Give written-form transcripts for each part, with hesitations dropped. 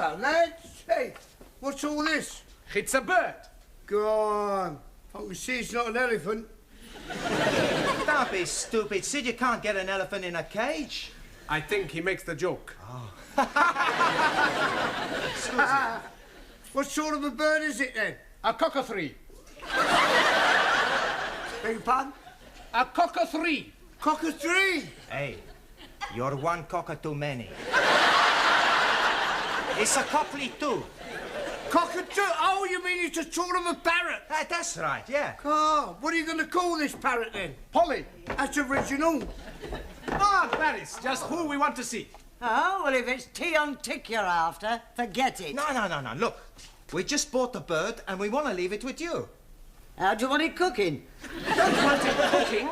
Hello, lads. Hey, what's all this? It's a bird. Go on. I can see it's not an elephant. Don't be stupid, Sid. You can't get an elephant in a cage. I think he makes the joke. Oh. What sort of a bird is it, then? A cockathree. Beg your pardon? A cockathree. Cockathree? Hey, you're one cocker too many. It's a cockly too. Cockatoo? Oh, you mean it's a sort of a parrot? That's right, yeah. Oh, what are you going to call this parrot, then? Polly. That's original. Ah, that is just who we want to see. Oh, well, if it's tea on tick you're after, forget it. No. Look, we just bought the bird and we want to leave it with you. How do you want it cooking? Don't want it cooking.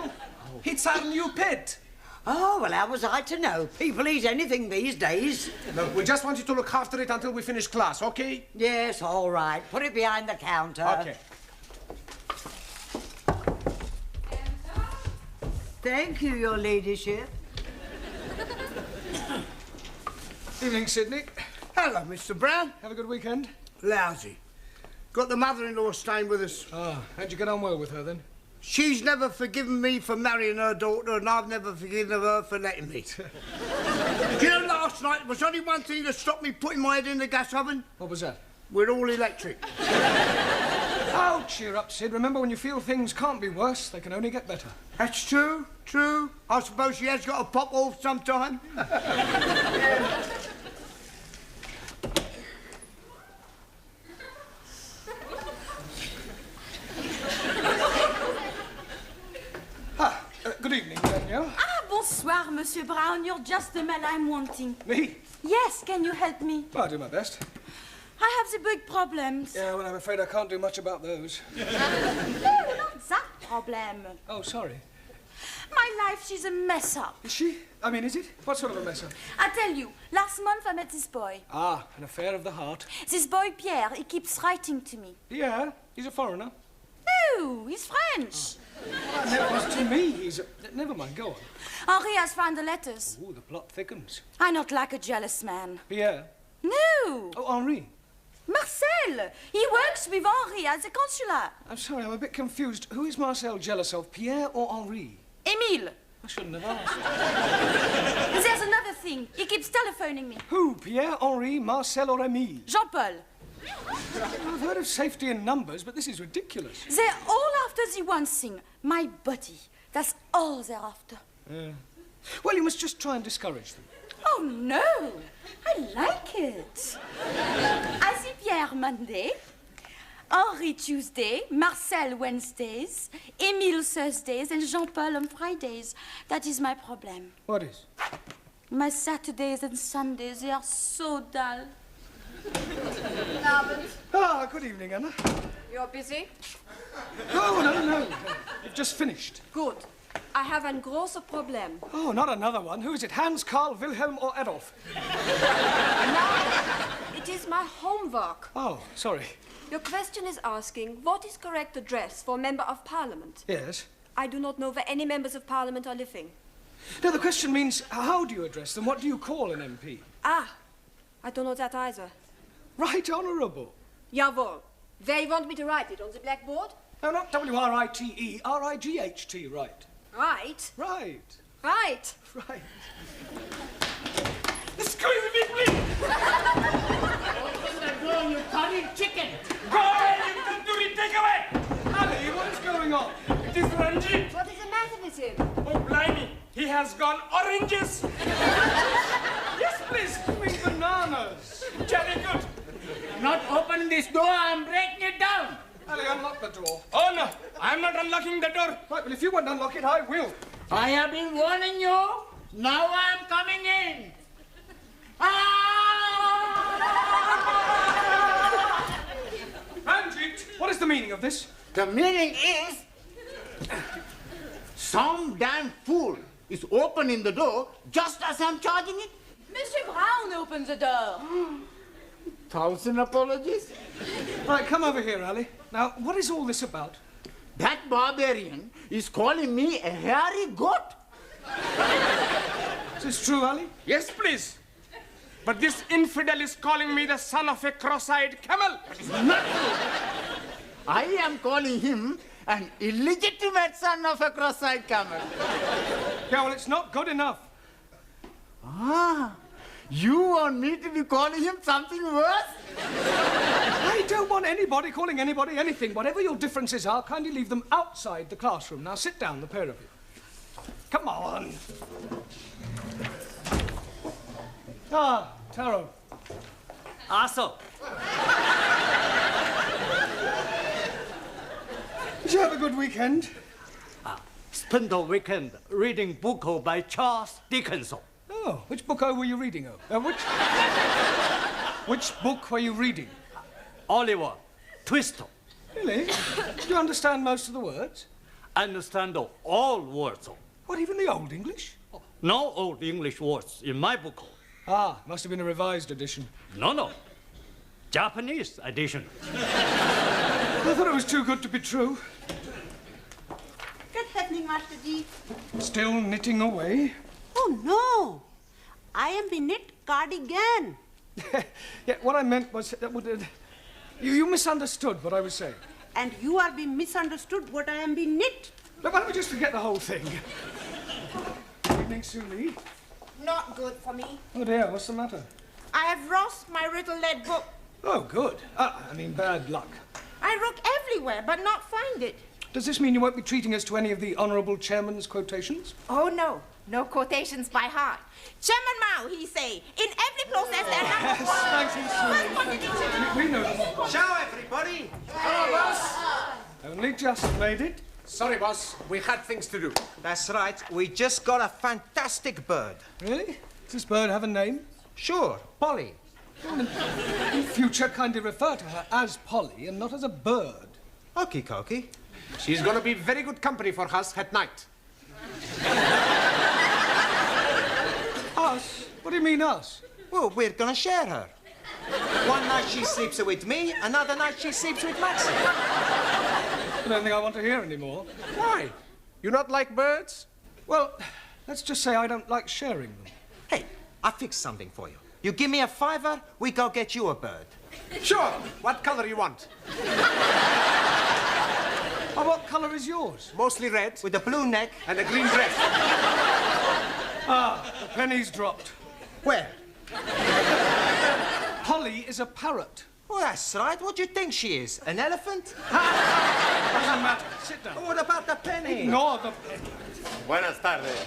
It's our new pet. Oh, well, how was I to know? People eat anything these days. Look, we just want you to look after it until we finish class, okay? Yes, all right. Put it behind the counter. Okay. Thank you, your ladyship. Evening, Sydney. Hello, Mr. Brown. Have a good weekend. Lousy. Got the mother-in-law staying with us. Ah, how'd you get on well with her, then? She's never forgiven me for marrying her daughter, and I've never forgiven her for letting me. Do you know, last night, there was only one thing that stopped me putting my head in the gas oven? What was that? We're all electric. Oh, cheer up, Sid. Remember, when you feel things can't be worse, they can only get better. That's true, true. I suppose she has got to pop off sometime. Good evening, Danielle. Ah, bonsoir, Monsieur Brown. You're just the man I'm wanting. Me? Yes, can you help me? I'll do my best. I have the big problems. Yeah, well, I'm afraid I can't do much about those. No, not that problem. Oh, sorry. My life, she's a mess up. Is she? I mean, is it? What sort of a mess up? I tell you, last month I met this boy. Ah, an affair of the heart. This boy, Pierre, he keeps writing to me. Yeah, he's a foreigner. No, he's French. Well, that was to me. He's a... Never mind, go on. Henri has found the letters. Ooh, the plot thickens. I'm not like a jealous man. Pierre? No. Oh, Henri. Marcel. He works with Henri at the consulate. I'm sorry, I'm a bit confused. Who is Marcel jealous of, Pierre or Henri? Emile. I shouldn't have asked. There's another thing. He keeps telephoning me. Who? Pierre, Henri, Marcel or Emile? Jean-Paul. I've heard of safety in numbers, but this is ridiculous. They're all after the one thing, my body. That's all they're after. Well, you must just try and discourage them. Oh, no. I like it. I see Pierre Monday, Henri Tuesday, Marcel Wednesdays, Emile Thursdays, and Jean-Paul on Fridays. That is my problem. What is? My Saturdays and Sundays, they are so dull. Ah, good evening, Anna. You're busy? No. You've just finished. Good. I have ein großes Problem. Oh, not another one. Who is it? Hans, Karl, Wilhelm or Adolf? No, it is my homework. Oh, sorry. Your question is asking, what is correct address for a member of parliament? Yes. I do not know where any members of parliament are living. No, the question means, how do you address them? What do you call an MP? Ah, I don't know that either. Right Honourable. Jawohl. Where you want me to write it? On the blackboard? No, not W-R-I-T-E, R-I-G-H-T, right. Right. Right. Right. Right. Excuse me, please! Open the door, you cunning chicken! Go away, you do take away! Ali, what is going on? It is Ranjeet! What is the matter with him? Oh, blimey! He has gone oranges! Yes, please, give me bananas. Very good! Not open this door, I'm breaking it down! Ali, unlock the door. Oh, no! I'm not unlocking the door! Right, well, if you won't unlock it, I will. I have been warning you! Now I'm coming in! Ah! Ranjeet, what is the meaning of this? The meaning is... some damn fool is opening the door just as I'm charging it. Monsieur Brown opened the door. 1,000 apologies. Right, come over here, Ali. Now, what is all this about? That barbarian is calling me a hairy goat. Is this true, Ali? Yes, please. But this infidel is calling me the son of a cross-eyed camel. Not true. I am calling him an illegitimate son of a cross-eyed camel. Yeah, well, it's not good enough. Ah, you want me to be calling him something worse? I don't want anybody calling anybody anything. Whatever your differences are, kindly leave them outside the classroom. Now sit down, the pair of you. Come on. Ah, Taro. Also, Did you have a good weekend? spent the weekend reading book by Charles Dickens. Oh, which book were you reading? Which book were you reading? Oliver Twist. Really? Did you understand most of the words? Understand all words. What, even the Old English? No old English words in my book. Ah, must have been a revised edition. No. Japanese edition. I thought it was too good to be true. What's happening, Master Ji? Still knitting away? Oh, no. I am the knit cardigan. Yeah, what I meant was... you misunderstood what I was saying. And you are being misunderstood what I am being knit. Look, why don't we just forget the whole thing? Evening, Suli. Not good for me. Oh, dear, what's the matter? I have lost my little lead book. Oh, good. I mean, bad luck. I look everywhere, but not find it. Does this mean you won't be treating us to any of the Honourable Chairman's quotations? Oh, no. No quotations by heart. Chairman Mao, he say, in every process there are... Yes, thank you, Suli. We know them. Ciao, everybody. Hello, boss. Only just made it. Sorry, boss. We had things to do. That's right. We just got a fantastic bird. Really? Does this bird have a name? Sure, Polly. In future, kindly refer to her as Polly and not as a bird. Okie dokie. She's going to be very good company for us at night. Us? What do you mean, us? Well, we're gonna share her. One night she sleeps with me, another night she sleeps with Maxie. I don't think I want to hear anymore. Why? You not like birds? Well, let's just say I don't like sharing them. Hey, I fixed something for you. You give me a $5, we go get you a bird. Sure. What color you want? Oh, what colour is yours? Mostly red. With a blue neck. And a green dress. Ah, the penny's dropped. Where? Polly is a parrot. Well, that's right. What do you think she is? An elephant? Doesn't matter. Sit down. What about the penny? Ignore the penny. Buenas tardes.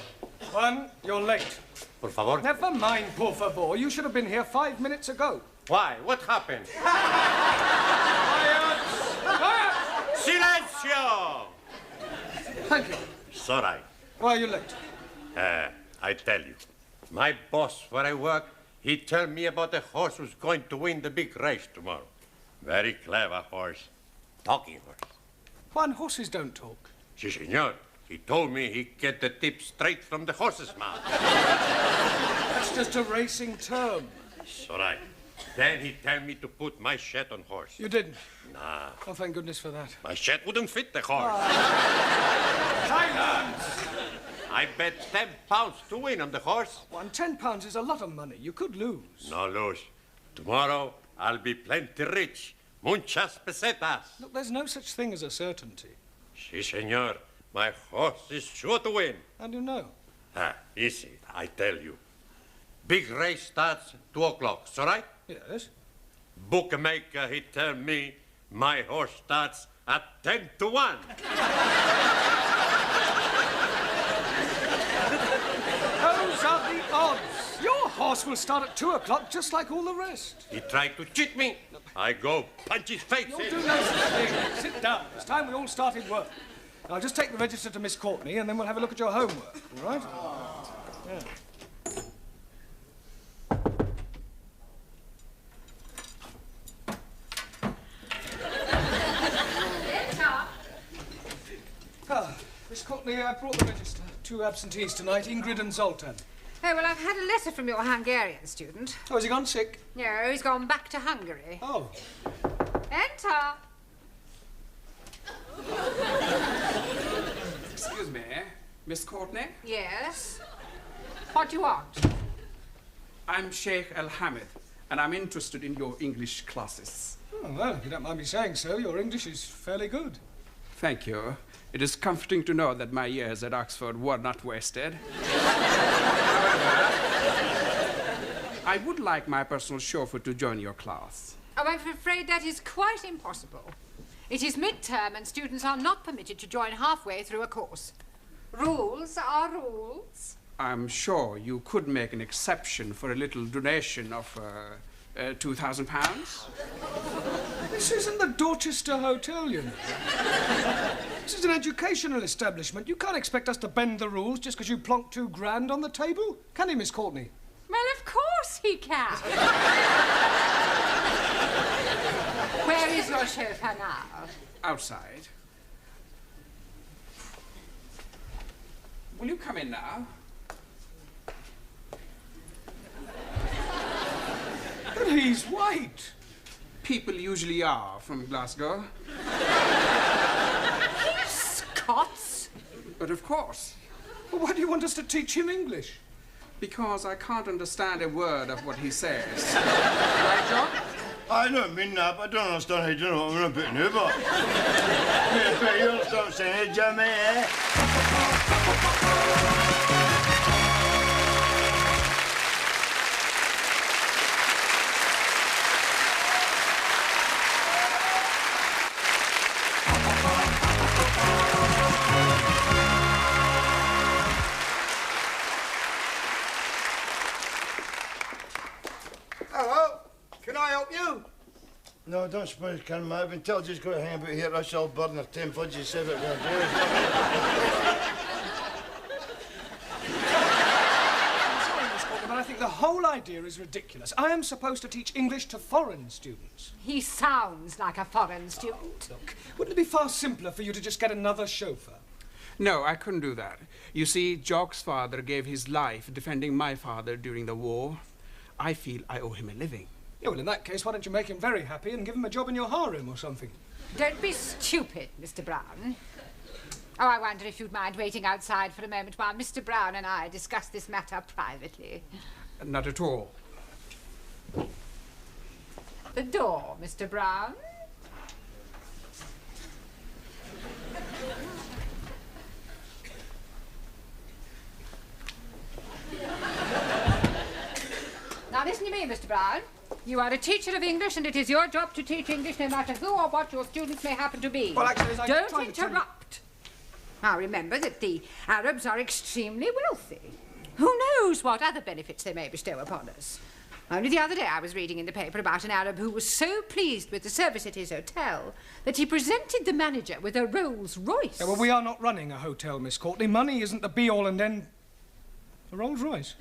Juan, you're late. Por favor. Never mind, por favor. You should have been here 5 minutes ago. Why? What happened? Quiet! Quiet! Silencio! Thank you. It's all right. Why are you late? I tell you, my boss where I work, he told me about a horse who's going to win the big race tomorrow. Very clever horse. Talking horse. Juan, horses don't talk. Si, senor. He told me he get the tip straight from the horse's mouth. That's just a racing term. It's all right. Then he tell me to put my shed on horse. You didn't? Nah. Oh, thank goodness for that. My shed wouldn't fit the horse. Silence! I bet £10 to win on the horse. Juan, £10 is a lot of money. You could lose. No lose. Tomorrow I'll be plenty rich. Muchas pesetas. Look, there's no such thing as a certainty. Si, senor. My horse is sure to win. How do you know? Easy, I tell you. Big race starts 2 o'clock, all right? Yes. Bookmaker, he tell me my horse starts at 10 to 1. Those are the odds. Your horse will start at 2 o'clock, just like all the rest. He tried to cheat me. I go punch his face. You'll do no such thing. Sit down. It's time we all started work. Now, just take the register to Miss Courtney, and then we'll have a look at your homework, all right? Yeah. Miss Courtney, I brought the register. 2 absentees tonight, Ingrid and Zoltan. Oh, well, I've had a letter from your Hungarian student. Oh, has he gone sick? No, he's gone back to Hungary. Oh. Enter. Excuse me, Miss Courtney? Yes? What do you want? I'm Sheikh Al-Hamid, and I'm interested in your English classes. Oh, well, if you don't mind me saying so, your English is fairly good. Thank you. It is comforting to know that my years at Oxford were not wasted. I would like my personal chauffeur to join your class. Oh, I'm afraid that is quite impossible. It is midterm and students are not permitted to join halfway through a course. Rules are rules. I'm sure you could make an exception for a little donation of £2,000. This isn't the Dorchester Hotel, you know. This is an educational establishment. You can't expect us to bend the rules just because you plonked £2,000 on the table. Can he, Miss Courtney? Well, of course he can. Where is your chauffeur now? Outside. Will you come in now? But he's white. People usually are from Glasgow. He's Scots. But of course. Well, why do you want us to teach him English? Because I can't understand a word of what he says. Right, John? I don't mean that, but I don't understand how you don't know what I'm going to put in here, but... Yeah, but you understand what I'm saying, Jimmy, eh? Hello, can I help you? No, don't suppose you can, mate. I've been told just got to hang about here. That's all burn or 10 fudges said it going to do. But I think the whole idea is ridiculous. I am supposed to teach English to foreign students. He sounds like a foreign student. Look, wouldn't it be far simpler for you to just get another chauffeur? No, I couldn't do that. You see, Jock's father gave his life defending my father during the war. I feel I owe him a living. Yeah, well, in that case, why don't you make him very happy and give him a job in your harem or something? Don't be stupid, Mr. Brown. Oh, I wonder if you'd mind waiting outside for a moment while Mr. Brown and I discuss this matter privately. Not at all. The door, Mr. Brown. Now listen to me, Mr. Brown. You are a teacher of English, and it is your job to teach English no matter who or what your students may happen to be. Well, actually, as I don't tried to tell you- interrupt. Now remember that the Arabs are extremely wealthy. Who knows what other benefits they may bestow upon us? Only the other day I was reading in the paper about an Arab who was so pleased with the service at his hotel that he presented the manager with a Rolls Royce. Yeah, well, we are not running a hotel, Miss Courtney. Money isn't the be-all and end... A Rolls Royce?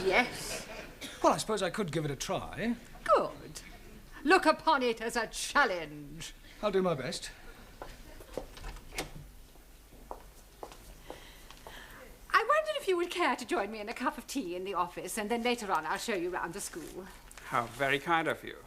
Yes. Well, I suppose I could give it a try. Good. Look upon it as a challenge. I'll do my best. I wondered if you would care to join me in a cup of tea in the office, and then later on I'll show you round the school. How very kind of you.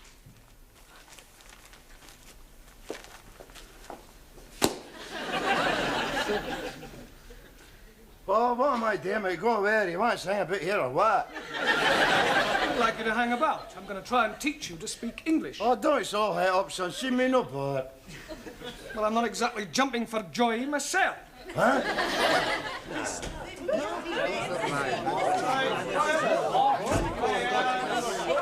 Well, what am I doing, mate? Go where? You want to hang a bit here or what? I'd like you to hang about. I'm going to try and teach you to speak English. Oh, don't it's all head up, son. See me no part. Well, I'm not exactly jumping for joy myself. Huh?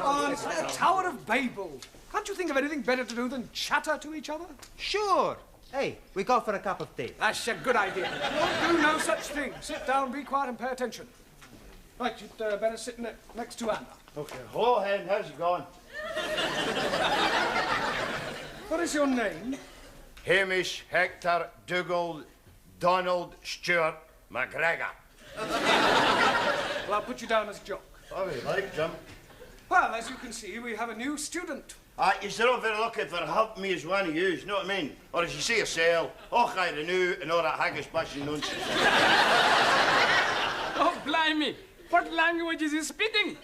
Oh, it's like the Tower of Babel. Can't you think of anything better to do than chatter to each other? Sure. Hey, we go for a cup of tea. That's a good idea. Don't do no such thing. Sit down, be quiet, and pay attention. Right, you'd better sit next to Anna. Okay. Hello, Hen. How's it going? What is your name? Hamish Hector Dougal Donald Stewart McGregor. Well, I'll put you down as Jock. Oh, you like, Jim? Well, as you can see, we have a new student. You're not very lucky for help me as one of you, you know what I mean? Or as you say yourself, oh, I renew and all that haggish bashing nonsense. Oh, blimey! What language is he speaking?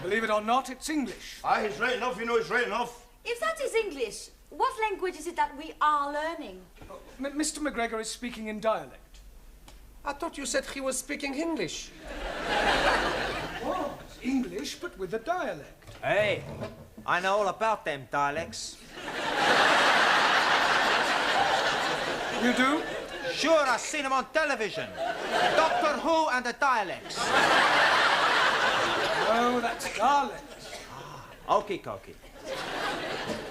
Believe it or not, it's English. Aye, he's right enough, you know he's right enough. If that is English, what language is it that we are learning? Mr. McGregor is speaking in dialect. I thought you said he was speaking English. Oh, it's English, but with a dialect. Hey, I know all about them dialects. You do? Sure, I've seen them on television. Doctor Who and the dialects. Oh, that's dialect. Okie dokie.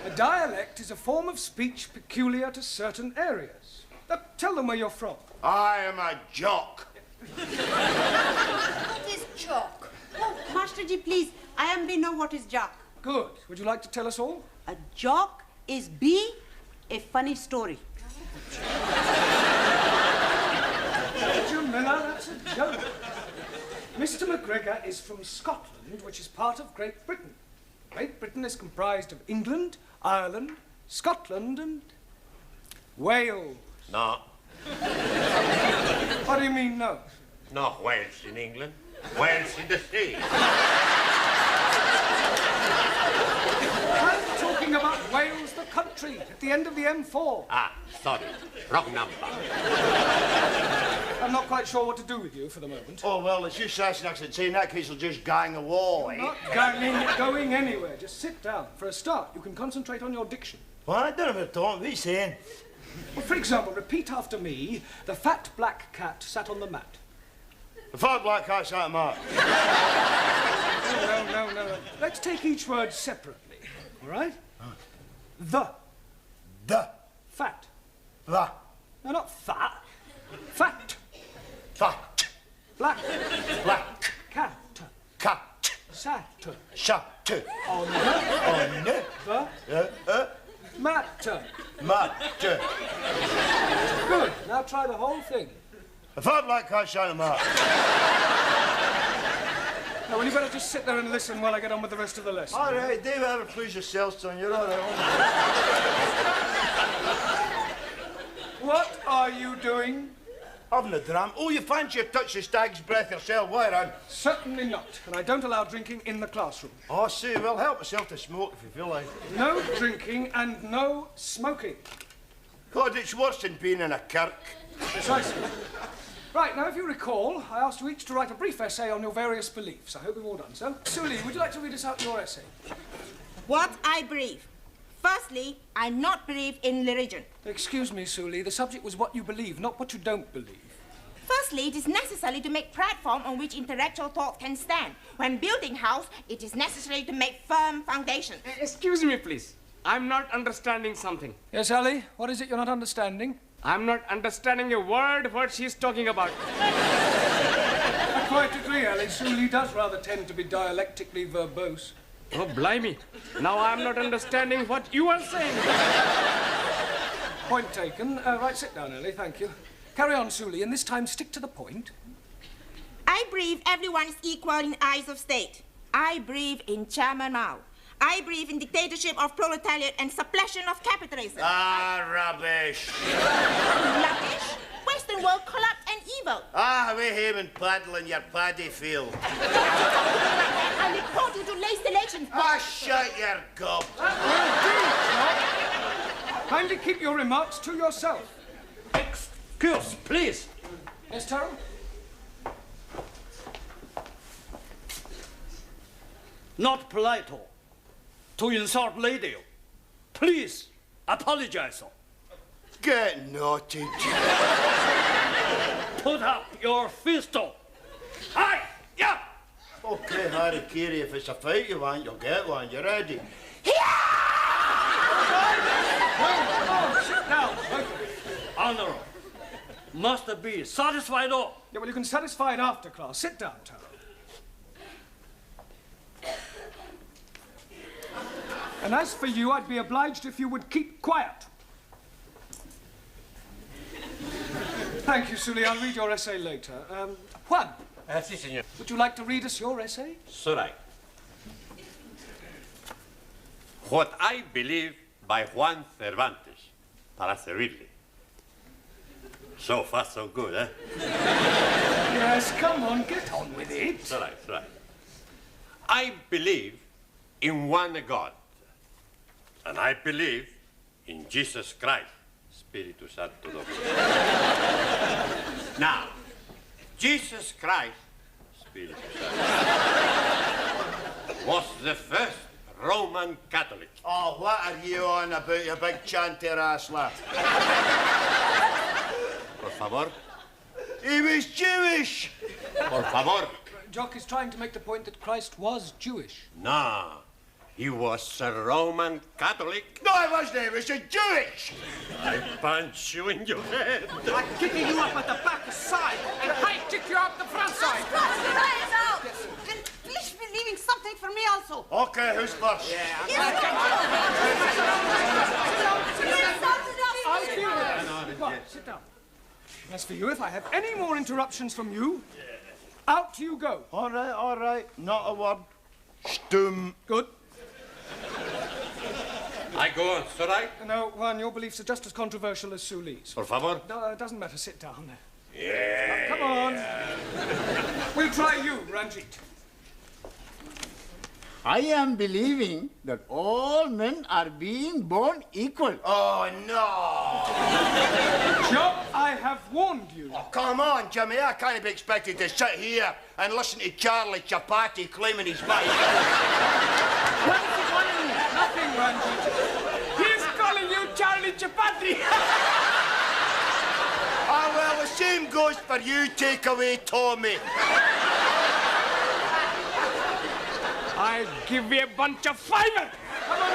A dialect is a form of speech peculiar to certain areas. Now, tell them where you're from. I am a jock. What is jock? Oh, Master Ji, please. I am we know what is jock. Good. Would you like to tell us all? A jock is a funny story. Jamila, that's a joke. Mr. McGregor is from Scotland, which is part of Great Britain. Great Britain is comprised of England, Ireland, Scotland, and Wales. No. What do you mean, no? No Wales in England. Wales in the sea. I'm talking about Wales, the country, at the end of the M4. Ah, sorry. Wrong number. I'm not quite sure what to do with you for the moment. Oh, well, as you Sassenachs would say, in that case, I'll just gang away. Not going anywhere. Just sit down. For a start, you can concentrate on your diction. What? I don't know what what are you saying? Well, for example, repeat after me. The fat black cat sat on the mat. The fat black cat sat on the mat. No. Let's take each word separately. All right? The. Fat. The. No, not fat. Fat. Fat. Black. Black. Cat. Cat. Sat. Shat. On the. The. Mat. Mat. Good. Now try the whole thing. The fat black cat sat on the mat. Now, well, you better just sit there and listen while I get on with the rest of the lesson. All right, Dave, ever please yourself, son. You're all right. What are you doing? Having a dram. Oh, you fancy a touch of stag's breath yourself, why, Anne? Certainly not. And I don't allow drinking in the classroom. Oh, see, well, help yourself to smoke if you feel like. No drinking and no smoking. God, it's worse than being in a kirk. Precisely. Right, now, if you recall, I asked you each to write a brief essay on your various beliefs. I hope you've all done so. Suli, would you like to read us out your essay? What I believe. Firstly, I not believe in religion. Excuse me, Suli, the subject was what you believe, not what you don't believe. Firstly, it is necessary to make platform on which intellectual thought can stand. When building house, it is necessary to make firm foundation. Excuse me, please. I'm not understanding something. Yes, Ali? What is it you're not understanding? I'm not understanding a word what she's talking about. I quite agree, Ali. Suli does rather tend to be dialectically verbose. Oh, blimey. Now I'm not understanding what you are saying. Point taken. Right, sit down, Ali. Thank you. Carry on, Suli, and this time stick to the point. I believe everyone is equal in eyes of state. I believe in Chairman Mao. I believe in dictatorship of proletariat and suppression of capitalism. Ah, rubbish. Rubbish? Western world corrupt and evil. Ah, we him and paddle in your paddy field. I report you to late elections. Ah, shut your gob. Kindly keep your remarks to yourself. Excuse, please. Yes, Tyrrell? Not polite to insult lady. Please apologize. Get naughty. Put up your fist. Hi! Yeah! Okay, Harry Carey, if it's a fight you want, you'll get one. You ready? Oh, sit down. Honor. Must be satisfied. Yeah, well, you can satisfy it after class. Sit down, Tyrrell. And as for you, I'd be obliged if you would keep quiet. Thank you, Suli. I'll read your essay later. Juan. Si, senor. Would you like to read us your essay? Should I? What I believe by Juan Cervantes, para servirle. So far, so good, eh? Yes, come on, get on with it. It's all right, it's all right. I believe in one God. And I believe in Jesus Christ, Spiritu Santo Dominus. Now, Jesus Christ, Spirit was the first Roman Catholic. Oh, what are you on about, you big chanter ass lad? Por favor. He was Jewish. Por favor. Jock is trying to make the point that Christ was Jewish. No, he was a Roman Catholic. No, he wasn't. He was a Jewish. I punch you in your head. I'm kicking you up at the back side, and I kick you out the front side. And please be leaving something for me also. Okay, who's first? I'll deal with that. Go on, sit down. As for you, if I have any more interruptions from you, out you go. All right. Not a word. Stum. Good. I go on, should I? No, Juan, your beliefs are just as controversial as Suli's. Por favor. No, it doesn't matter. Sit down there. Yeah. Come on. We'll try you, Ranjeet. I am believing that all men are being born equal. Oh, no. Joe, I have warned you. Oh, come on, Jimmy. I can't be expected to sit here and listen to Charlie Chapati claiming he's mine. What is he calling you? Nothing, Ranjeet. He's calling you Charlie Chapati. Ah, well, the same goes for you, takeaway Tommy. I'll give you a bunch of fiver. Come on,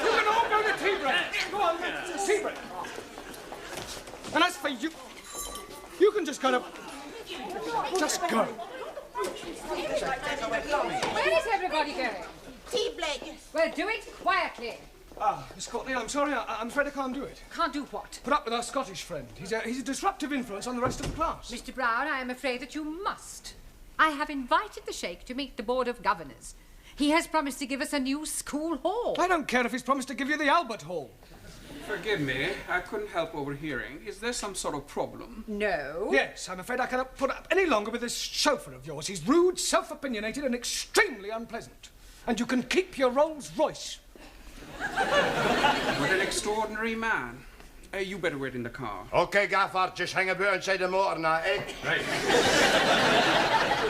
you can all go to tea break. Go on, tea break. And as for you, you can just kind of... Just go. Where is everybody going? Tea break. Well, do it quietly. Ah, Miss Courtney, I'm sorry. I'm afraid I can't do it. Can't do what? Put up with our Scottish friend. He's a disruptive influence on the rest of the class. Mr. Brown, I am afraid that you must. I have invited the Sheikh to meet the Board of Governors. He has promised to give us a new school hall. I don't care if he's promised to give you the Albert Hall. Forgive me, I couldn't help overhearing. Is there some sort of problem? No. Yes, I'm afraid I cannot put up any longer with this chauffeur of yours. He's rude, self-opinionated, and extremely unpleasant. And you can keep your Rolls Royce. What an extraordinary man. You better wait in the car. Okay, Gaffer, just hang about inside the motor now, eh? Right.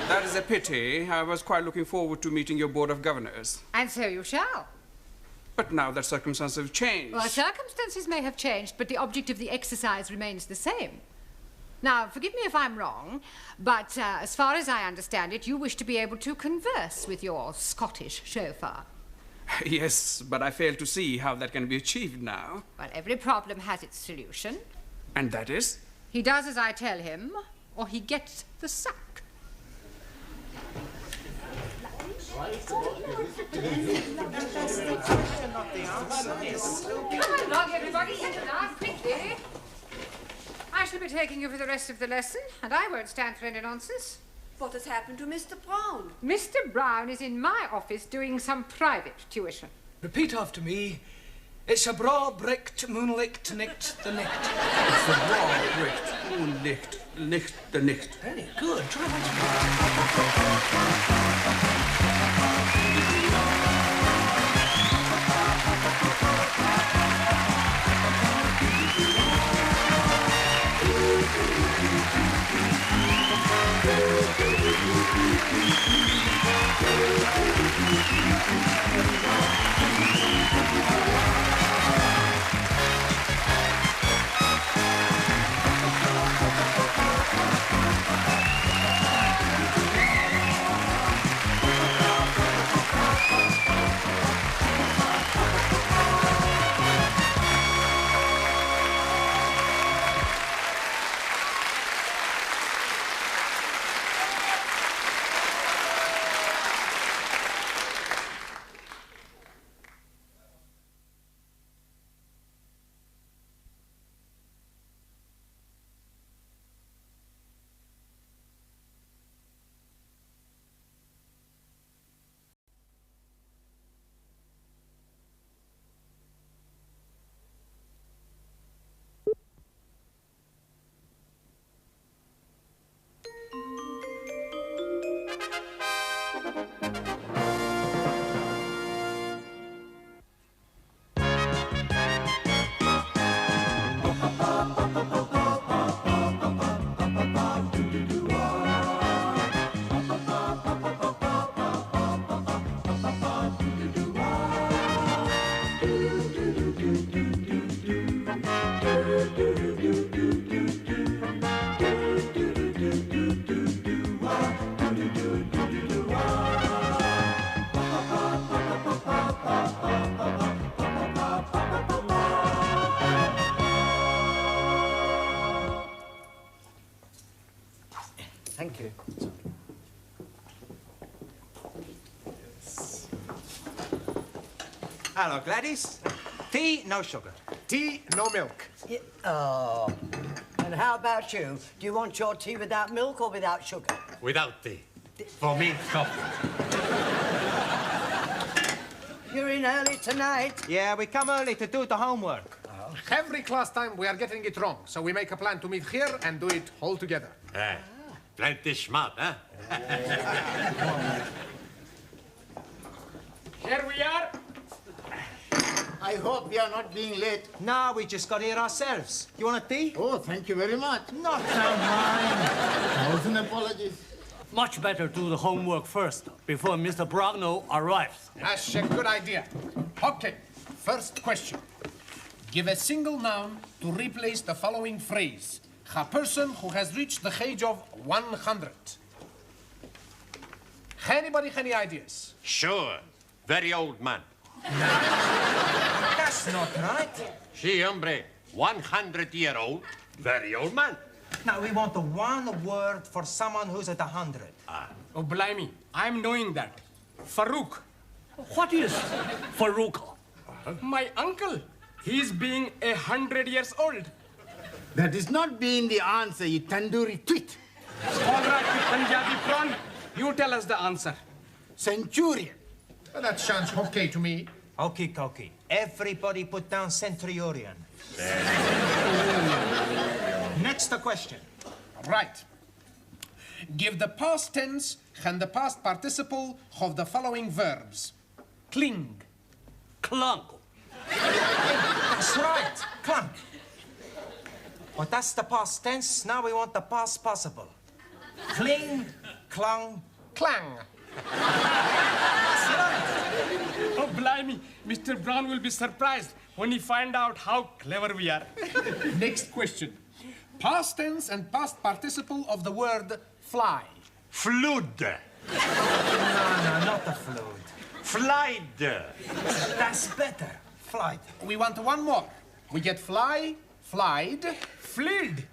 That is a pity. I was quite looking forward to meeting your Board of Governors. And so you shall. But now that circumstances have changed. Well, circumstances may have changed, but the object of the exercise remains the same. Now, forgive me if I'm wrong, but as far as I understand it, you wish to be able to converse with your Scottish chauffeur. Yes, but I fail to see how that can be achieved now. Well, every problem has its solution. And that is? He does as I tell him, or he gets the sack. Come along, everybody, sit down quickly. I shall be taking you for the rest of the lesson, and I won't stand for any nonsense. What has happened to Mr. Brown? Mr. Brown is in my office doing some private tuition. Repeat after me. It's a bra bricht, moonlicht, nicht, the nicht. It's a bra bricht, moonlicht, nicht, the nicht. Very good. Try that. Thank you. Hello, Gladys. Tea, no sugar. Tea, no milk. Oh. And how about you? Do you want your tea without milk or without sugar? Without tea. For me, coffee. You're in early tonight. Yeah, we come early to do the homework. Every class time we are getting it wrong, so we make a plan to meet here and do it all together. Plenty smart, huh? Here we are. I hope we are not being late. No, we just got here ourselves. You want a tea? Oh, thank you very much. Not so mine. Thousand apologies. Much better do the homework first, before Mr. Brownell arrives. That's a good idea. Okay, first question. Give a single noun to replace the following phrase. A person who has reached the age of 100. Anybody any ideas? Sure. Very old man. That's not right. Si, hombre. 100-year-old, very old man. Now, we want the one word for someone who's at 100. Oh, blimey. I'm knowing that. Farouk. What is Farouk? My uncle. He's being 100 years old. That is not being the answer, you tandoori tweet. All right, Punjabi prawn. You tell us the answer. Centurion. Well, that sounds okay to me. Okie dokie. Everybody put down centurion. Next question. Right. Give the past tense and the past participle of the following verbs. Cling. Clunk. That's right. Clunk. Well, that's the past tense. Now we want the past possible. Cling, clung, clang. That's right. Oh, blimey. Mr. Brown will be surprised when he finds out how clever we are. Next question. Past tense and past participle of the word fly. Flood. No, not the flood. Flight. That's better. Flight. We want one more. We get fly, flied, fleed.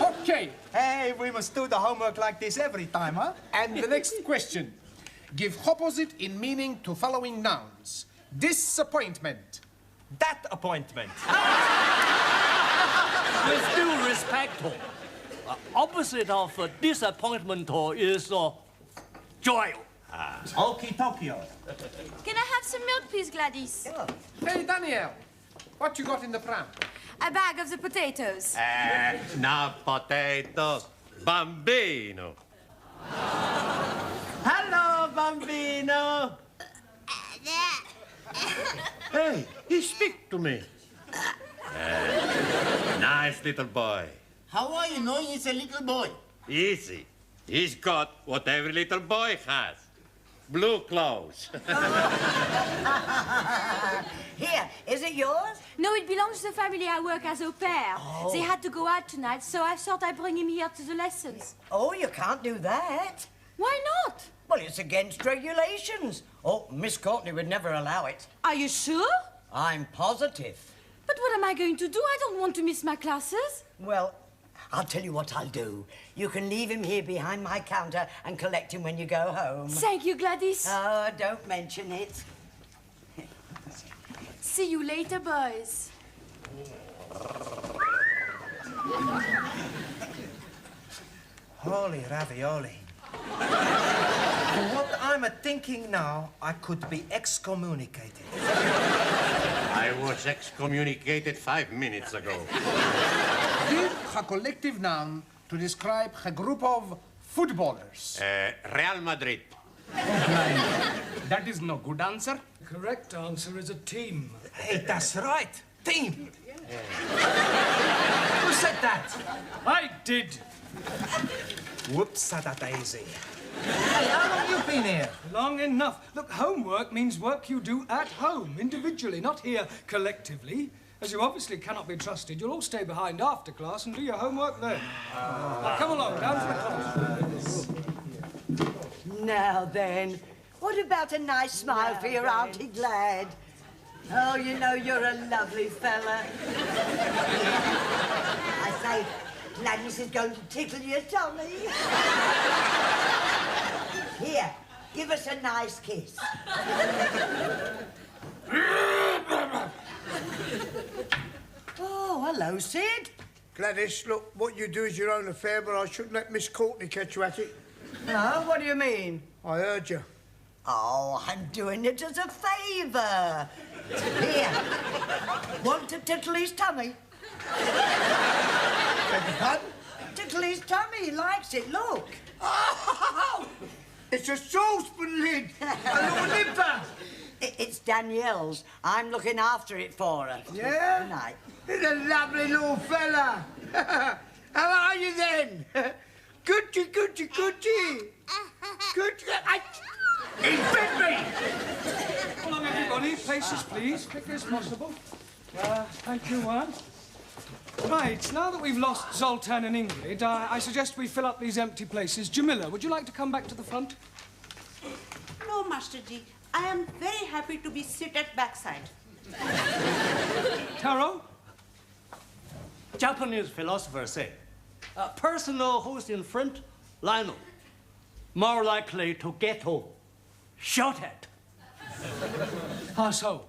Okay. Hey, we must do the homework like this every time, huh? And the next question. Give opposite in meaning to following nouns. Disappointment. That appointment. With due respect, opposite of disappointment is joy. Okie Tokyo. Can I have some milk, please, Gladys? Hey, Danielle. What you got in the pram? A bag of the potatoes. Not potatoes. Bambino. Hello, Bambino. Hey, he speak to me. Nice little boy. How are you knowing he's a little boy? Easy. He's got what every little boy has. Blue clothes. Here, is it yours? No, it belongs to the family I work as au pair. Oh. They had to go out tonight, so I thought I'd bring him here to the lessons. Oh, you can't do that. Why not? Well, it's against regulations. Oh, Miss Courtney would never allow it. Are you sure? I'm positive. But what am I going to do? I don't want to miss my classes. Well, I'll tell you what I'll do. You can leave him here behind my counter and collect him when you go home. Thank you, Gladys. Oh, don't mention it. See you later, boys. Holy ravioli. What I'm thinking now, I could be excommunicated. I was excommunicated 5 minutes ago. Give a collective noun to describe a group of footballers. Real Madrid. That is no good answer. The correct answer is a team. Hey, that's right. Team. Who said that? I did. Whoops, a daisy. Hey, how long you been here? Long enough. Look, homework means work you do at home, individually, not here collectively. As you obviously cannot be trusted, you'll all stay behind after class and do your homework then. Now, come along, down to the class. Now then, what about a nice smile for your Auntie Glad? Oh, you know, you're a lovely fella. I say, Gladys is going to tickle your tummy. Here, give us a nice kiss. Oh, hello, Sid. Gladys, look, what you do is your own affair, but I shouldn't let Miss Courtney catch you at it. No, what do you mean? I heard you. Oh, I'm doing it as a favour. Here. Want to tickle his tummy? Beg your pardon? Tickle his tummy. He likes it. Look. Oh, it's a saucepan lid. A little nipper. It's Danielle's. I'm looking after it for her. Yeah? Good night. He's a lovely little fella. How are you then? Gucci, Gucci, Gucci. Gucci. He bit me. Come along, everybody. Places, please. Quickly as possible. Thank you, Juan. Right, now that we've lost Zoltan and Ingrid, I suggest we fill up these empty places. Jamila, would you like to come back to the front? No, Master G. I am very happy to be seated backside. Taro? Japanese philosophers say, a person who's in front, Lionel, more likely to get home. Shot at. How so?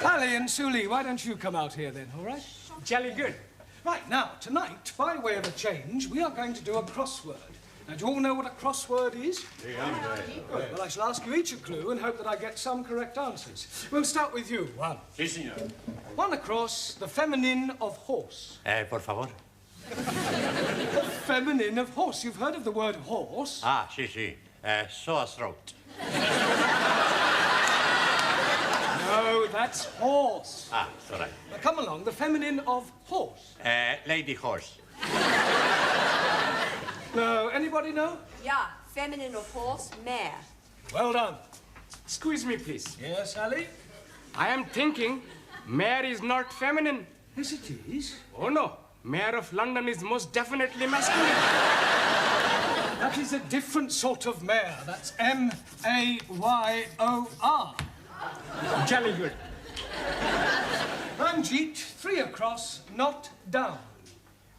Ali and Suli, why don't you come out here then, all right? Jolly good. Right, now, tonight, by way of a change, we are going to do a crossword. Now, do you all know what a crossword is? Good. Well, I shall ask you each a clue and hope that I get some correct answers. We'll start with you, Juan. Sí, señor. One across, the feminine of horse. Por favor. The feminine of horse. You've heard of the word horse? Ah, sí, sí. Sore throat. No, that's horse. Ah, sorry. Now, come along, the feminine of horse. Lady horse. No, anybody know? Yeah, feminine of horse, mare. Well done. Excuse me, please. Yes, Ali? I am thinking mayor is not feminine. Yes, it is. Oh, no. Mayor of London is most definitely masculine. That is a different sort of mare. That's M-A-Y-O-R. Jolly good. Ranjeet, 3 across, not down.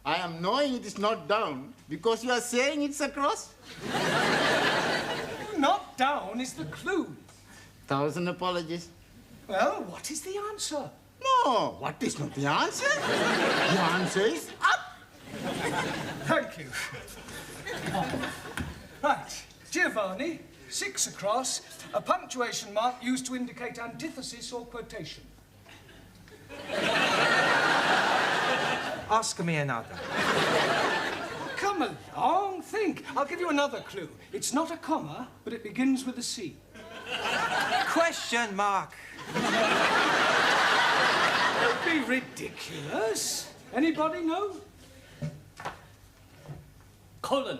I am knowing it is not down because you are saying it's across. Not down is the clue. 1,000 apologies. Well, what is the answer? No, what is not the answer? The answer is up. Thank you. Right, Giovanni, 6 across, a punctuation mark used to indicate antithesis or quotation. Ask me another. Come along, think. I'll give you another clue. It's not a comma, but it begins with a C. Question mark. Don't be ridiculous. Anybody know? Colon.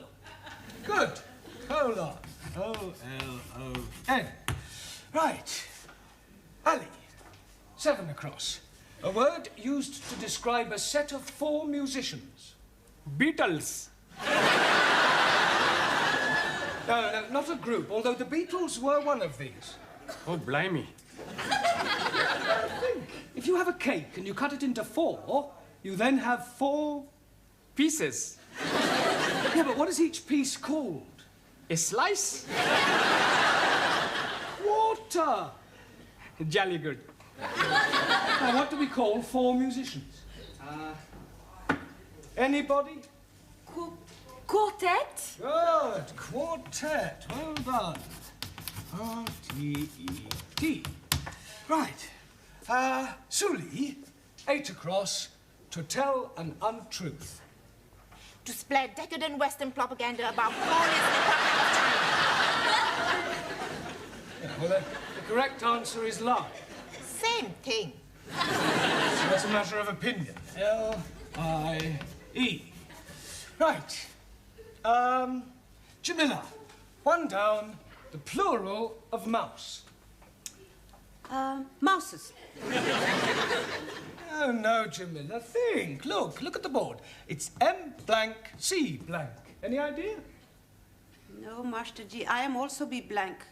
Good. Colon. O-L-O-N. Right. Ali, 7 across. A word used to describe a set of 4 musicians. Beatles. No, not a group, although the Beatles were one of these. Oh, blimey. If you have a cake and you cut it into 4, you then have 4... Pieces. Yeah, but what is each piece called? A slice. Water. Jolly good. Now, what do we call 4 musicians? Anybody? Quartet? Good. Quartet. Well done. R-T-E-T. Right. Suli, 8 across, to tell an untruth. To spread decadent Western propaganda about glorious Republic of China. Yeah, well, the correct answer is lie. Same thing. So that's a matter of opinion. L-I-E. Right. Jamila, 1 down, the plural of mouse. Mouses. Oh, no, Jamila, think. Look at the board. It's M blank, C blank. Any idea? No, Master G, I am also be blank.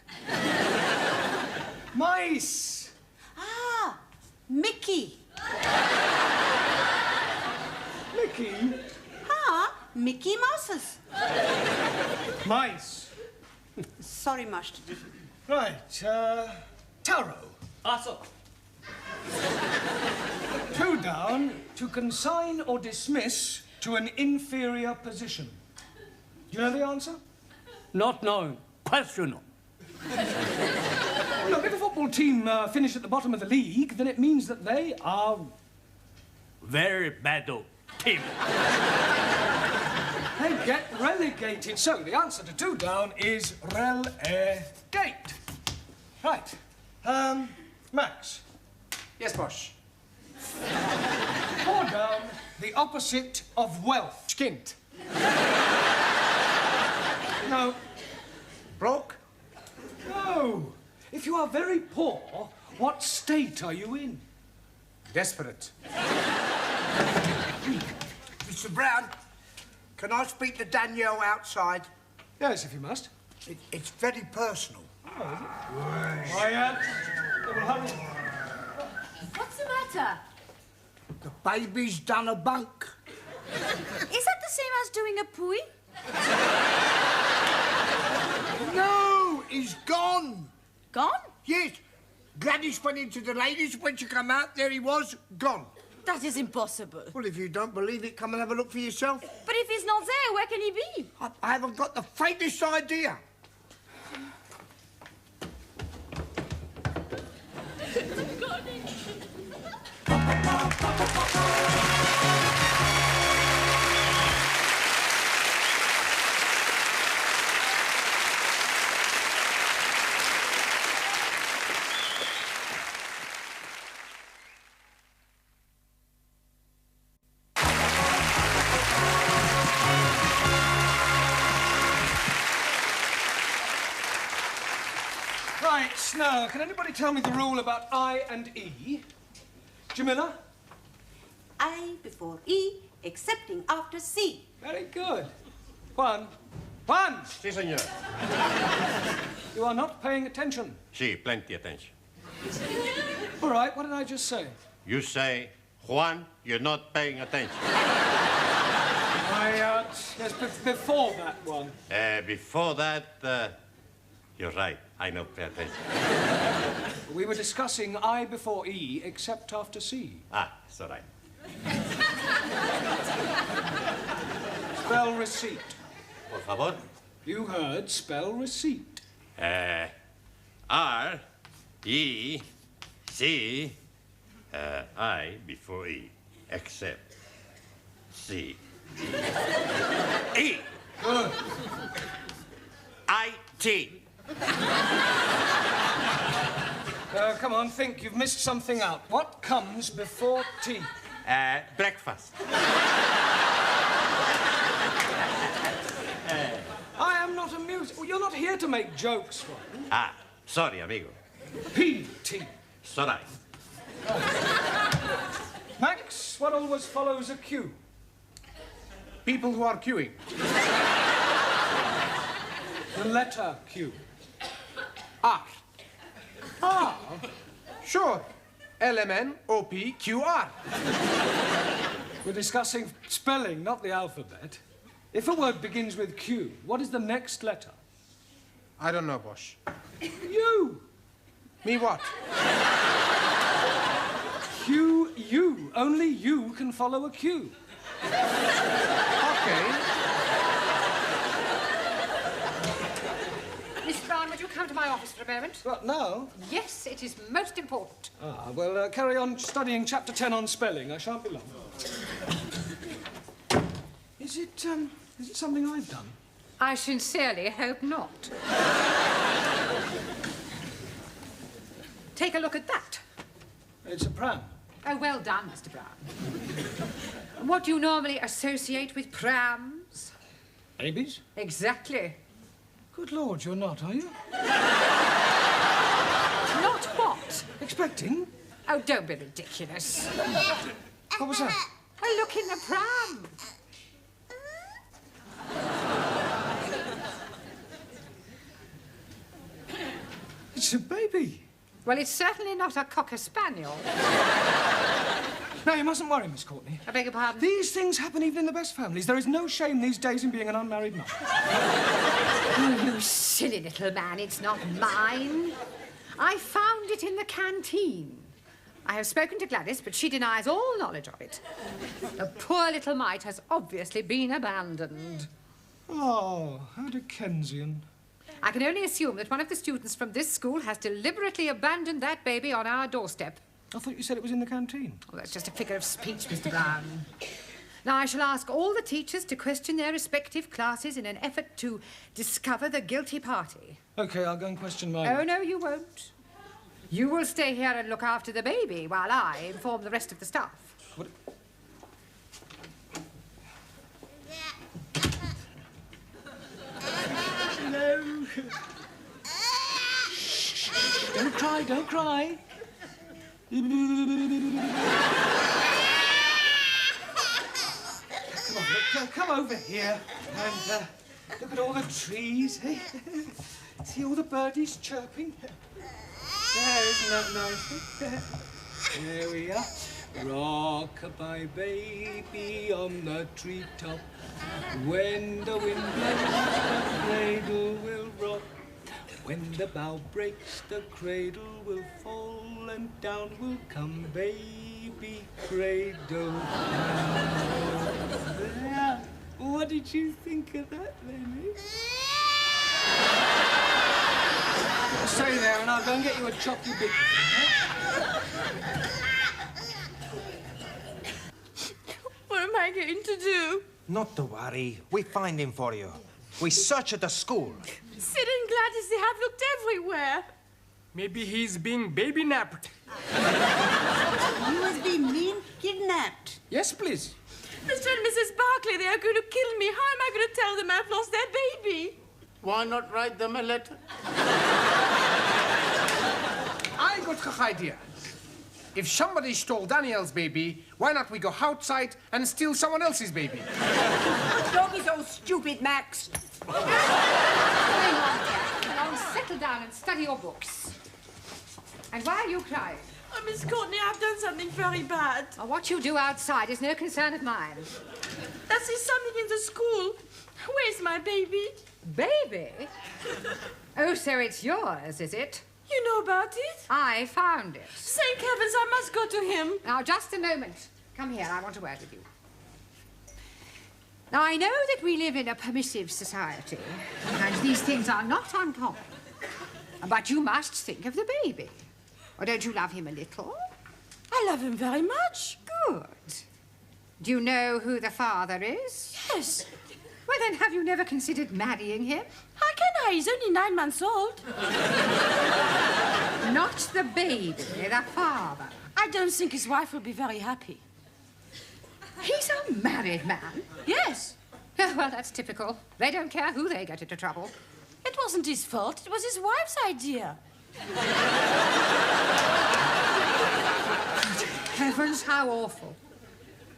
Mice. Ah, Mickey. Mickey Mouses. Mice. Sorry, Master. Right, Taro. Also. 2 down, to consign or dismiss to an inferior position. Do you know the answer? Not knowing. Questionable. Look, if a football team finish at the bottom of the league, then it means that they are... Very bad team. They get relegated. So the answer to 2 down is relegate. Right. Max. Yes, boss. 4 down, the opposite of wealth. Skint. No. Broke? No. If you are very poor, what state are you in? Desperate. Mr. Brown, can I speak to Danielle outside? Yes, if you must. It's very personal. Quiet. What's the matter? The baby's done a bunk. Is that the same as doing a pooey? No, he's gone. Gone? Yes. Gladys went into the ladies. When she come out, there he was, gone. That is impossible. Well, if you don't believe it, come and have a look for yourself. But if he's not there, where can he be? I haven't got the faintest idea. Right, now, can anybody tell me the rule about I and E? Jamila? I before E, excepting after C. Very good. Juan. Juan! Si, senor. You are not paying attention. Si, plenty attention. All right, what did I just say? You say, Juan, you're not paying attention. Yes, before that one. Before that, you're right. I don't pay attention. We were discussing I before E, except after C. Ah, it's all right. Spell receipt. Por favor. You heard spell receipt. R, E, C, I before E, except C. E. Good. I-T. Come on, think. You've missed something out. What comes before tea? Breakfast. I am not amused. Well, you're not here to make jokes, Ron. Ah, sorry, amigo. P-T. It's all right. Max, what always follows a Q? People who are queuing. The letter Q. R. R? Sure. LMNOPQR. We're discussing spelling, not the alphabet. If a word begins with Q, what is the next letter? I don't know, boss. U. Me what? Q, U. Only you can follow a Q. Okay. Miss Brown, would you come to my office for a moment? What, now? Yes, it is most important. Ah, well, carry on studying chapter 10 on spelling. I shan't be long. Is it something I've done? I sincerely hope not. Take a look at that. It's a pram. Oh, well done, Mr. Brown. What do you normally associate with prams? Babies? Exactly. Good Lord, you're not, are you? Not what? Expecting? Oh, don't be ridiculous. What was that? A look in the pram. It's a baby. Well, it's certainly not a cocker spaniel. No, you mustn't worry, Miss Courtney. I beg your pardon? These things happen even in the best families. There is no shame these days in being an unmarried man. Oh, you silly little man, it's not mine. I found it in the canteen. I have spoken to Gladys, but she denies all knowledge of it. The poor little mite has obviously been abandoned. Oh, how Dickensian. I can only assume that one of the students from this school has deliberately abandoned that baby on our doorstep. I thought you said it was in the canteen. Oh, that's just a figure of speech, Mr. Brown. Now, I shall ask all the teachers to question their respective classes in an effort to discover the guilty party. OK, I'll go and question my... Oh, no, you won't. You will stay here and look after the baby while I inform the rest of the staff. What? No. Shh. Don't cry, don't cry. Come on, look, come over here and look at all the trees. See all the birdies chirping? There, isn't that nice? There we are. Rock-a-bye baby on the treetop. When the wind blows, the cradle will rock. When the bough breaks, the cradle will fall, and down will come baby cradle. There. What did you think of that, Lenny? Stay there and I'll go and get you a chocolate big one. What am I going to do? Not to worry. We find him for you. We search at the school. Sid and Gladys, they have looked everywhere. Maybe he's being baby-napped. You must be mean kidnapped. Yes, please. Mr. and Mrs. Barclay, they are going to kill me. How am I going to tell them I've lost their baby? Why not write them a letter? I got an idea. If somebody stole Daniel's baby, why not we go outside and steal someone else's baby? Don't be so stupid, Max. Hang on, dear. Now settle down and study your books. And why are you crying? Oh, Miss Courtney, I've done something very bad. Well, what you do outside is no concern of mine. That is something in the school. Where's my baby? Baby? Oh, so it's yours, is it? You know about it? I found it. Thank heavens, I must go to him. Now, just a moment. Come here, I want a word with you. Now, I know that we live in a permissive society, and these things are not uncommon. But you must think of the baby. Or don't you love him a little? I love him very much. Good. Do you know who the father is? Yes. Well, then, have you never considered marrying him? How can I? He's only 9 months old. Not the baby, the father. I don't think his wife will be very happy. He's a married man? Yes. Oh, well, that's typical. They don't care who they get into trouble. It wasn't his fault. It was his wife's idea. Heavens, how awful.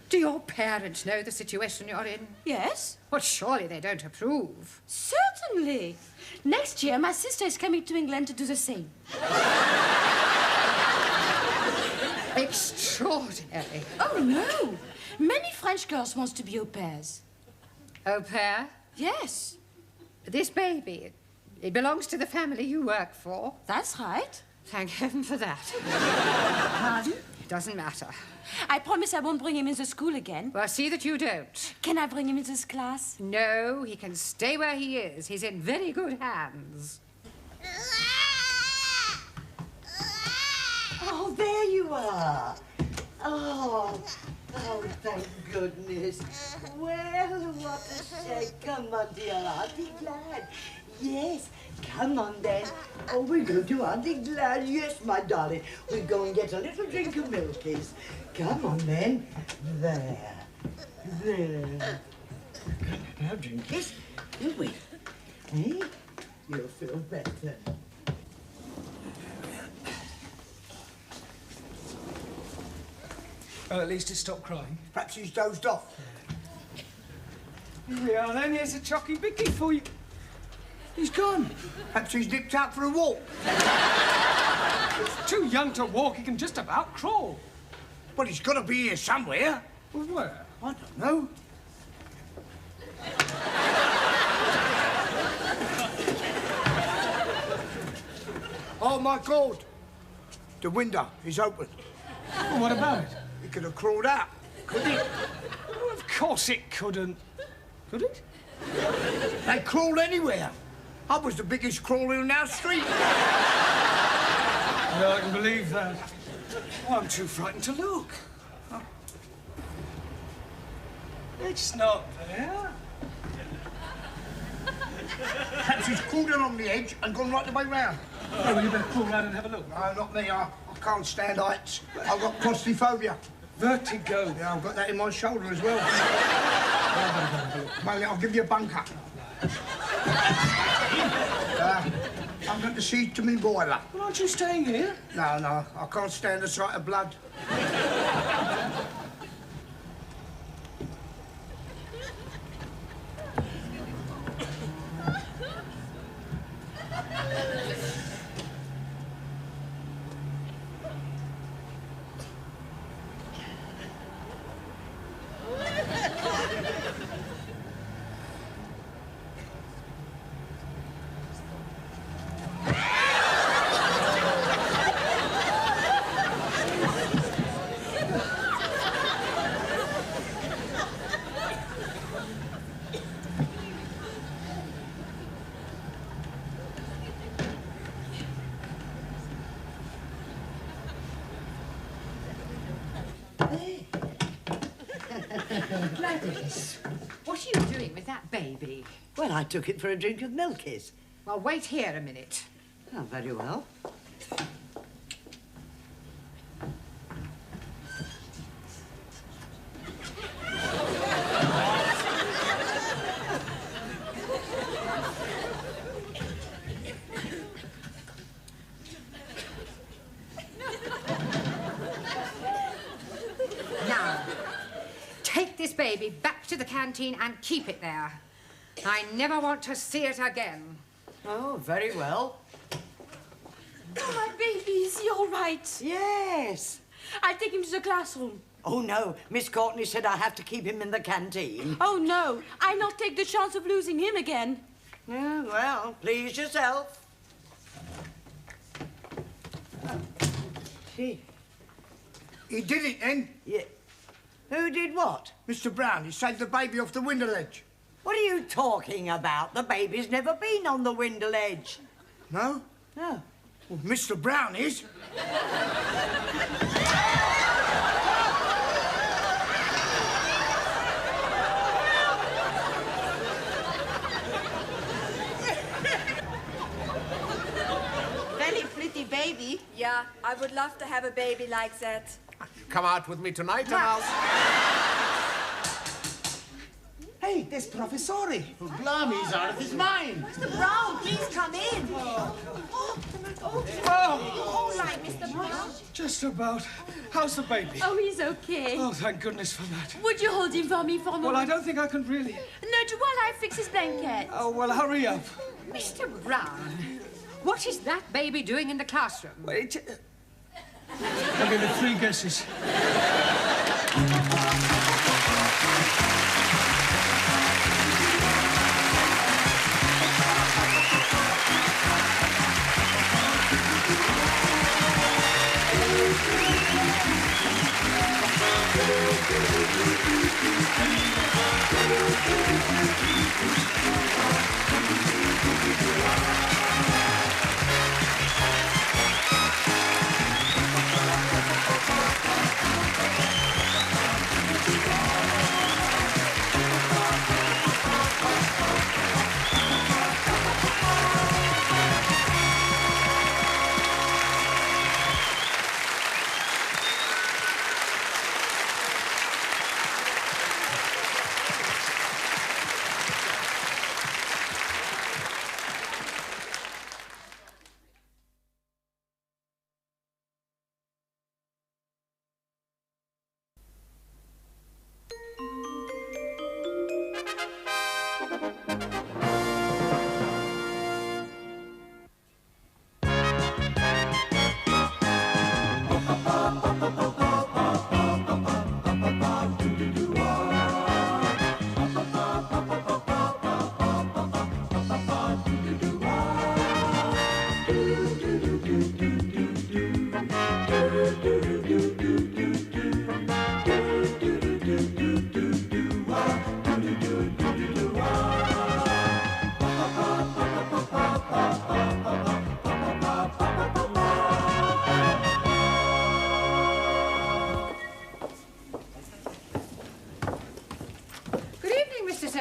Do your parents know the situation you're in? Yes. Well, surely they don't approve. Certainly. Next year, my sister is coming to England to do the same. Extraordinary. Oh, no. Many French girls want to be au pairs. Au pair? Yes. This baby, it belongs to the family you work for. That's right. Thank heaven for that. Pardon? It doesn't matter. I promise I won't bring him into school again. Well, see that you don't. Can I bring him into this class? No, he can stay where he is. He's in very good hands. Oh, there you are. Oh, thank goodness. Well, what a shake. Come on, dear Auntie Glad. Yes, come on then. Oh, we're going to Auntie Glad. Yes, my darling. We'll go and get a little drink of milkies. Come on then. There. There. Come on, drinkies. Do we? Eh? You'll feel better. Well, at least he stopped crying. Perhaps he's dozed off. Here we are then. Here's a chocky bicky for you. He's gone. Perhaps he's nipped out for a walk. He's too young to walk. He can just about crawl. Well, he's got to be here somewhere. Well, where? I don't know. Oh, my God. The window is open. Well, what about it? He could have crawled out, couldn't he? Well, of course it couldn't. Could it? They crawl anywhere. I was the biggest crawler in our street. Yeah, I can believe that. Oh, I'm too frightened to look. Oh. It's not there. Perhaps he's crawled along the edge and gone right the way round. Oh, well, you better crawl round and have a look. No, not me. I can't stand heights. I've got claustrophobia. Vertigo. Yeah, I've got that in my shoulder as well. Well, I'll give you a bunker. I'm going to see to me boiler. Well, aren't you staying here? No, I can't stand the sight of blood. Gladys, what are you doing with that baby? Well, I took it for a drink of milkies. Well, wait here a minute. Oh, very well. Now, take this baby back to the canteen and keep it there. I never want to see it again. Oh, very well. Oh, my baby, is he all right? Yes. I'll take him to the classroom. Oh, no. Miss Courtney said I have to keep him in the canteen. Oh, no. I'll not take the chance of losing him again. Yeah, well, please yourself. He did it then? Yeah. Who did what? Mr. Brown, he saved the baby off the window ledge. What are you talking about? The baby's never been on the window ledge. No? No. Well, Mr. Brown is. Very pretty baby. Yeah, I would love to have a baby like that. Come out with me tonight, and I'll... Hey, there's Professore. Blimey's out of his mind. Mr. Brown, please come in. All right, Mr. Brown. Just about. How's the baby? Oh, he's okay. Oh, thank goodness for that. Would you hold him for me for a moment? Well, I don't think I can really. No, while I fix his blanket. Oh, well, hurry up. Mr. Brown, what is that baby doing in the classroom? Wait. I'll give you 3 guesses.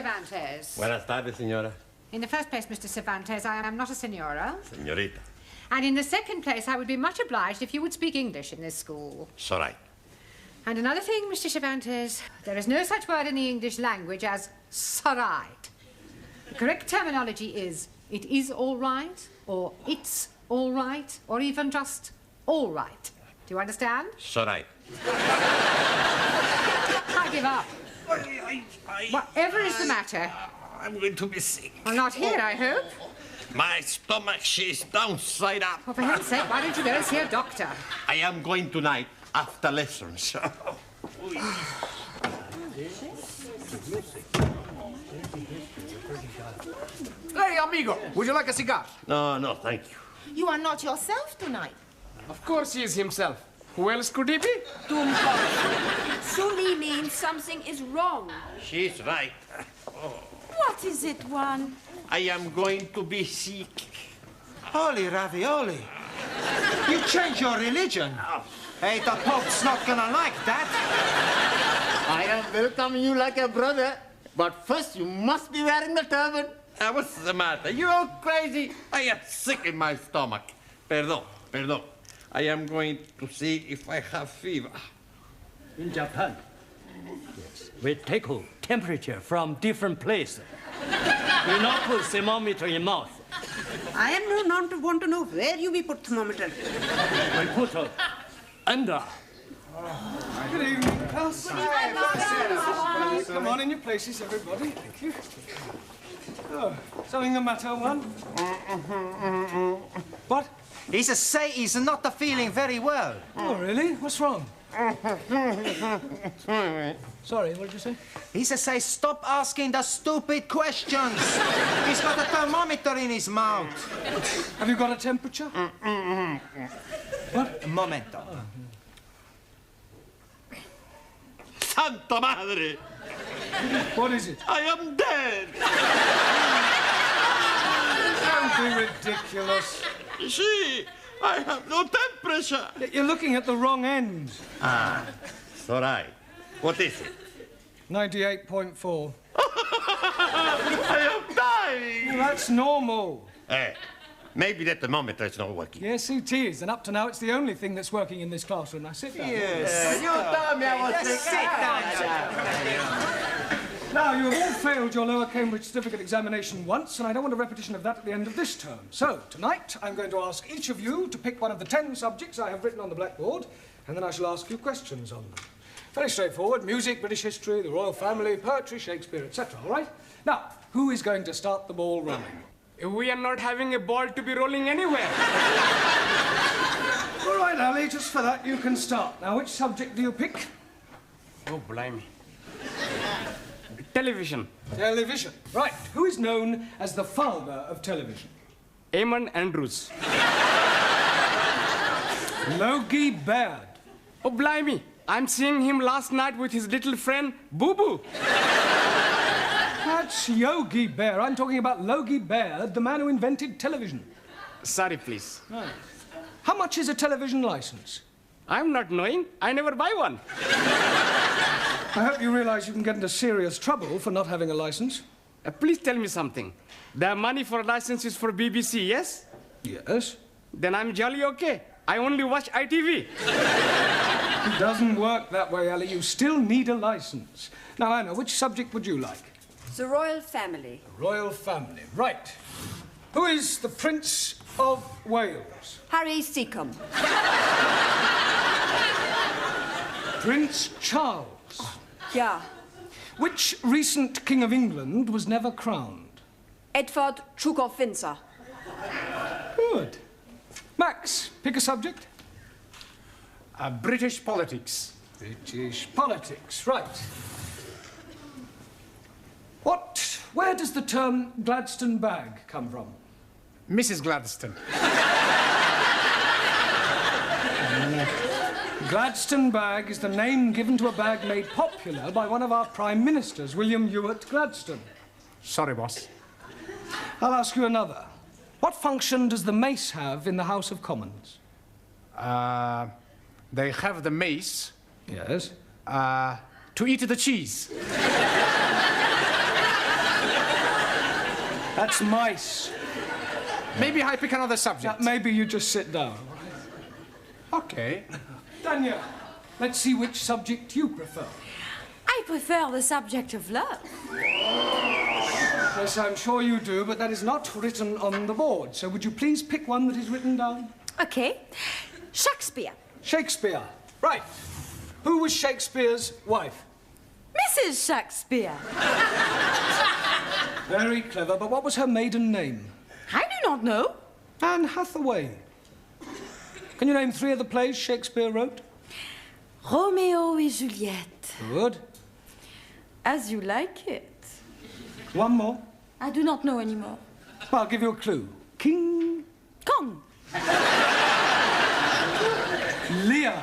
Cervantes. Buenas tardes, señora. In the first place, Mr. Cervantes, I am not a senora. Señorita. And in the second place, I would be much obliged if you would speak English in this school. It's all right. And another thing, Mr. Cervantes, there is no such word in the English language as sorite. The correct terminology is it is all right, or it's all right, or even just all right. Do you understand? It's all right. I give up. Whatever is the matter? I'm going to be sick. Well, not here, I hope. My stomach, she's downside up. Well, for heaven's sake, why don't you go and see a doctor? I am going tonight after lessons. Hey, amigo, would you like a cigar? No, thank you. You are not yourself tonight. Of course he is himself. Who else could he be? Sully means something is wrong. She's right. What is it, Juan? I am going to be sick. Holy ravioli. You change your religion. Hey, the Pope's not gonna like that. I am welcoming you like a brother, but first you must be wearing the turban. What's the matter? You all crazy? I am sick in my stomach. Perdón. I am going to see if I have fever. In Japan, we take temperature from different places. We not put thermometer in mouth. I am known to want to know where you will put thermometer. We put under. Good evening, class. Come on in your places, everybody. Thank you. Oh, something the matter, Juan? What? He's say he's not feeling very well. Oh, really? What's wrong? Sorry, what did you say? He say stop asking the stupid questions. He's got a thermometer in his mouth. Have you got a temperature? What? Un momento. Santa Madre! What is it? I am dead! Don't be ridiculous. See, I have no temperature. You're looking at the wrong end. It's all right. What is it? 98.4. I am dying. Well, that's normal. Hey, maybe the thermometer is not working. Yes, it is. And up to now, it's the only thing that's working in this classroom. Now, sit down. Yes. You told me I was sick. Sit down, Now, you have all failed your lower Cambridge certificate examination once, and I don't want a repetition of that at the end of this term. So, tonight, I'm going to ask each of you to pick one of the 10 subjects I have written on the blackboard, and then I shall ask you questions on them. Very straightforward. Music, British history, the royal family, poetry, Shakespeare, etc. All right? Now, who is going to start the ball rolling? We are not having a ball to be rolling anywhere. All right, Ali, just for that, you can start. Now, which subject do you pick? Oh, blimey. Television. Television. Right. Who is known as the father of television? Eamon Andrews. Logie Baird. Oh, blimey. I'm seeing him last night with his little friend, Boo Boo. That's Yogi Bear. I'm talking about Logie Baird, the man who invented television. Sorry, please. Right. How much is a television license? I'm not knowing. I never buy one. I hope you realize you can get into serious trouble for not having a license. Please tell me something. The money for license is for BBC, yes? Yes. Then I'm jolly okay. I only watch ITV. It doesn't work that way, Ali. You still need a license. Now, Anna, which subject would you like? The royal family. The royal family. Right. Who is the Prince of Wales? Harry Seacombe. Prince Charles. Yeah. Which recent King of England was never crowned? Edward, Duke of Windsor. Good. Max, pick a subject. British politics. British politics, right. Where does the term Gladstone bag come from? Mrs. Gladstone. Gladstone bag is the name given to a bag made popular by one of our prime ministers, William Ewart Gladstone. Sorry, boss. I'll ask you another. What function does the mace have in the House of Commons? They have the mace. Yes. To eat the cheese. That's mice. Maybe I pick another subject. Maybe you just sit down. Okay. Daniel, let's see which subject you prefer. I prefer the subject of love. Yes, I'm sure you do, but that is not written on the board. So would you please pick one that is written down? Okay. Shakespeare. Shakespeare. Right. Who was Shakespeare's wife? Mrs. Shakespeare. Very clever, but what was her maiden name? I do not know. Anne Hathaway. Can you name 3 of the plays Shakespeare wrote? Romeo et Juliette. Good. As you like it. One more. I do not know anymore. I'll give you a clue. King Kong. Lear.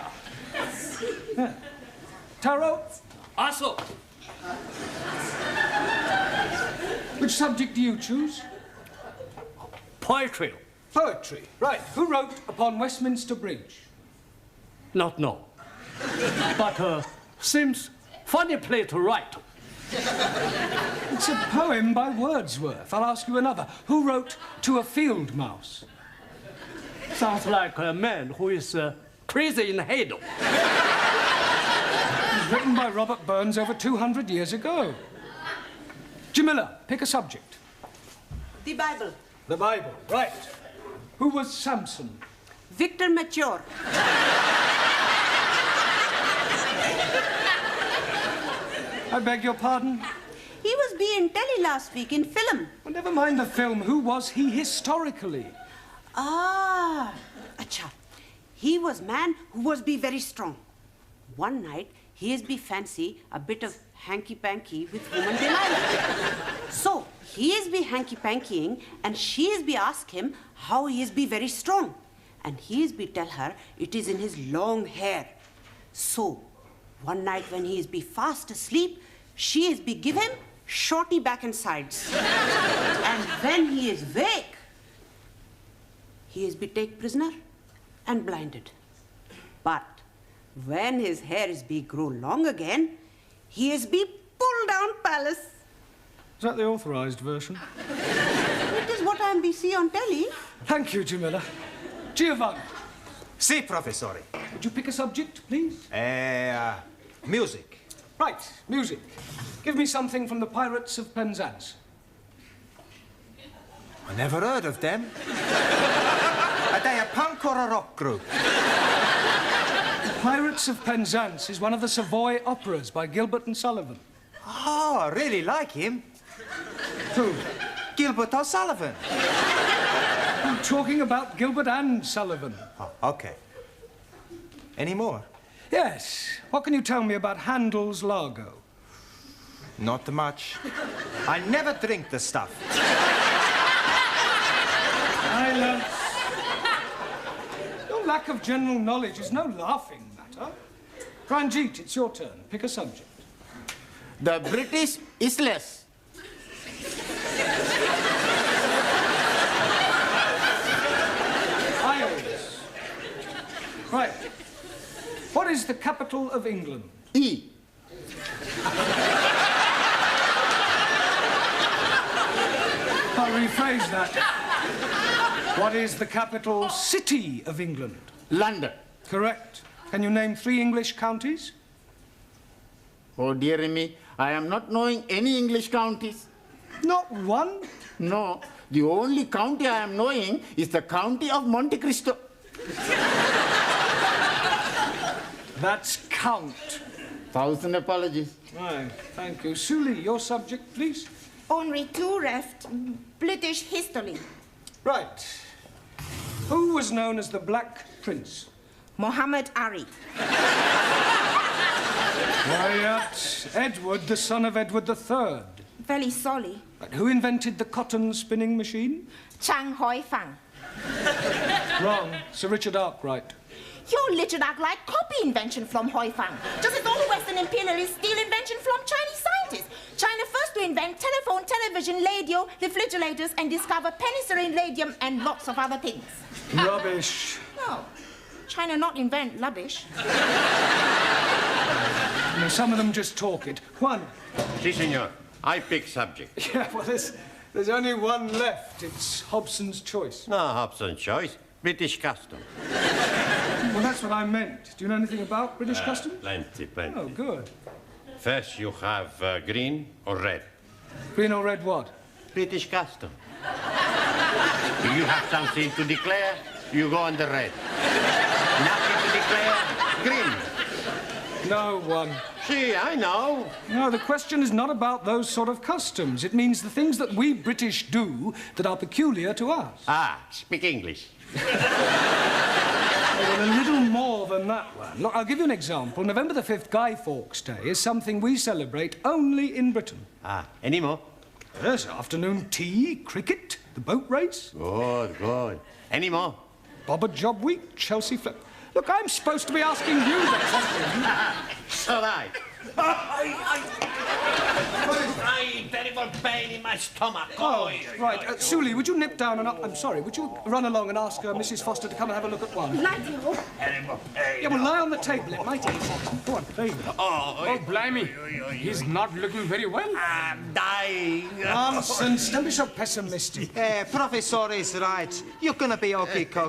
Yeah. Taro. Also. Which subject do you choose? Poetry. Poetry. Right. Who wrote Upon Westminster Bridge? Not know. But seems funny play to write. It's a poem by Wordsworth. I'll ask you another. Who wrote To a Field Mouse? Sounds like a man who is crazy in the head. It was written by Robert Burns over 200 years ago. Jamila, pick a subject. The Bible. The Bible. Right. Who was Samson? Victor Mature. I beg your pardon? He was being telly last week in film. Well, never mind the film. Who was he historically? Ah, acha. He was man who was be very strong. One night, he is be fancy a bit of hanky-panky with woman Delilah. So, he is be hanky-pankying and she is be ask him how he is be very strong. And he is be tell her it is in his long hair. So, one night when he is be fast asleep, she is be give him shorty back and sides. And when he is wake, he is be take prisoner and blinded. But when his hair is be grow long again, he is be pulled down palace. Is that the authorised version? It is what I am be see on telly. Thank you, Jamila. Giovanni. Si, professore. Would you pick a subject, please? Music. Right, music. Give me something from the Pirates of Penzance. I never heard of them. Are they a punk or a rock group? Pirates of Penzance is one of the Savoy operas by Gilbert and Sullivan. Oh, I really like him. Who? Gilbert O'Sullivan. I'm talking about Gilbert and Sullivan. Oh, okay. Any more? Yes. What can you tell me about Handel's Largo? Not much. I never drink the stuff. Silence. Your lack of general knowledge is no laughing matter. Ranjeet, it's your turn. Pick a subject. The British Isles. Isles. Right. What is the capital of England? E. I'll rephrase that. What is the capital city of England? London. Correct. Can you name 3 English counties? Oh, dear me, I am not knowing any English counties. Not one? No, the only county I am knowing is the county of Monte Cristo. That's count. 1,000 apologies. Right, thank you. Suli, your subject, please. Only 2 left. British history. Right. Who was known as the Black Prince? Muhammad Ali. Quiet. Edward, the son of Edward III. Very sorry. But who invented the cotton spinning machine? Chang Hoi Fang. Wrong. Sir Richard Arkwright. Your Richard Arkwright copy invention from Hoi Fang. Just as all the Western imperialists steal invention from Chinese scientists. China first to invent telephone, television, radio, refrigerators, and discover penicillin, radium, and lots of other things. Rubbish. No. China not invent rubbish. Some of them just talk it. Juan. Si, senor. I pick subject. Yeah, well, there's There's only one left. It's Hobson's choice. No, Hobson's choice. British custom. Well, that's what I meant. Do you know anything about British custom? Plenty. Oh, good. First, you have green or red. Green or red what? British custom. If you have something to declare, you go on the red. Nothing to declare, green. No one. See, I know. No, the question is not about those sort of customs. It means the things that we British do that are peculiar to us. Ah, speak English. Well, a little more than that one. Look, I'll give you an example. November the 5th, Guy Fawkes Day, is something we celebrate only in Britain. Ah, any more? Yes, afternoon tea, cricket, the boat race. Good. Any more? Bobber Job Week, Chelsea Flip. Look, I'm supposed to be asking you the question. So right. Terrible pain in my stomach. Oh, right. Suli, would you nip down and... I'm sorry, would you run along and ask Mrs. Foster to come and have a look at one? Righty-o. Terrible pain. Yeah, well, lie on the table. It might ease. Go on, please. Oh, blimey. He's not looking very well. I'm dying. Nonsense. Don't be so pessimistic. Professor is right. You're gonna be okay. Where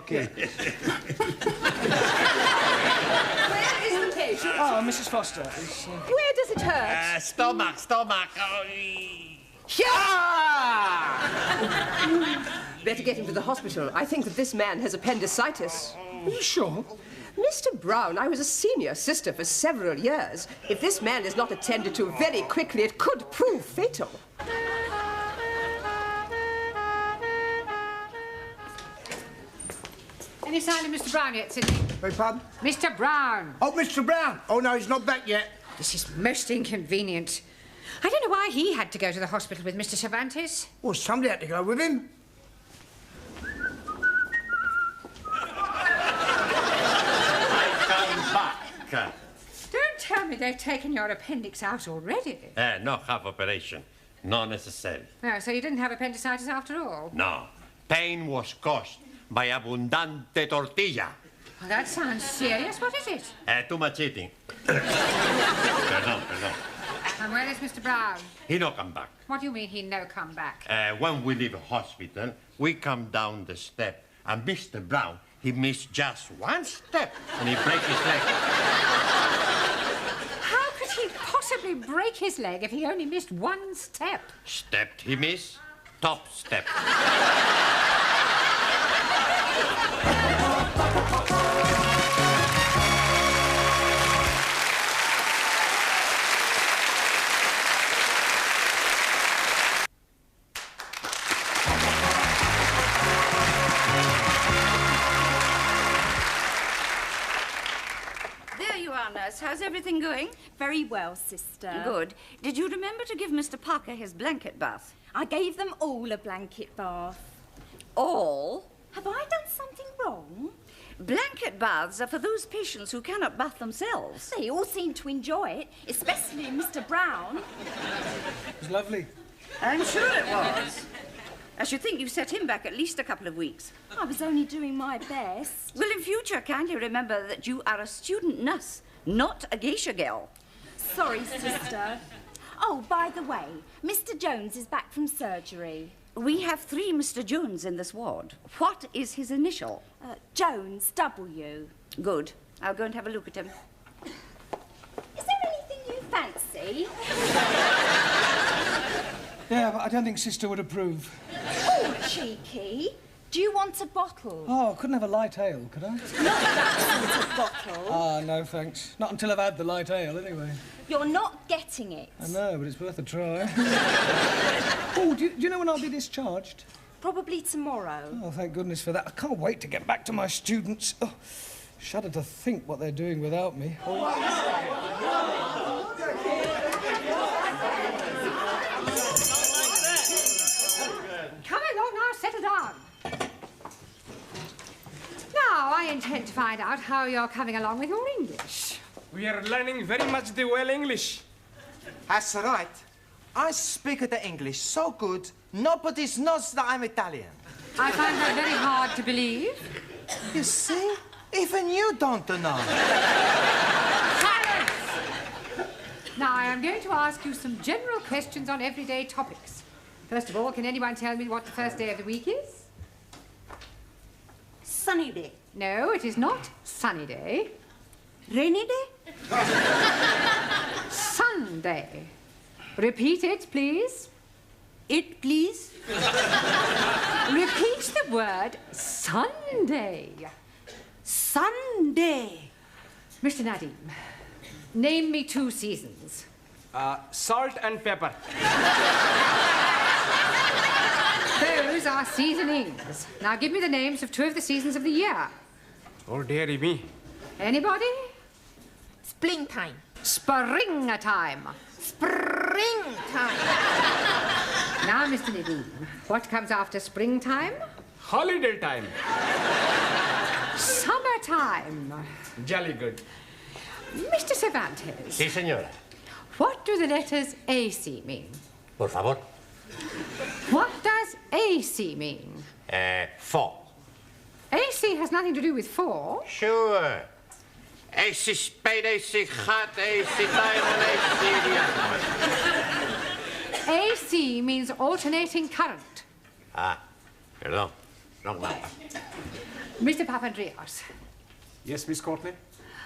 is the patient? Oh, Mrs. Foster. Where does it hurt? Stomach. Better get him to the hospital. I think that this man has appendicitis. Are you sure? Mr. Brown, I was a senior sister for several years. If this man is not attended to very quickly, it could prove fatal. Any sign of Mr. Brown yet, Sidney? Beg pardon? Mr. Brown. Oh, Mr. Brown. Oh, no, he's not back yet. This is most inconvenient. I don't know why he had to go to the hospital with Mr. Cervantes. Well, somebody had to go with him. Come back. Don't tell me they've taken your appendix out already. No half operation. Not necessary. Oh, so you didn't have appendicitis after all? No. Pain was caused by abundante tortilla. Well, that sounds serious. What is it? Too much eating. Perdón. And where is Mr. Brown? He no come back. What do you mean he no come back? When we leave a hospital, we come down the step, and Mr. Brown, he missed just one step, and he break his leg. How could he possibly break his leg if he only missed one step? Stepped he miss, top step. There you are, nurse. How's everything going? Very well, sister. Good. Did you remember to give Mr. Parker his blanket bath? I gave them all a blanket bath. All? Have I done something wrong? Blanket baths are for those patients who cannot bath themselves. They all seem to enjoy it, especially Mr. Brown. It was lovely. I'm sure it was. I should think you set him back at least a couple of weeks. I was only doing my best. Well, in future, kindly remember that you are a student nurse, not a geisha girl. Sorry, sister. Oh, by the way, Mr. Jones is back from surgery. We have 3 Mr. Jones in this ward. What is his initial? Jones, W. Good. I'll go and have a look at him. Is there anything you fancy? Yeah, but I don't think Sister would approve. Oh, cheeky. Do you want a bottle? Oh, I couldn't have a light ale, could I? Not that sort of bottle. Ah, no, thanks. Not until I've had the light ale, anyway. You're not getting it. I know, but it's worth a try. Oh, do you know when I'll be discharged? Probably tomorrow. Oh, thank goodness for that. I can't wait to get back to my students. Oh, shudder to think what they're doing without me. Oh. Come along now, settle down. Now, I intend to find out how you're coming along with your English. We are learning very much the well English. That's right. I speak the English so good, nobody knows that I'm Italian. I find that very hard to believe. You see? Even you don't know. Silence! Now, I am going to ask you some general questions on everyday topics. First of all, can anyone tell me what the first day of the week is? Sunny day. No, it is not sunny day. Rainy day? Sunday. Repeat it, please. It, please. Repeat the word Sunday. Sunday. Mr. Nadim, name me 2 seasons. Salt and pepper. Those are seasonings. Now give me the names of 2 of the seasons of the year. Oh, dearie me. Anybody? Springtime. Springtime. Springtime. Now, Mr. Nadim, what comes after springtime? Holiday time. Summertime. Jolly good. Mr. Cervantes. Sí, señora. What do the letters AC mean? Por favor. What does AC mean? 4. AC has nothing to do with 4. Sure. AC spade, AC hot, AC diamond, AC... AC means alternating current. Ah, perdón. Wrong number. Mr. Papandreou. Yes, Miss Courtney?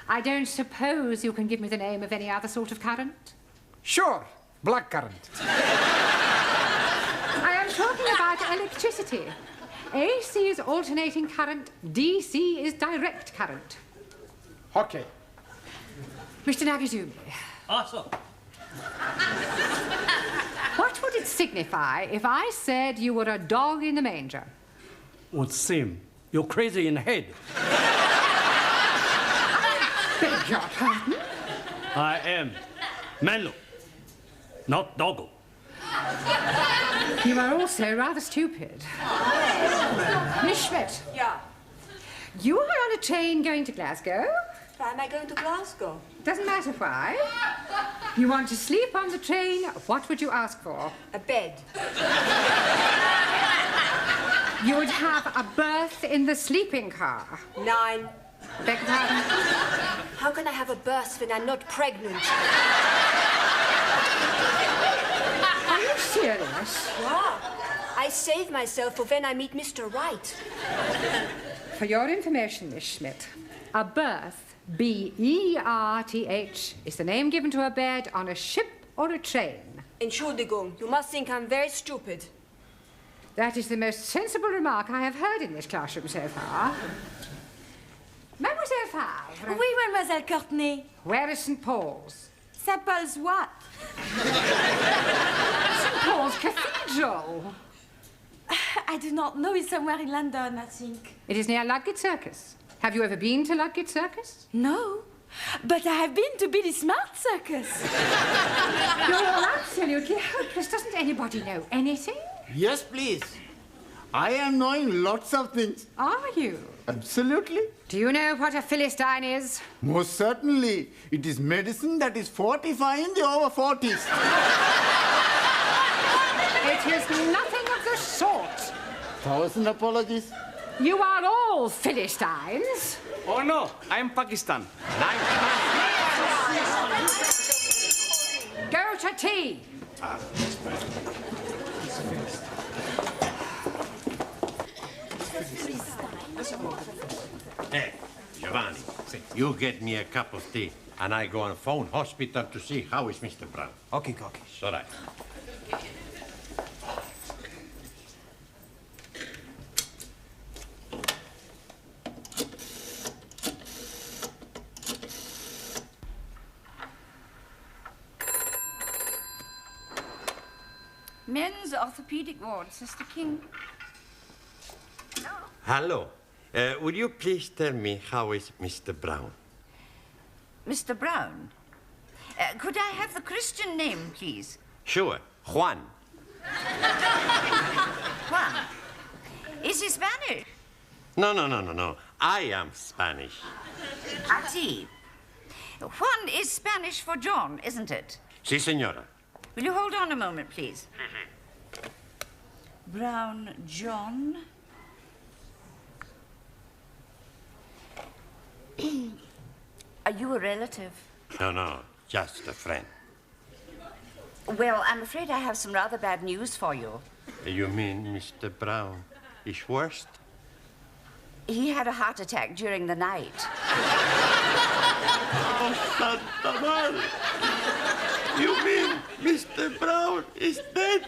I don't suppose you can give me the name of any other sort of current? Sure, black current. I am talking about electricity. AC is alternating current, DC is direct current. Okay. Mr. Nagazumi. Awesome. What would it signify if I said you were a dog in the manger? Would seem you're crazy in the head. Beg your pardon? I am Manu, not Doggo. You are also rather stupid. Miss Schmidt. Yeah. You are on a train going to Glasgow? Why am I going to Glasgow? Doesn't matter why. You want to sleep on the train, what would you ask for? A bed. You would have a berth in the sleeping car. 9. Beg your pardon? How can I have a berth when I'm not pregnant? Are you serious? Yeah. I save myself for when I meet Mr. Right. For your information, Miss Schmidt, a berth, B-E-R-T-H, is the name given to a bed on a ship or a train. Entschuldigung, you must think I'm very stupid. That is the most sensible remark I have heard in this classroom so far. Mademoiselle Favre. Oui, Mademoiselle Courtney. Where is St. Paul's? St. Paul's what? St. Paul's Cathedral. I do not know. It's somewhere in London, I think. It is near Ludgate Circus. Have you ever been to Ludgate Circus? No. But I have been to Billy Smart Circus. You're all absolutely hopeless. Doesn't anybody know anything? Yes, please. I am knowing lots of things. Are you? Absolutely. Do you know what a Philistine is? Most certainly. It is medicine that is fortifying the over 40s. It is nothing of the sort. 1,000 apologies. You are all Philistines. Oh, no, I'm Pakistan. Go to tea. Hey, Giovanni, you get me a cup of tea, and I go on phone hospital to see how is Mr. Brown. Okay, okay. It's all right. Men's orthopedic ward, Sister King. Hello. Would you please tell me how is Mr. Brown? Mr. Brown? Could I have the Christian name, please? Sure, Juan. Juan. Is he Spanish? No. I am Spanish. I see. Juan is Spanish for John, isn't it? Sí, señora. Will you hold on a moment, please? Brown John. Are you a relative? No, just a friend. Well, I'm afraid I have some rather bad news for you. You mean Mr. Brown is worst? He had a heart attack during the night. Oh, Santa Madre. You mean Mr. Brown is dead?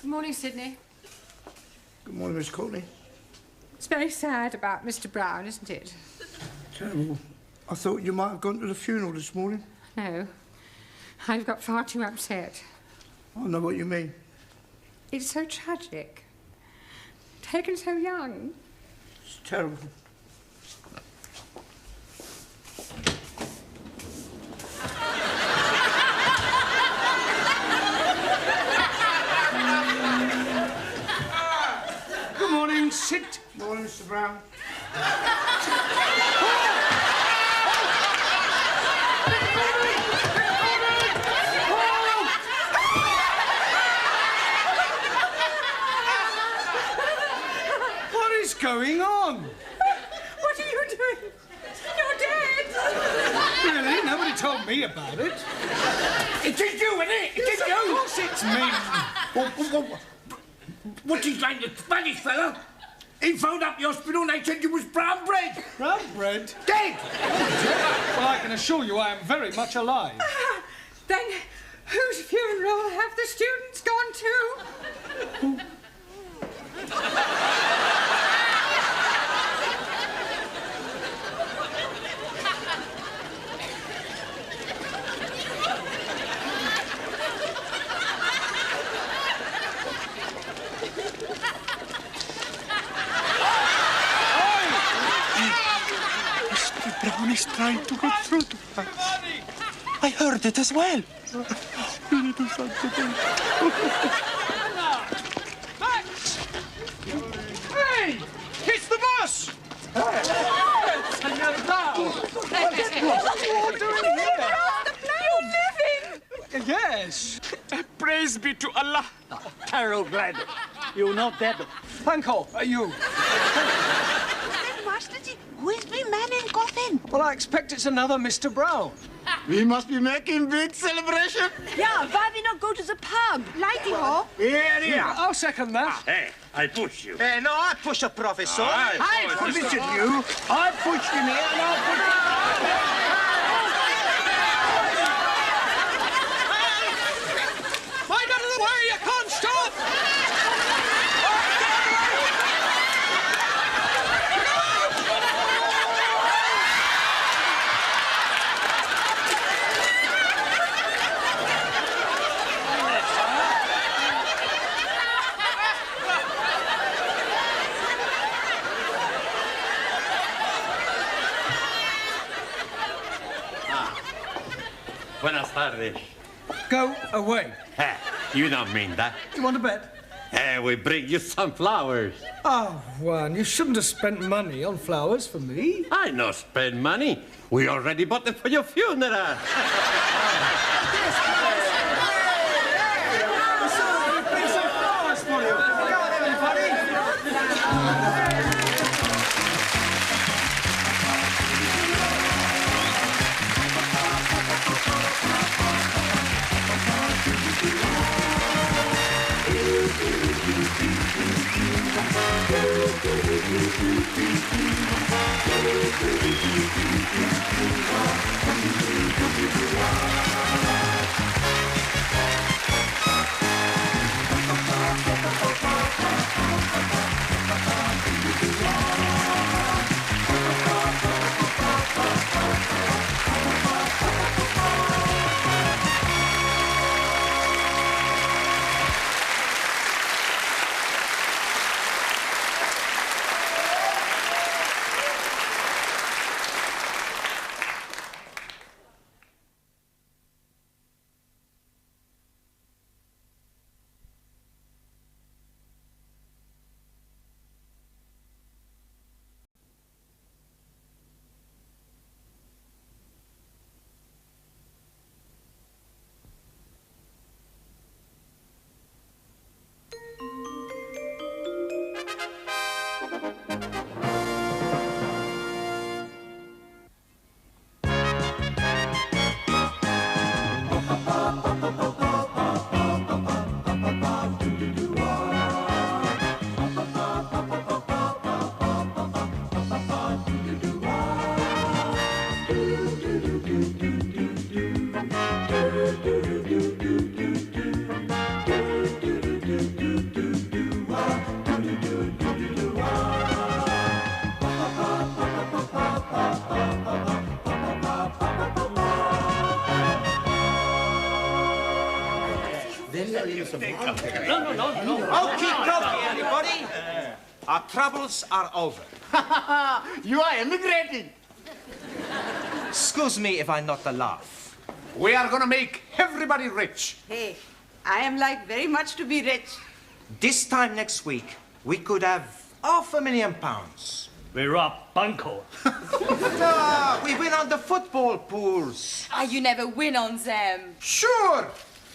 Good morning, Sydney. Good morning, Miss Courtney. It's very sad about Mr. Brown, isn't it? Terrible. I thought you might have gone to the funeral this morning. No. I've got far too upset. I know what you mean. It's so tragic. Taken so young. It's terrible. Good morning, sit. Morning, Mr. Brown. What is going on? What are you doing? You're dead! Really? Nobody told me about it. It is you, isn't it? It is you! Of course it's me. What's his name, the Spanish fella? He phoned up the hospital and they said you was brown bread. Brown bread? Dead! Well, I can assure you I am very much alive. Then whose funeral have the students gone to? Mr. Brown is trying to get through to us. I heard it as well. We need to do something. Hey! It's the boss! Senor Brown! What are you all doing here? You're living! Yes. Praise be to Allah. Terrible glad. You're not dead. Uncle, are you? Masterji, who is the man in coffin? Well, I expect it's another Mr. Brown. We must be making big celebration. Yeah, why we not go to the pub? Lighty ho. Here. I'll second that. Hey, I push you. Hey, no, I push a professor. I push you. I pushed him here and I'll push Mind out of the way, you can't stop! Buenas tardes. Go away. You don't mean that. You want to bet? We bring you some flowers. Oh, Juan, you shouldn't have spent money on flowers for me. I no spend money. We already bought them for your funeral. Okay, everybody. Our troubles are over. You are emigrating. Excuse me if I not to laugh. We are going to make everybody rich. Hey, I am like very much to be rich. This time next week, we could have £500,000. We rob Bunko. We win on the football pools. You never win on them. Sure.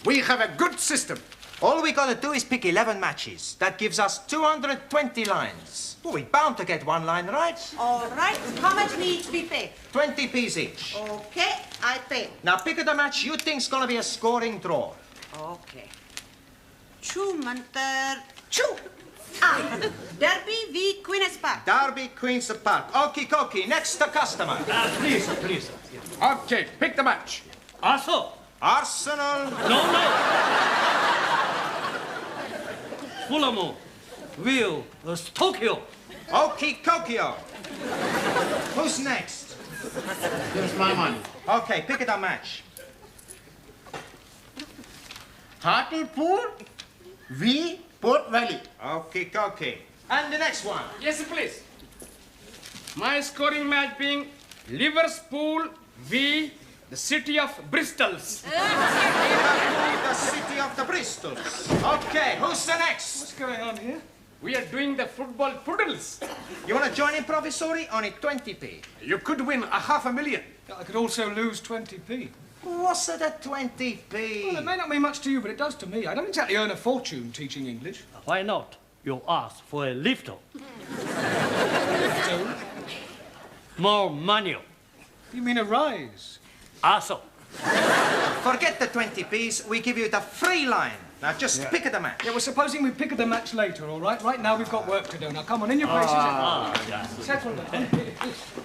We have a good system. All we gotta do is pick 11 matches. That gives us 220 lines. Well, we're bound to get one line right. All right. How much we each be paid? 20p each. Okay, I pay. Now pick the match you think's gonna be a scoring draw. Okay. Mantar. Derby v Queen's Park. Derby, Queen's Park. Okie dokie. Next the customer. Please. Okay, pick the match. Arsenal. Arsenal. No. Fulham. Will. Tokyo. Okie Tokyo. Who's next? Here's my money. Okay, pick the match. Hartlepool v Port Valley. Okie dokie. And the next one. Yes, please. My scoring match being Liverpool v the city of Bristols. The city of the Bristols. Okay, who's the next? What's going on here? We are doing the football poodles. You want to join in Provisory? Only 20p. You could win $500,000. I could also lose 20p. What's it at 20p? Well, it may not mean much to you, but it does to me. I don't exactly earn a fortune teaching English. Why not? You ask for a lift. More money. You mean a rise? Also. Forget the 20p's. We give you the free line. Now just pick the match. Yeah, well, supposing we pick the match later, all right? Right now we've got work to do. Now, come on, in your places. Settle down.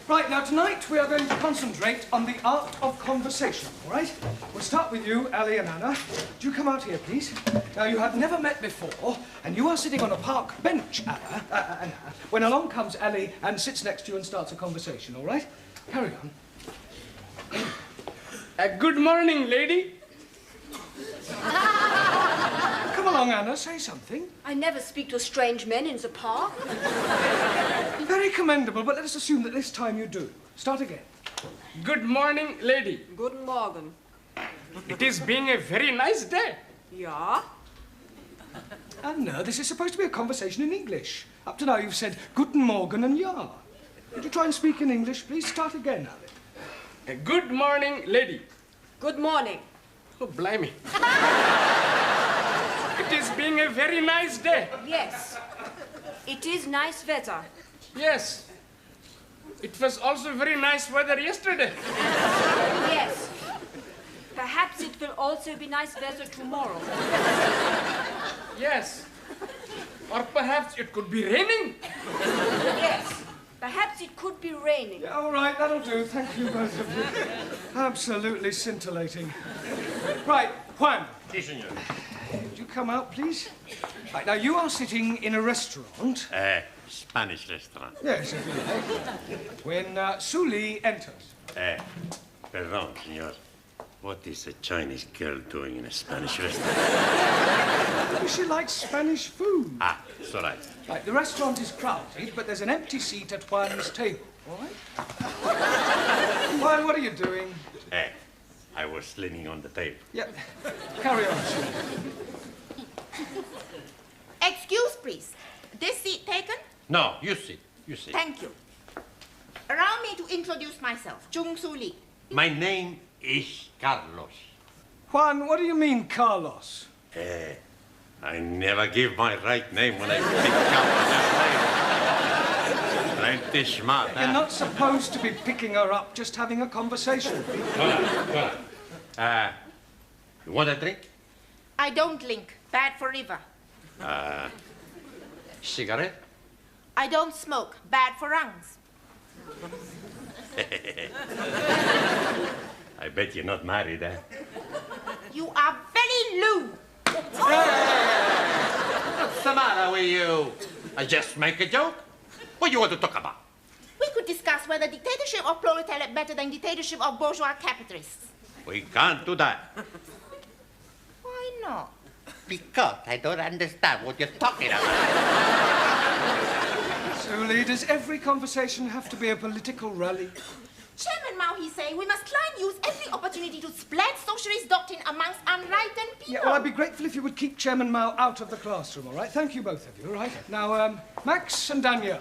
Right, now tonight we are going to concentrate on the art of conversation, all right? We'll start with you, Ali and Anna. Do you come out here, please? Now, you have never met before, and you are sitting on a park bench, Anna, when along comes Ali and sits next to you and starts a conversation, all right? Carry on. Good morning, lady. Come along, Anna, say something. I never speak to strange men in the park. Very commendable, but let us assume that this time you do. Start again. Good morning, lady. Guten Morgen. It is being a very nice day. Ja? Anna, this is supposed to be a conversation in English. Up to now you've said Guten Morgen and ja. Could you try and speak in English, please? Start again, Ali. Good morning, lady. Good morning. Oh, blimey. It is being a very nice day. Yes. It is nice weather. Yes. It was also very nice weather yesterday. Yes. Perhaps it will also be nice weather tomorrow. Yes. Or perhaps it could be raining. Yes. Perhaps it could be raining. Yeah, all right, that'll do. Thank you, both of you. Absolutely scintillating. Right, Juan. Si, senor. Would you come out, please? Right, now you are sitting in a restaurant. Spanish restaurant. Yes, if you like. When Suli enters. Perdón, senor. What is a Chinese girl doing in a Spanish restaurant? She likes Spanish food. It's all right. Right, the restaurant is crowded, but there's an empty seat at Juan's table, all right? Juan, what are you doing? I was leaning on the table. Yeah, carry on, Suli. Excuse, please. This seat taken? No, you sit. You sit. Thank you. Allow me to introduce myself, Jung Su Lee. My name is Carlos. Juan, what do you mean, Carlos? I never give my right name when I pick up a name. Plenty smart, You're not supposed to be picking her up, just having a conversation. Come on. You want a drink? I don't link. Bad for liver. Cigarette? I don't smoke. Bad for lungs. I bet you're not married, eh? You are very lewd. What's the matter with you? I just make a joke. What do you want to talk about? We could discuss whether dictatorship of proletariat better than dictatorship of bourgeois capitalists. We can't do that. Why not? Because I don't understand what you're talking about. So, leaders, every conversation have to be a political rally. Chairman Mao, he say, we must try and use every opportunity to spread socialist doctrine amongst unenlightened people. Yeah, well, I'd be grateful if you would keep Chairman Mao out of the classroom, all right? Thank you, both of you, all right? Now, Max and Danielle.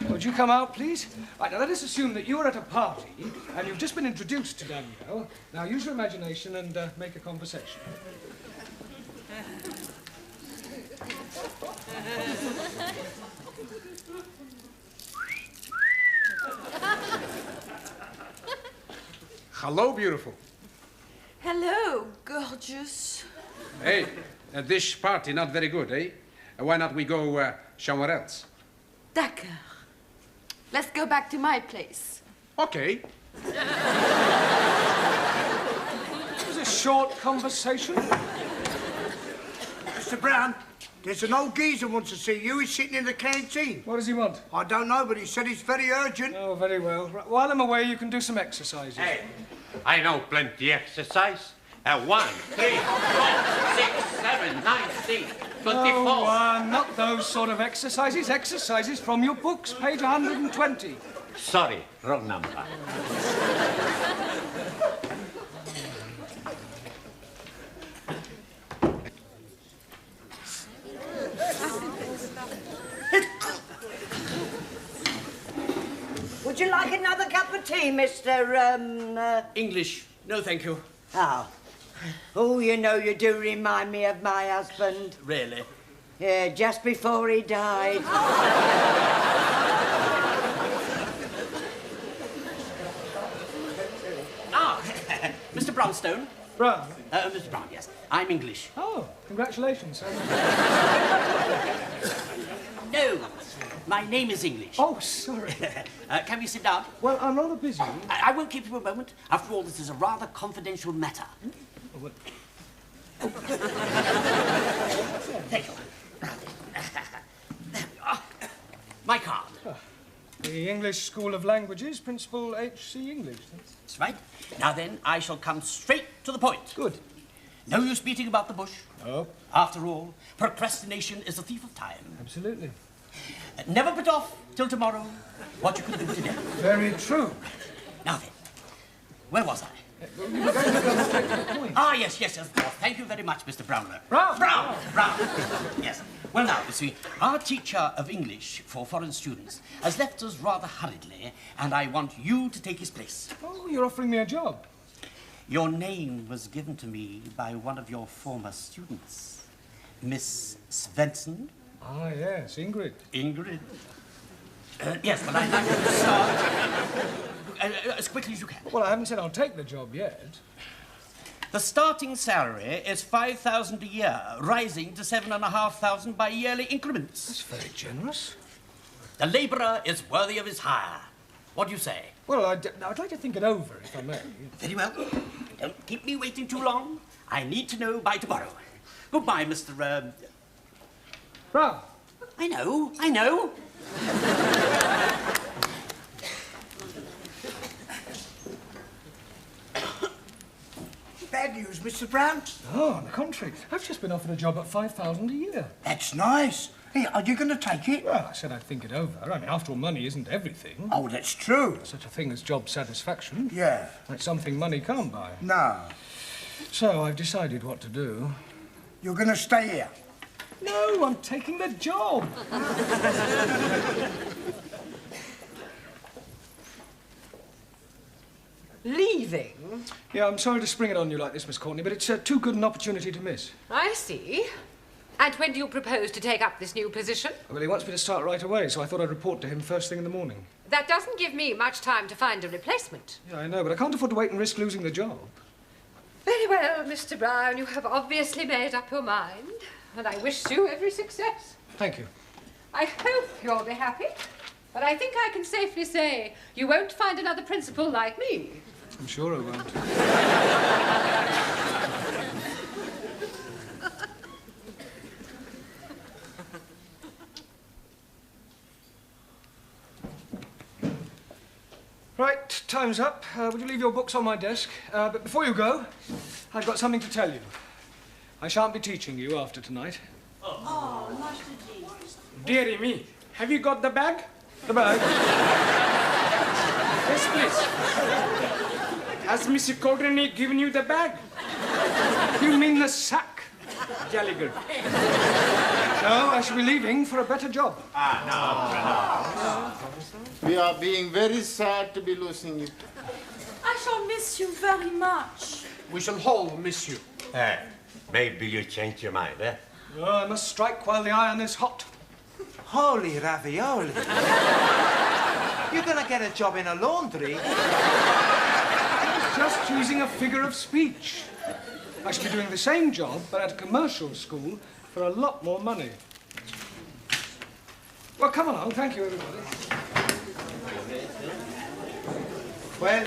Would you come out, please? Right, now let us assume that you are at a party and you've just been introduced to Danielle. Now use your imagination and make a conversation. Hello, beautiful. Hello, gorgeous. Hey, this party not very good, eh? Why not we go somewhere else? D'accord. Let's go back to my place. Okay. It was a short conversation. Mr. Brown, there's an old geezer wants to see you. He's sitting in the canteen. What does he want? I don't know, but he said it's very urgent. Oh, very well. Right, while I'm away, you can do some exercises. Hey, I know plenty exercise. 1, 3, 4, 6, 7, 9, 10, 24. Oh, not those sort of exercises. Exercises from your books, page 120. Sorry, wrong number. Would you like another cup of tea, Mr. English. No, thank you. Oh. Oh, you know, you do remind me of my husband. Really? Yeah, just before he died. Mr. Brownstone. Brown? Mr. Brown, yes. I'm English. Oh, congratulations. No, my name is English. Oh, sorry. Can we sit down? Well, I'm rather busy. I won't keep you a moment. After all, this is a rather confidential matter. Thank you. My card. The English School of Languages, Principal H.C. English. That's right. Now then, I shall come straight to the point. Good. No use beating about the bush. Oh. After all, procrastination is a thief of time. Absolutely. Never put off till tomorrow what you can do today. Very true. Now then, where was I? Yes, of course. Thank you very much, Mr. Brownlow. Brown! Yes. Well, now, you see, our teacher of English for foreign students has left us rather hurriedly, and I want you to take his place. Oh, you're offering me a job. Your name was given to me by one of your former students, Miss Svensson. Ah, yes, Ingrid. Ingrid? Yes, but I'd like you to start as quickly as you can. Well, I haven't said I'll take the job yet. The starting salary is $5,000 a year, rising to $7,500 by yearly increments. That's very generous. The labourer is worthy of his hire. What do you say? Well, I'd like to think it over, if I may. Very well. Don't keep me waiting too long. I need to know by tomorrow. Goodbye, Mr. Brown. I know. Bad news, Mr. Brown. Oh, on the contrary. I've just been offered a job at $5,000 a year. That's nice. Hey, are you going to take it? Well, I said I'd think it over. I mean, after all, money isn't everything. Oh, that's true. There's such a thing as job satisfaction. Yeah. That's something money can't buy. No. So I've decided what to do. You're going to stay here? No, I'm taking the job. Leaving? Yeah, I'm sorry to spring it on you like this, Miss Courtney, but it's too good an opportunity to miss. I see. And when do you propose to take up this new position? Well, he wants me to start right away, so I thought I'd report to him first thing in the morning. That doesn't give me much time to find a replacement. Yeah, I know, but I can't afford to wait and risk losing the job. Very well, Mr. Brown. You have obviously made up your mind, and I wish you every success. Thank you. I hope you'll be happy, but I think I can safely say you won't find another principal like me. I'm sure I won't. Right, time's up. Would you leave your books on my desk? But before you go, I've got something to tell you. I shan't be teaching you after tonight. Oh, Master G. Dearie me. Have you got the bag? The bag? Yes, please. Has Mr. Courtney given you the bag? You mean the sack? Jolly good. No, I shall be leaving for a better job. We are being very sad to be losing you. I shall miss you very much. We shall all miss you. Maybe you change your mind, eh? Oh, I must strike while the iron is hot. Holy ravioli. You're gonna get a job in a laundry? Just using a figure of speech. I shall be doing the same job, but at a commercial school for a lot more money. Well, come along. Thank you, everybody. Well,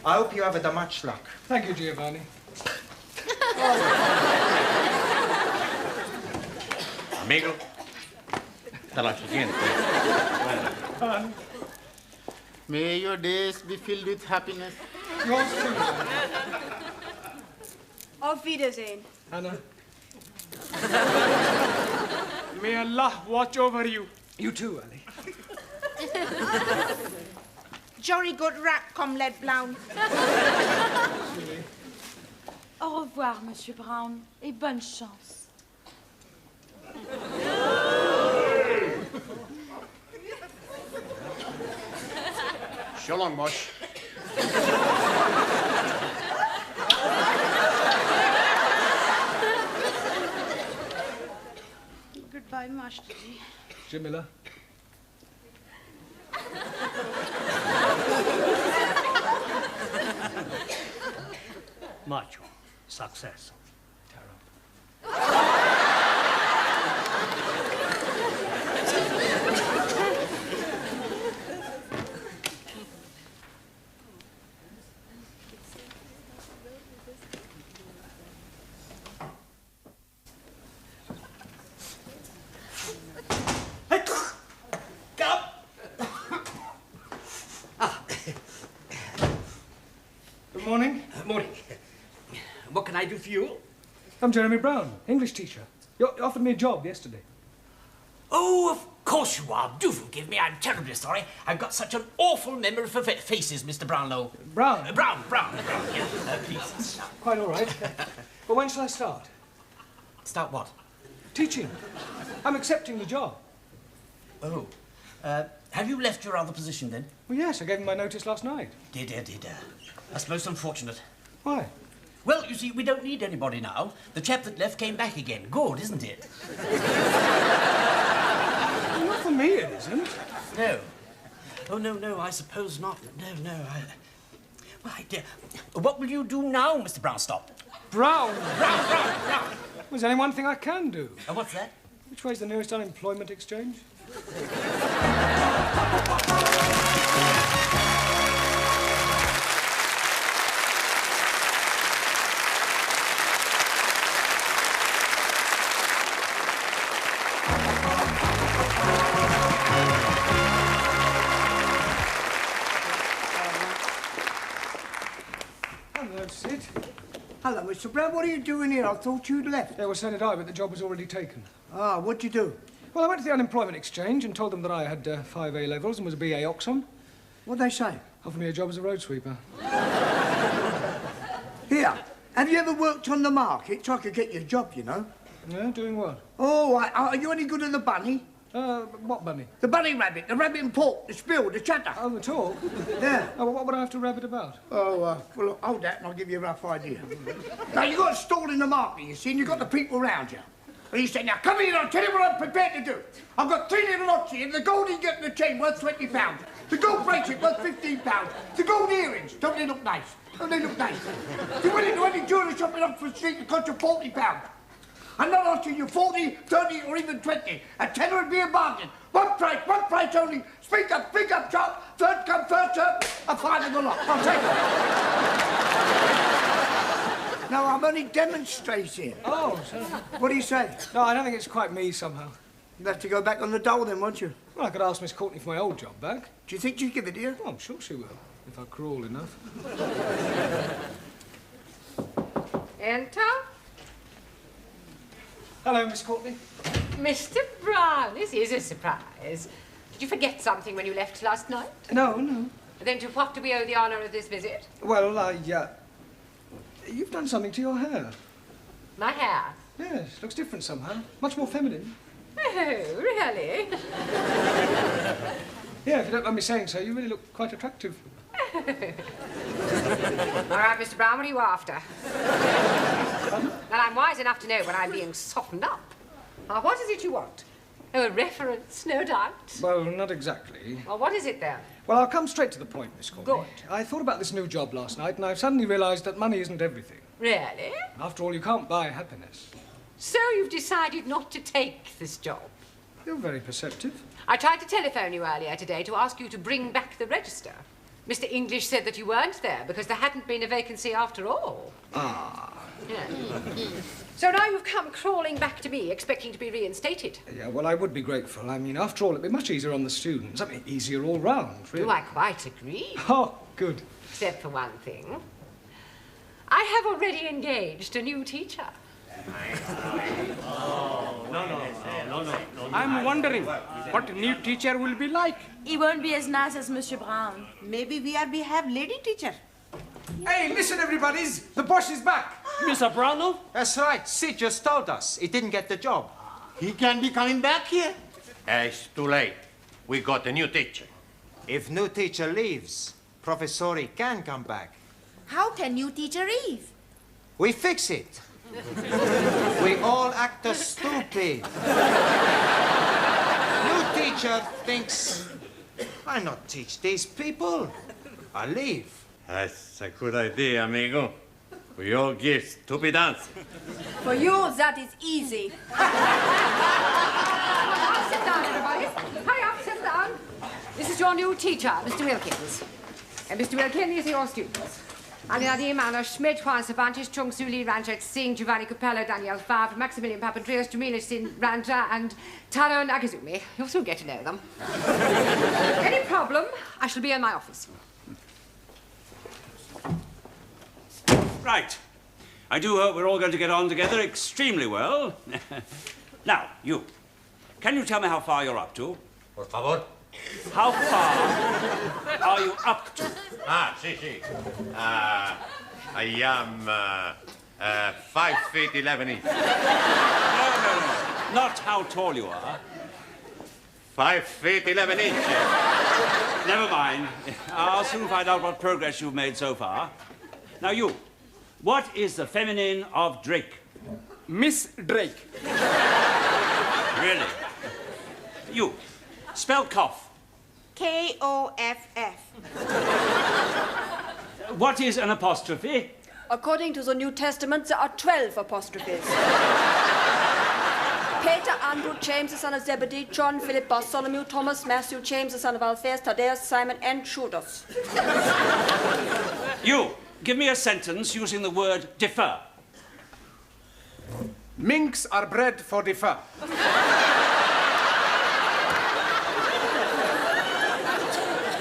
I hope you have the much luck. Thank you, Giovanni. Amigo, tell us again. May your days be filled with happiness. Yours too. Auf Wiedersehen. Anna. May Allah watch over you. You too, Annie. Jolly good rap, Comrade Brown. Au revoir, Monsieur Brown, et bonne chance. So long, boss. Goodbye, Master G. Jamila. Macho. Success. Good morning. Morning. What can I do for you? I'm Jeremy Brown, English teacher. You offered me a job yesterday. Oh, of course you are. Do forgive me. I'm terribly sorry. I've got such an awful memory for faces, Mr. Brownlow. Brown? Brown. Yeah, please. Quite all right. But when shall I start? Start what? Teaching. I'm accepting the job. Oh. Have you left your other position, then? Well, yes, I gave him my notice last night. Did. That's most unfortunate. Why? Well, you see, we don't need anybody now. The chap that left came back again. Good, isn't it? Well, not for me, it isn't. No. Oh, no, I suppose not. No. Right, dear. What will you do now, Mr. Brownstop? Brown? Brown. There's only one thing I can do. What's that? Which way's the nearest unemployment exchange? Hello, Sid. Hello, Mr. Brown. What are you doing here? I thought you'd left. Yeah, well, so did I, but the job was already taken. Ah, what'd you do? Well, I went to the unemployment exchange and told them that I had 5 A-levels and was a BA Oxon. What'd they say? Offered me a job as a road sweeper. Here, have you ever worked on the market? So I could get you a job, you know. Yeah, doing what? Oh, are you any good at the bunny? What bunny? The bunny rabbit, the rabbit and pork, the spill, the chatter. Oh, the talk? Yeah. Oh, what would I have to rabbit about? Oh, well, look, hold that and I'll give you a rough idea. Now, you've got a stall in the market, you see, and you've got the people around you. And you say, now, come here and I'll tell you what I'm prepared to do. I've got 3 little lots here, the gold ingot and the chain worth £20. The gold bracelet worth £15. The gold earrings, don't they look nice? Don't they look nice? You're willing to any jewellery shop in Oxford Street that cost you £40. I'm not asking you 40, 30 or even 20. A tenner would be a bargain. One price only. Speak up, sharp. Third come, first serve. A five in the lot. I'll take it. No, I'm only demonstrating. Oh, so... What do you say? No, I don't think it's quite me somehow. You'll have to go back on the dole then, won't you? Well, I could ask Miss Courtney for my old job back. Do you think she'd give it to you? Oh, I'm sure she will, if I crawl enough. Enter. Hello, Miss Courtney. Mr. Brown, this is a surprise. Did you forget something when you left last night? No, no. Then to what do we owe the honour of this visit? Well, you've done something to your hair. My hair? Yes, looks different somehow. Much more feminine. Oh, really? Yeah, if you don't mind me saying so, you really look quite attractive. All right, Mr. Brown, what are you after? Well, I'm wise enough to know when I'm being softened up. Now, what is it you want? Oh, a reference, no doubt. Well, not exactly. Well, what is it then? Well, I'll come straight to the point, Miss Courtney. Good. I thought about this new job last night, and I've suddenly realised that money isn't everything. Really? After all, you can't buy happiness. So you've decided not to take this job? You're very perceptive. I tried to telephone you earlier today to ask you to bring back the register. Mr. English said that you weren't there because there hadn't been a vacancy after all. Ah. Yeah. So now you've come crawling back to me, expecting to be reinstated. Yeah, well, I would be grateful. I mean, after all, it'd be much easier on the students. I mean, easier all round, really. Do I quite agree? Oh, good. Except for one thing. I have already engaged a new teacher. I'm wondering what a new teacher will be like. He won't be as nice as Monsieur Brown. Maybe we have lady teacher. Hey, listen, everybody's. The boss is back. Mr. Brownell? That's right. Sid just told us he didn't get the job. He can be coming back here. It's too late. We got a new teacher. If new teacher leaves, Professori can come back. How can new teacher leave? We fix it. We all act as stupid. New teacher thinks, I not teach these people. I leave. That's a good idea, amigo. We all give stupid answers. For you, that is easy. Sit down, everybody. Hurry up, sit down. This is your new teacher, Mr. Wilkins. And Mr. Wilkins, these are your students. Alinadim, Anna Schmidt, Juan Cervantes, Chung Suli, Ranjeet Singh, Giovanni Capello, Daniel Favre, Maximilian Papandreou, Jamila Sin Ranja, and Taro Nagazumi. You'll soon get to know them. Any problem, I shall be in my office. Right. I do hope we're all going to get on together extremely well. Now, you. Can you tell me how far you're up to? Por favor. How far are you up to? Sí. I am 5 feet 11 inches. No. Not how tall you are. 5 feet 11 inches. Never mind. I'll soon find out what progress you've made so far. Now, you. What is the feminine of Drake? Miss Drake. Really? You. Spell cough. Koff. What is an apostrophe? According to the New Testament, there are 12 apostrophes. Peter, Andrew, James, the son of Zebedee, John, Philip, Bartholomew, Thomas, Matthew, James, the son of Alphaeus, Thaddeus, Simon, and Judas. You. Give me a sentence using the word defer. Minks are bred for defer.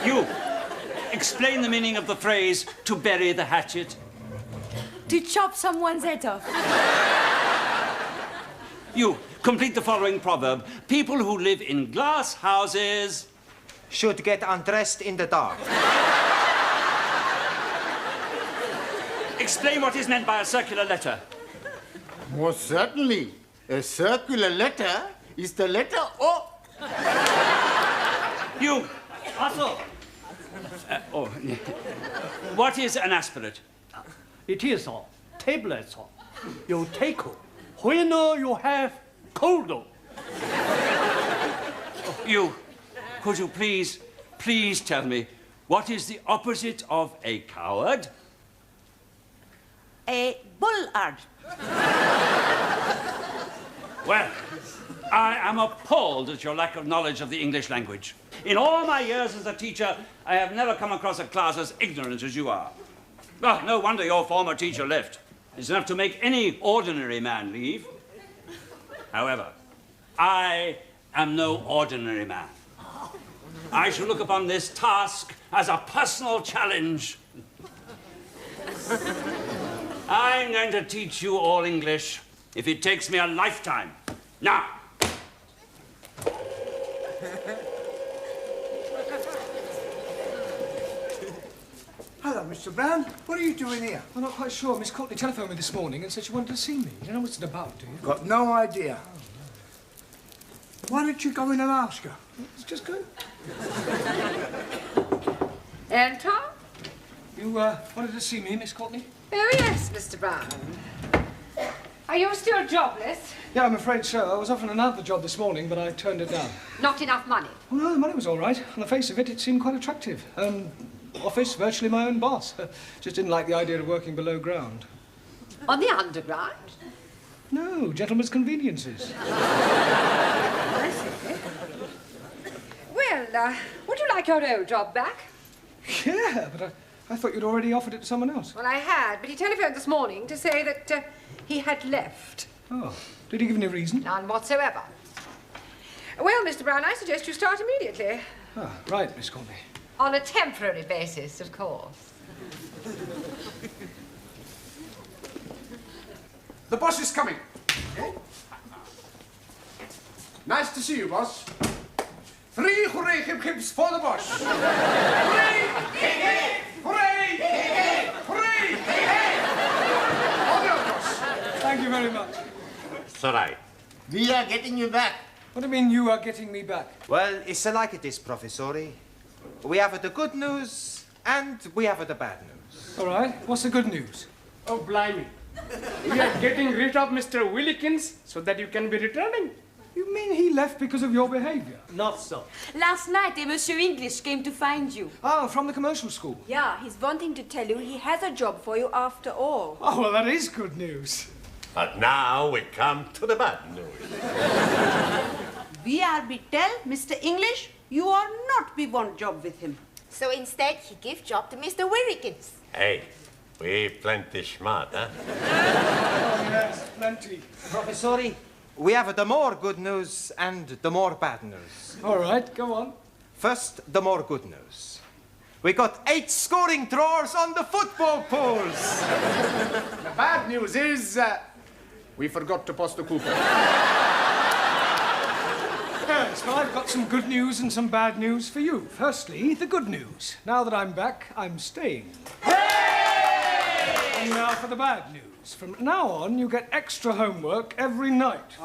You. Explain the meaning of the phrase, to bury the hatchet. To chop someone's head off. You. Complete the following proverb. People who live in glass houses should get undressed in the dark. Explain what is meant by a circular letter. Most certainly. A circular letter is the letter O. You. Also. What is an aspirate? It is a tablet you take when you have cold. You. Could you please tell me what is the opposite of a coward? A bullard. Well, I am appalled at your lack of knowledge of the English language. In all my years as a teacher, I have never come across a class as ignorant as you are. Well, no wonder your former teacher left. It's enough to make any ordinary man leave. However, I am no ordinary man. I shall look upon this task as a personal challenge. I'm going to teach you all English if it takes me a lifetime. Now! Hello, Mr. Brown. What are you doing here? I'm not quite sure. Miss Courtney telephoned me this morning and said she wanted to see me. You know what it's about, do you? Got no idea. Why don't you go in and ask her? It's just good. Enter? You wanted to see me, Miss Courtney? Oh, yes, Mr. Brown. Are you still jobless? Yeah, I'm afraid so. I was offered another job this morning, but I turned it down. Not enough money? Oh, no, the money was all right. On the face of it, it seemed quite attractive. Office, virtually my own boss. Just didn't like the idea of working below ground. On the underground? No, gentlemen's conveniences. I see. Well, would you like your old job back? Yeah, but I thought you'd already offered it to someone else. Well, I had, but he telephoned this morning to say that he had left. Oh, did he give any reason? None whatsoever. Well, Mr. Brown, I suggest you start immediately. Ah, right, Miss Courtney. On a temporary basis, of course. The boss is coming. Nice to see you, boss. 3 hooray hip-hips for the boss. Hooray! Hip-hip! Hooray! Hip-hip! Hooray! Hip-hip! All the boss. Thank you very much. It's all right. We are getting you back. What do you mean you are getting me back? Well, it's like this, Professore. We have the good news and we have the bad news. All right. What's the good news? Oh, blimey. We are getting rid of Mr. Willikins so that you can be returning. You mean he left because of your behavior? Not so. Last night, Monsieur English came to find you. Oh, from the commercial school. Yeah, he's wanting to tell you he has a job for you after all. Oh, well, that is good news. But now we come to the bad news. We are be tell Mr. English, you are not be want job with him. So instead, he give job to Mr. Willikins. Hey, we plenty smart, huh? Oh, yes, plenty. Professore, we have the more good news and the more bad news. All right, go on. First, the more good news. We got 8 scoring drawers on the football pools. The bad news is we forgot to post the coupon. Yes, well, I've got some good news and some bad news for you. Firstly, the good news. Now that I'm back, I'm staying. Hooray! And now for the bad news. From now on, you get extra homework every night.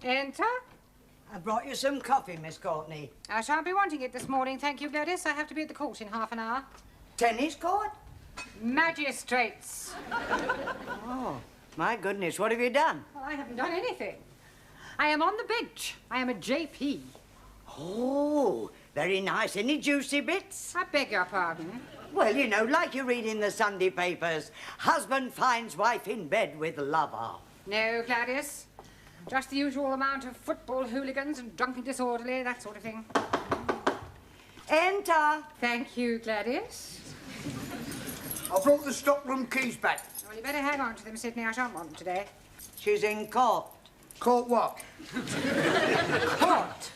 Enter? I brought you some coffee, Miss Courtney. I shan't be wanting it this morning, thank you, Gladys. I have to be at the court in half an hour. Tennis court? Magistrates. Oh, my goodness, what have you done? Well, I haven't done anything. I am on the bench. I am a JP. Oh, very nice. Any juicy bits? I beg your pardon. Well, you know, like you read in the Sunday papers, husband finds wife in bed with lover. No, Gladys. just the usual amount of football hooligans and drunken disorderly, that sort of thing. Enter. Thank you, Gladys. I brought the stockroom keys back. Well, you better hang on to them, Sydney. I shan't want them today. She's in court. Court what? Court.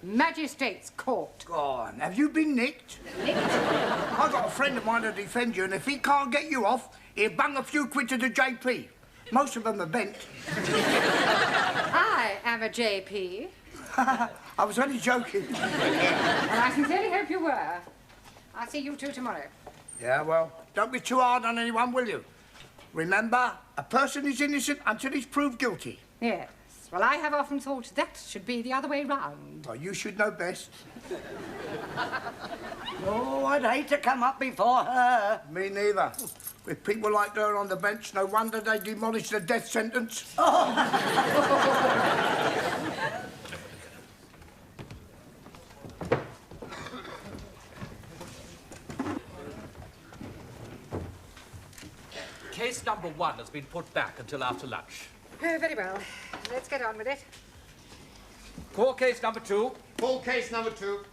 Magistrate's court. Go on, have you been nicked? Nicked? I've got a friend of mine to defend you, and if he can't get you off, he'll bung a few quid to the JP. Most of them are bent. I am a JP. I was only joking. Well, I sincerely hope you were. I'll see you two tomorrow. Yeah, well, don't be too hard on anyone, will you? Remember, a person is innocent until he's proved guilty. Yes. Well, I have often thought that should be the other way round. Well, you should know best. Oh, I'd hate to come up before her. Me neither. With people like her on the bench, no wonder they demolished the death sentence. Case number 1 has been put back until after lunch. Oh, very well. Let's get on with it. Call case number 2. Call case number 2.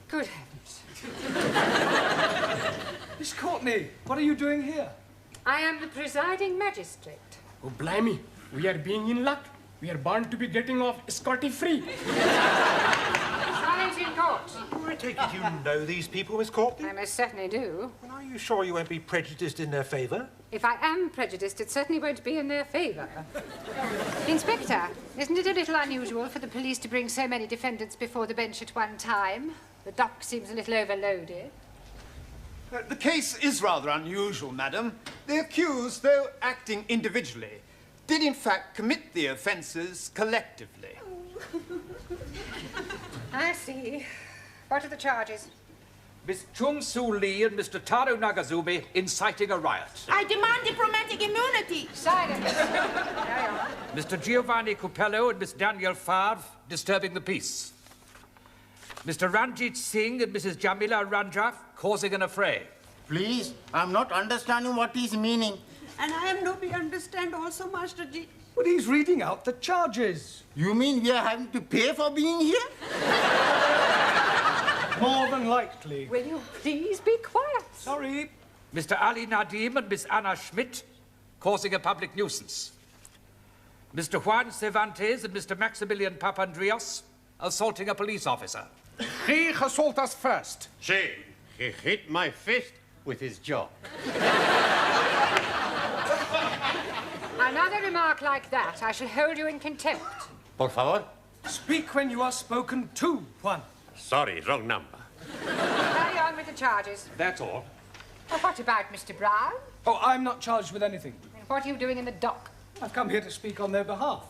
Good heavens. Miss Courtney, what are you doing here? I am the presiding magistrate. Oh, blimey. We are being in luck. We are bound to be getting off scotty-free. Silence in court. I take it you know these people, Miss Courtney? I most certainly do. Well, are you sure you won't be prejudiced in their favour? If I am prejudiced, it certainly won't be in their favour. Inspector, isn't it a little unusual for the police to bring so many defendants before the bench at one time? The dock seems a little overloaded. The case is rather unusual, madam. The accused, though acting individually, did in fact commit the offences collectively. I see. What are the charges? Miss Chung Soo Lee and Mr. Taro Nagazumi inciting a riot. I demand diplomatic immunity. Silence. Carry on. Mr. Giovanni Cupello and Miss Danielle Favre disturbing the peace. Mr. Ranjeet Singh and Mrs. Jamila Ranjaf causing an affray. Please, I'm not understanding what he's meaning. And I am not be understand also, Master Ji. But he's reading out the charges. You mean we are having to pay for being here? More than likely. Will you please be quiet? Sorry. Mr. Ali Nadim and Miss Anna Schmidt causing a public nuisance. Mr. Juan Cervantes and Mr. Maximilian Papandreou assaulting a police officer. He assaulted us first. See, he hit my fist with his jaw. Another remark like that, I shall hold you in contempt. Por favor? Speak when you are spoken to, Juan. Sorry, wrong number. Carry on with the charges. That's all. Well, what about Mr. Brown? Oh, I'm not charged with anything. And what are you doing in the dock? I've come here to speak on their behalf.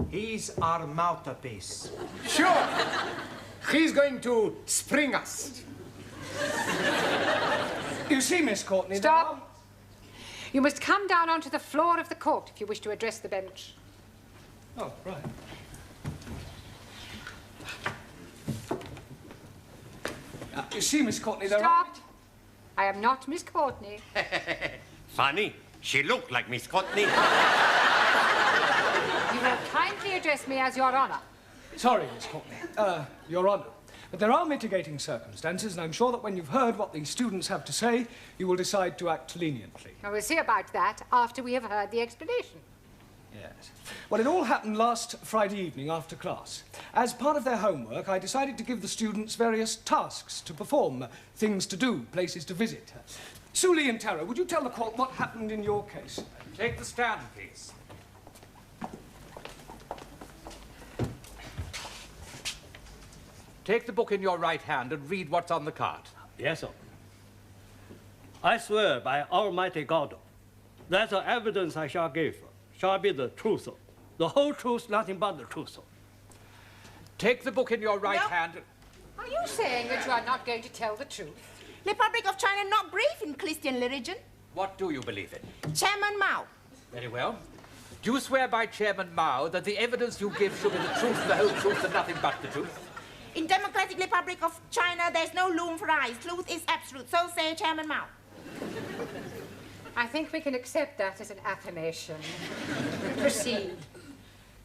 He's our mouthpiece. Sure. He's going to spring us. You see, Miss Courtney... Stop. You must come down onto the floor of the court if you wish to address the bench. Oh, right. You see, Miss Courtney, there are... Stop. I am not Miss Courtney. Funny, she looked like Miss Courtney. You will kindly address me as Your Honour. Sorry, Miss Courtney. Your Honour. But there are mitigating circumstances, and I'm sure that when you've heard what the students have to say, you will decide to act leniently. Well, we'll see about that after we have heard the explanation. Yes. Well, it all happened last Friday evening after class. As part of their homework, I decided to give the students various tasks to perform, things to do, places to visit. Suli and Tara, would you tell the court what happened in your case? Take the stand, please. Take the book in your right hand and read what's on the card. Yes, sir. I swear by Almighty God that the evidence I shall give shall be the truth, the whole truth, nothing but the truth. Take the book in your right hand. Are you saying that you are not going to tell the truth? Republic of China not brief in Christian religion. What do you believe in? Chairman Mao. Very well. Do you swear by Chairman Mao that the evidence you give shall be the truth, the whole truth, and nothing but the truth? In Democratic Republic of China, there's no loom for eyes. Truth is absolute. So say Chairman Mao. I think we can accept that as an affirmation. Proceed.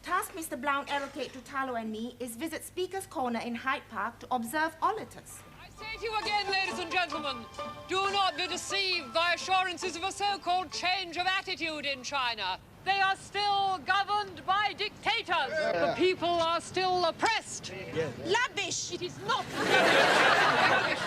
Task Mr. Blount allocate to Talo and me is visit Speaker's Corner in Hyde Park to observe auditors. I say to you again, ladies and gentlemen, do not be deceived by assurances of a so-called change of attitude in China. They are still governed by dictators. The people are still oppressed. Lavish! It is not rubbish.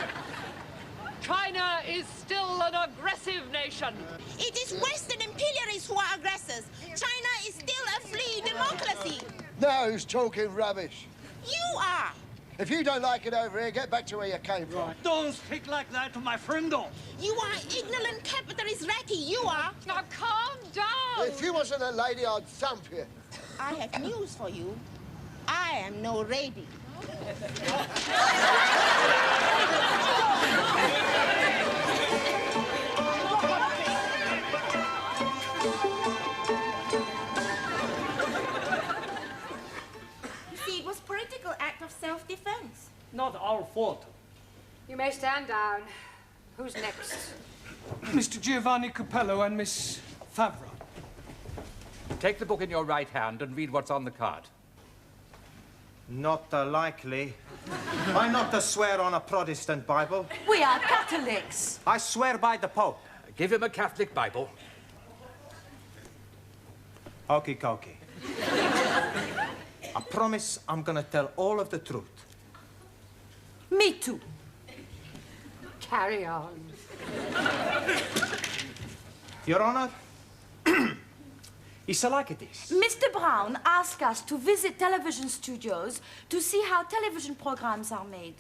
China is still an aggressive nation. It is Western imperialists who are aggressors. China is still a free democracy. Now who's talking rubbish? You are. If you don't like it over here, get back to where you came from. Don't speak like that to my friendo. You are ignorant capitalist ratty, you are. Now calm down. If you wasn't a lady, I'd thump you. I have news for you. I am no lady. You see, it was political act of self-defense. Not our fault. You may stand down. Who's next? Mr. Giovanni Capello and Miss Favre. Take the book in your right hand and read what's on the card. Not likely. I not swear on a Protestant Bible. We are Catholics. I swear by the Pope. Give him a Catholic Bible. Okie dokie. I promise I'm gonna tell all of the truth. Me too. Carry on. Your Honor, it's like it is. Mr. Brown asked us to visit television studios to see how television programs are made.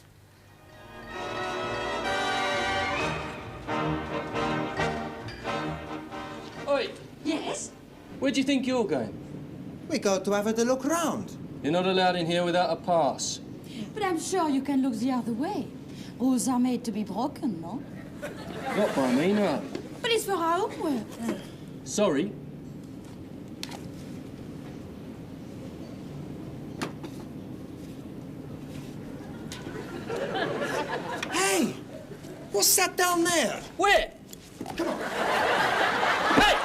Oi! Yes? Where do you think you're going? We go to have a look round. You're not allowed in here without a pass. But I'm sure you can look the other way. Rules are made to be broken, no? Not by me, no. But it's for our homework. Sorry. Hey! What's that down there? Where? Come on. Hey!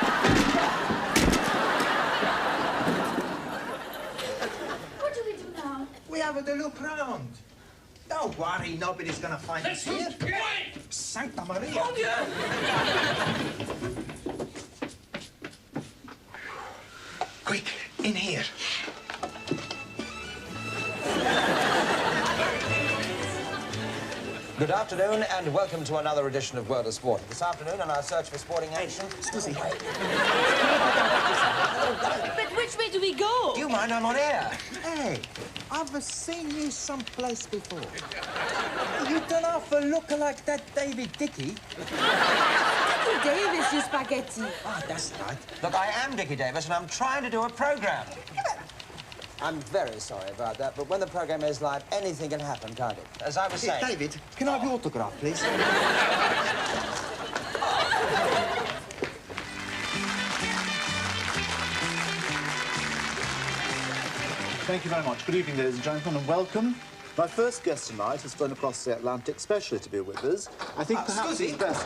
What do we do now? We have a look round. Don't worry, nobody's gonna find us here. Santa Maria. Quick, in here. Good afternoon and welcome to another edition of World of Sport. This afternoon on our search for sporting action... Excuse me. But which way do we go? Do you mind? I'm on air. Hey, I've seen you someplace before. You don't have a look like that David Dickey. Dickie Davis, you spaghetti. Ah, that's right. Look, I am Dickie Davis and I'm trying to do a programme. I'm very sorry about that, but when the programme is live, anything can happen, can't it? As I was saying... David, can I have your autograph, please? Thank you very much. Good evening, ladies and gentlemen, and welcome. My first guest tonight has flown across the Atlantic specially to be with us. I think perhaps it's best...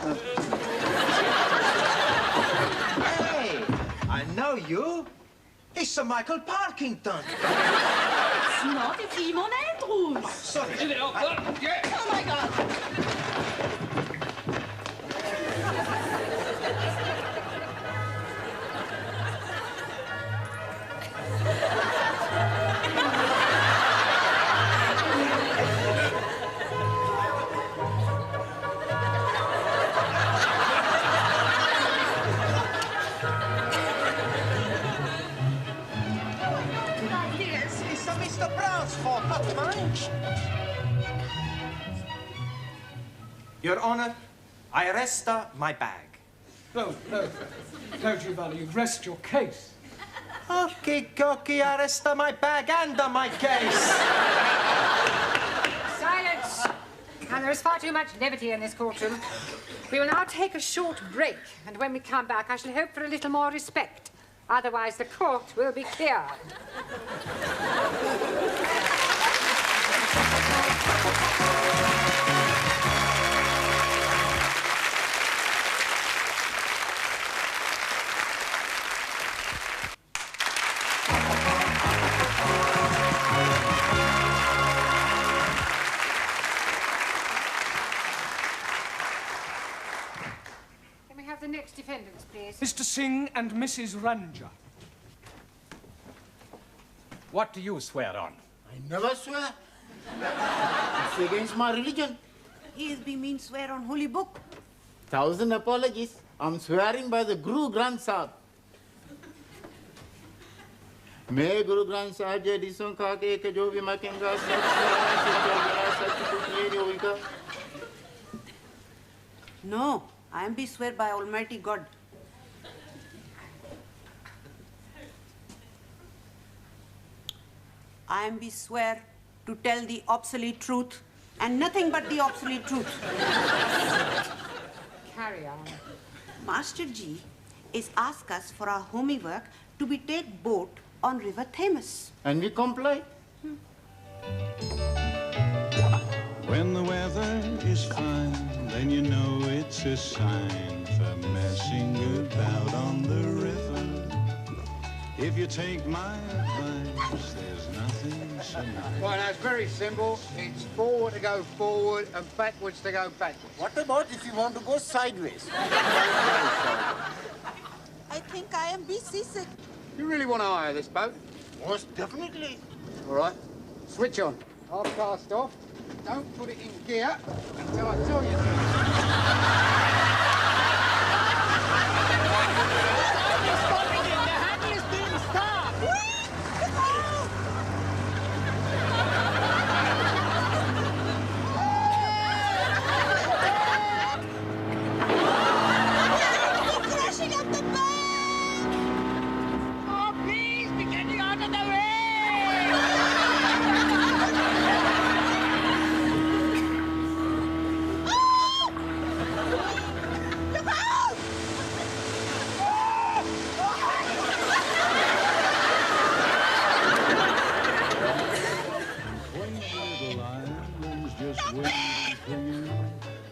Hey, I know you. It's Sir Michael Parkington. It's not, it's Simon Andrews. Oh, sorry. Oh, my God. It's Mr. Brown's fault, not mine. Your Honor, I arrest my bag. No, Giovanni, you rest your case. Okay, Cocky, arrest my bag and my case. Silence! Now, there is far too much levity in this courtroom. We will now take a short break, and when we come back, I shall hope for a little more respect. Otherwise, the court will be cleared. Can we have the next defendants, please? Mr. Singh and Mrs. Ranja. What do you swear on? I never swear. It's against my religion. He has been mean swear on holy book. 1,000 apologies. I'm swearing by the Guru Granth Sahib. मैं गुरु ग्रंथ साहब जी डिसों खा के एक जो भी मैं कहूँगा सच No, I am be swear by Almighty God. I am be swear to tell the obsolete truth and nothing but the obsolete truth. Carry on. Master Ji is asked us for our homework to be take boat on River Thames. And we comply. When the weather is fine, then you know it's a sign for messing about on the river. If you take my advice, there's nothing so nice. Well, that's very simple. It's forward to go forward and backwards to go backwards. What about if you want to go sideways? I think I am be seasick. You really want to hire this boat? Most definitely. All right. Switch on. I'll cast off. Don't put it in gear until I tell you to.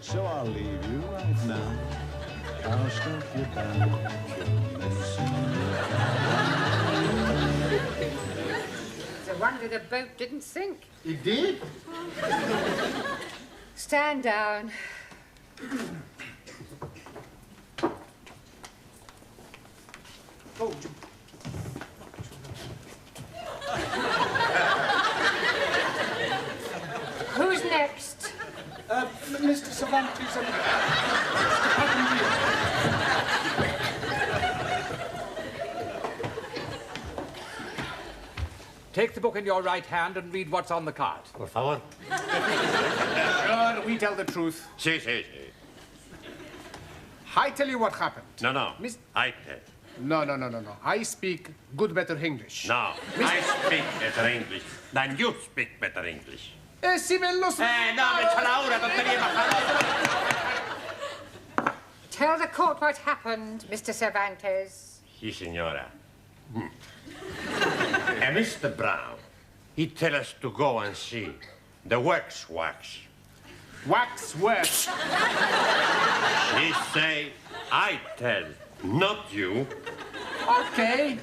So I'll leave you right now. I'll stop you down. It's a wonder the boat didn't sink. It did? Stand down. Oh, Who's next? Mr. Cervantes and Take the book in your right hand and read what's on the card. Por favor. We tell the truth. Sí, sí, sí. I tell you what happened. No, no. I tell. No. I speak good, better English. No, I speak better English than you speak better English. Si me lo... no, me echa la hora, tontería bajada. Tell the court what happened, Mr. Cervantes. Sí, señora. And Mr. Brown, he tell us to go and see the wax. Wax works. He say, I tell, not you. Okay.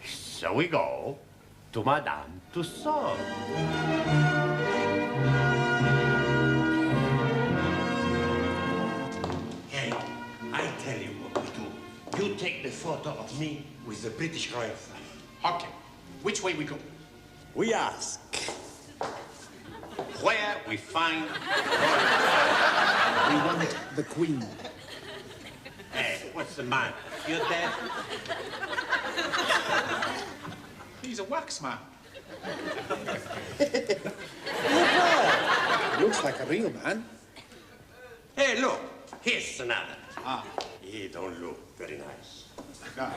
So we go to Madame Tussauds. Hey, I tell you what we do. You take the photo of me with the British Royal flag. Okay. Which way we go? We ask where we find We want the Queen. Hey, what's the matter? You dead? He's a wax man. Looks like a real man. Hey, look, here's another. He don't look very nice. No.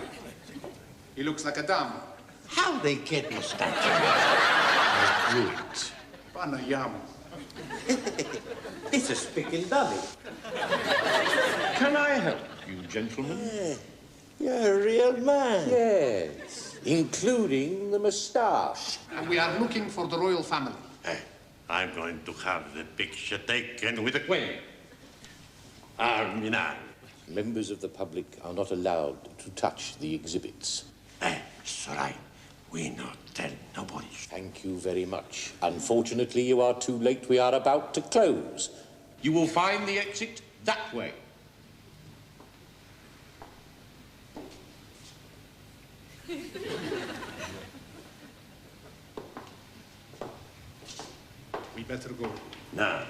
He looks like a dumb. How they get mustache? Good. Panayam. This is speaking dummy. Can I help you, gentlemen? You're a real man. Yes, including the moustache. And we are looking for the royal family. I'm going to have the picture taken with the Queen. Arm in arm. Members of the public are not allowed to touch the exhibits. It's all right. We not tell nobody. Thank you very much. Unfortunately, you are too late. We are about to close. You will find the exit that way. We better go. Now,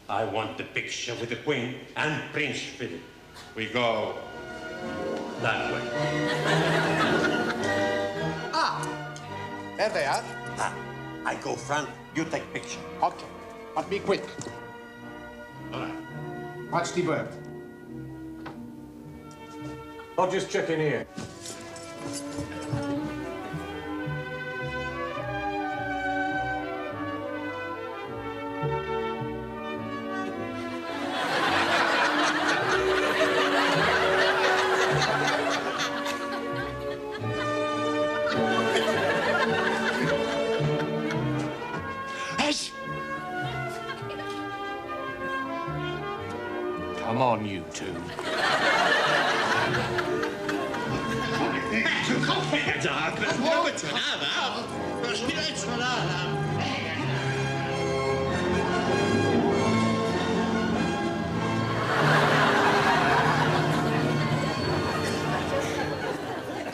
I want the picture with the Queen and Prince Philip. We go that way. There they are. I go front, you take picture. Okay, but be quick. All right. Watch the bird. I'll just check in here. Come on, you two.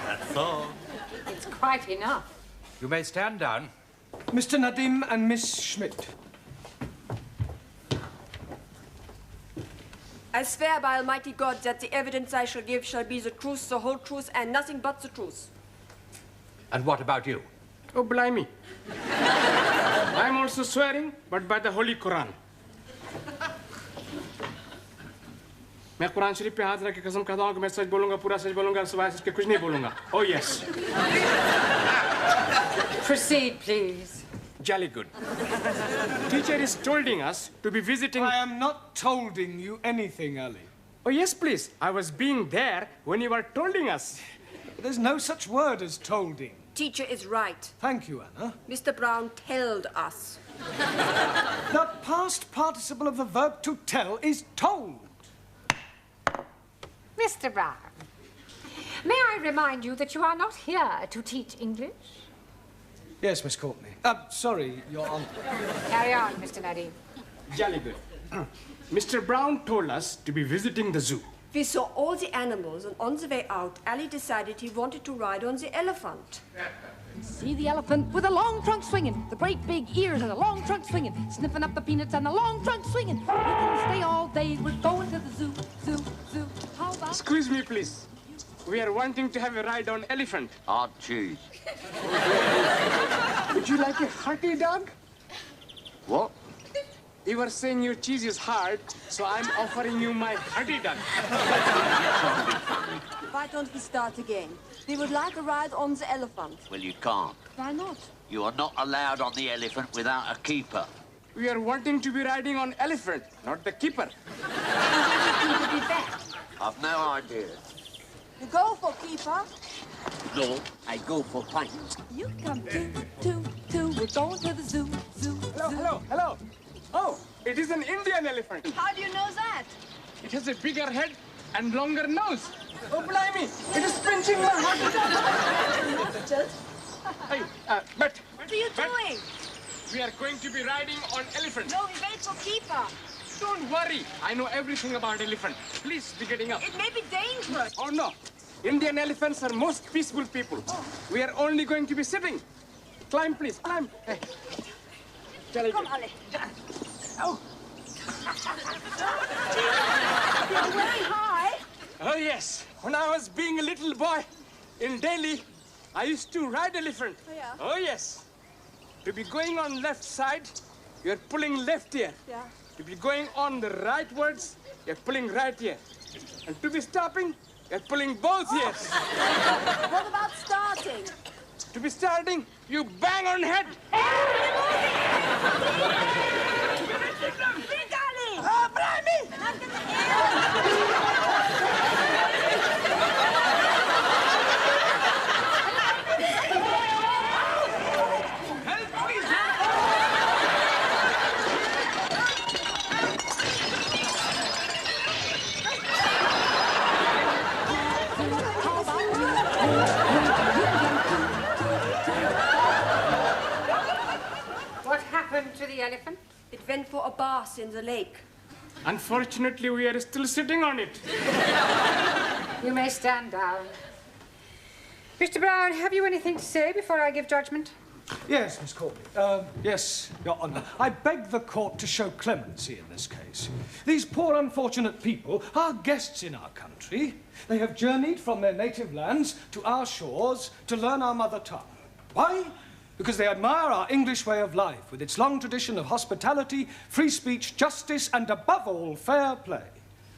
That's all. It's quite enough. You may stand down. Mr. Nadim and Miss Schmidt. I swear by Almighty God that the evidence I shall give shall be the truth, the whole truth, and nothing but the truth. And what about you? Oh, blimey. I'm also swearing, but by the Holy Quran. मैं कुरान शरीफ पे हाथ रख के कसम खाता हूँ कि मैं सच बोलूँगा, पूरा सच बोलूँगा, सिवाय इसके कुछ नहीं बोलूँगा. Oh, yes. Proceed, please. Jolly good. Teacher is tolding us to be visiting... I am not tolding you anything, Ali. Oh, yes, please. I was being there when you were tolding us. There's no such word as tolding. Teacher is right. Thank you, Anna. Mr. Brown told us. The past participle of the verb to tell is told. Mr. Brown, may I remind you that you are not here to teach English? Yes, Miss Courtney. Sorry, Your Honor. Carry on, Mr. Nadim. Jolly good. Mr. Brown told us to be visiting the zoo. We saw all the animals, and on the way out, Ali decided he wanted to ride on the elephant. See the elephant with a long trunk swinging, the great big ears and the long trunk swinging, sniffing up the peanuts and the long trunk swinging. We can stay all day, we're going to the zoo, zoo, zoo. How about... Excuse me, please. We are wanting to have a ride on elephant. Hard cheese. Would you like a hearty dog? What? You were saying your cheese is hard, so I'm offering you my hearty dog. Why don't we start again? We would like a ride on the elephant. Well, you can't. Why not? You are not allowed on the elephant without a keeper. We are wanting to be riding on elephant, not the keeper. I've no idea. You go for keeper. No, I go for pints. You come two, we're going to the zoo, zoo, Hello. Oh, it is an Indian elephant. How do you know that? It has a bigger head and longer nose. Oh, blimey, it is pinching my heart. Richard? Hey, but... What are you doing? We are going to be riding on elephant. No, we wait for keeper. Don't worry. I know everything about elephant. Please be getting up. It may be dangerous. Oh, no. Indian elephants are most peaceful people. Oh. We are only going to be sitting. Climb, please. Climb. Hey. Come, Ali. Oh. You're very high. Oh, yes. When I was being a little boy in Delhi, I used to ride elephant. Oh, yeah? Oh, yes. To be going on left side, you're pulling left here. Yeah. To be going on the rightwards, you're pulling right here. And to be stopping, you're pulling both ears. What about starting? To be starting, you bang on head. Big Ali! Oh, Brahmi! grass in the lake. Unfortunately, we are still sitting on it. You may stand down. Mr. Brown, have you anything to say before I give judgment? Yes, Miss Courtney. Yes, Your Honour. I beg the court to show clemency in this case. These poor unfortunate people are guests in our country. They have journeyed from their native lands to our shores to learn our mother tongue. Why? Because they admire our English way of life, with its long tradition of hospitality, free speech, justice, and above all, fair play.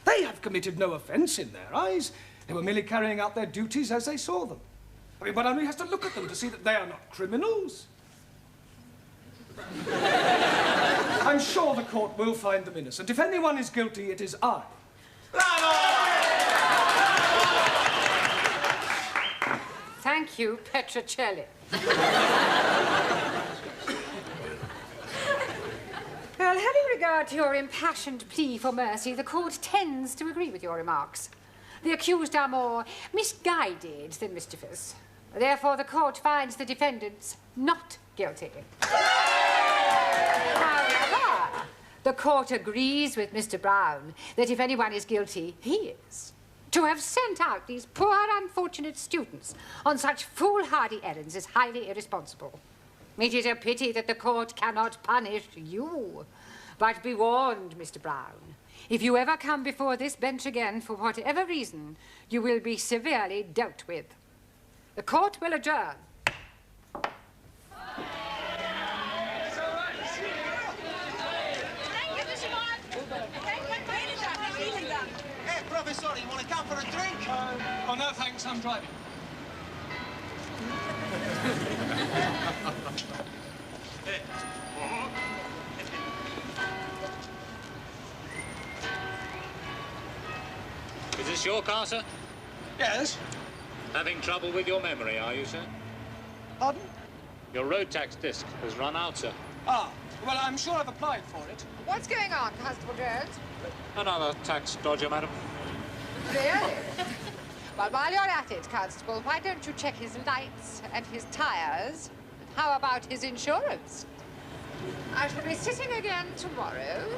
They have committed no offence in their eyes. They were merely carrying out their duties as they saw them. I mean, one only has to look at them to see that they are not criminals. I'm sure the court will find them innocent. If anyone is guilty, it is I. Thank you, Petrocelli. Well, having regard to your impassioned plea for mercy, the court tends to agree with your remarks. The accused are more misguided than mischievous. Therefore, the court finds the defendants not guilty. However, the court agrees with Mr. Brown that if anyone is guilty, he is. To have sent out these poor, unfortunate students on such foolhardy errands is highly irresponsible. It is a pity that the court cannot punish you. But be warned, Mr. Brown. If you ever come before this bench again, for whatever reason, you will be severely dealt with. The court will adjourn. Hey, Professor, you want to come for a drink? Oh, no, thanks. I'm driving. Is this your car, sir? Yes. Having trouble with your memory, are you, sir? Pardon? Your road tax disc has run out, sir. Ah, well, I'm sure I've applied for it. What's going on, Constable Jones? Another tax dodger, madam. Really? Well, while you're at it, Constable, why don't you check his lights and his tires? And how about his insurance? I shall be sitting again tomorrow.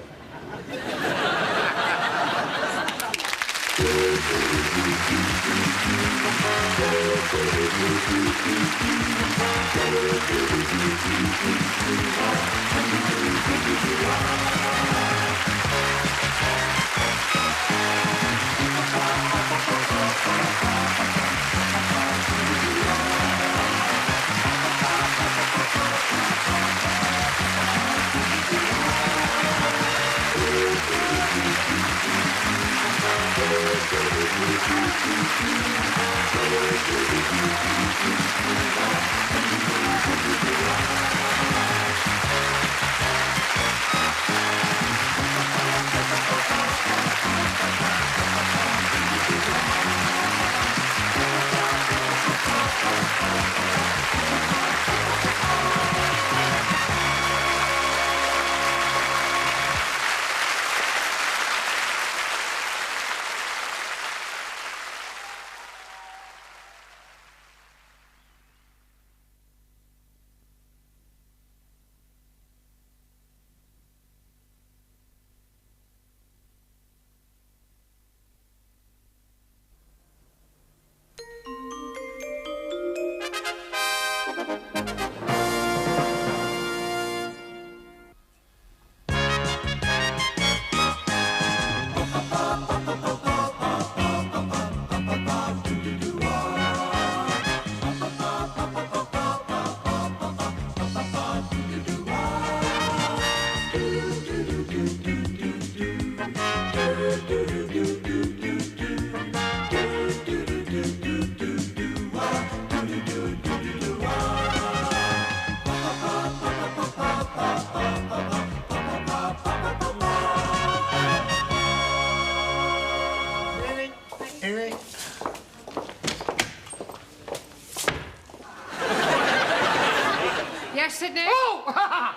Yes, Sidney? Oh!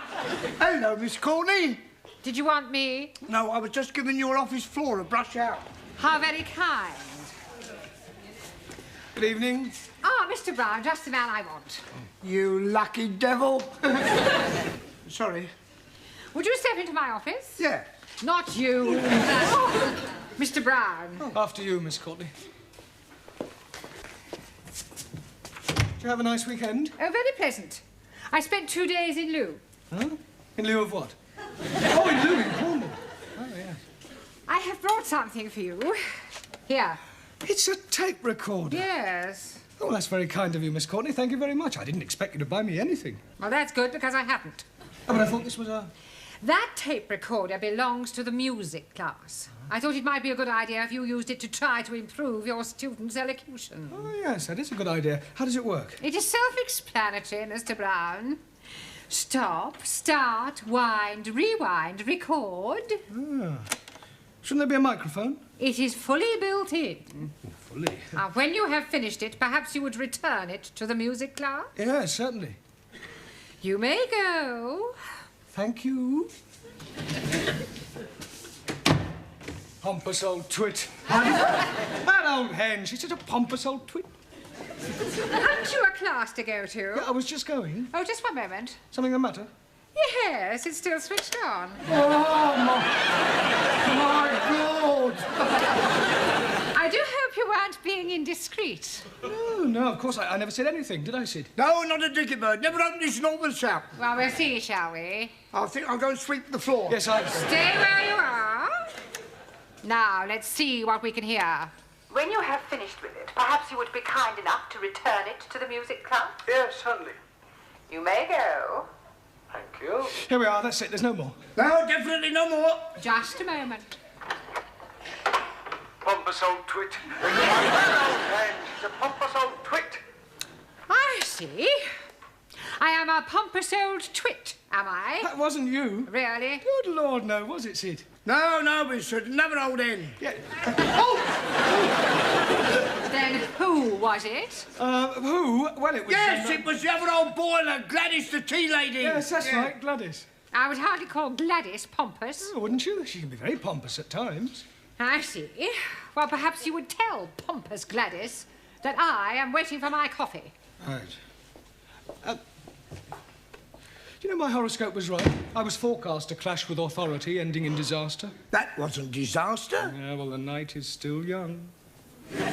Hello, Miss Courtney. Did you want me? No, I was just giving your office floor a brush out. How very kind. Good evening. Ah, Mr. Brown, just the man I want. You lucky devil. Sorry. Would you step into my office? Yeah. Not you. Mr. Brown. Oh, after you, Miss Courtney. Did you have a nice weekend? Oh, very pleasant. I spent 2 days in lieu. Huh? In lieu of what? Oh, in lieu in Cornwall. Oh, yes. I have brought something for you. Here. It's a tape recorder. Yes. Oh, well, that's very kind of you, Miss Courtney. Thank you very much. I didn't expect you to buy me anything. Well, that's good, because I haven't. Oh, but I thought this was a... That tape recorder belongs to the music class. I thought it might be a good idea if you used it to try to improve your students' elocution. Oh, yes, that is a good idea. How does it work? It is self-explanatory, Mr. Brown. Stop, start, wind, rewind, record. Ah. Shouldn't there be a microphone? It is fully built in. Fully? Now, when you have finished it, perhaps you would return it to the music class? Yes, certainly. You may go. Thank you. Pompous old twit. That old hen, she's such a pompous old twit. Haven't you a class to go to? Yeah, I was just going. Oh, just one moment. Something the matter? Yes, it's still switched on. Oh, my God! I do hope you weren't being indiscreet. No, of course, I never said anything, did I, Sid? No, not a dicky bird. Never open his normal shout. Well, we'll see, shall we? I think I'll go and sweep the floor. Yes, I... Stay where you are. Now, let's see what we can hear. When you have finished with it, perhaps you would be kind enough to return it to the music club? Yes, certainly. You may go. Thank you. Here we are, that's it, there's no more. No, definitely no more. Just a moment. Pompous old twit. She's a pompous old twit. I see. I am a pompous old twit, am I? That wasn't you. Really? Good Lord, no, was it, Sid? No, we should. Another old hen. Yeah. Then who was it? Who? Well, it was... Yes, it was the other old boiler, Gladys the tea lady. Yes, that's right, Gladys. I would hardly call Gladys pompous. Oh, wouldn't you? She can be very pompous at times. I see. Well, perhaps you would tell pompous Gladys that I am waiting for my coffee. Right. You know, my horoscope was right. I was forecast to clash with authority, ending in disaster. That wasn't disaster. Yeah, well, the night is still young. There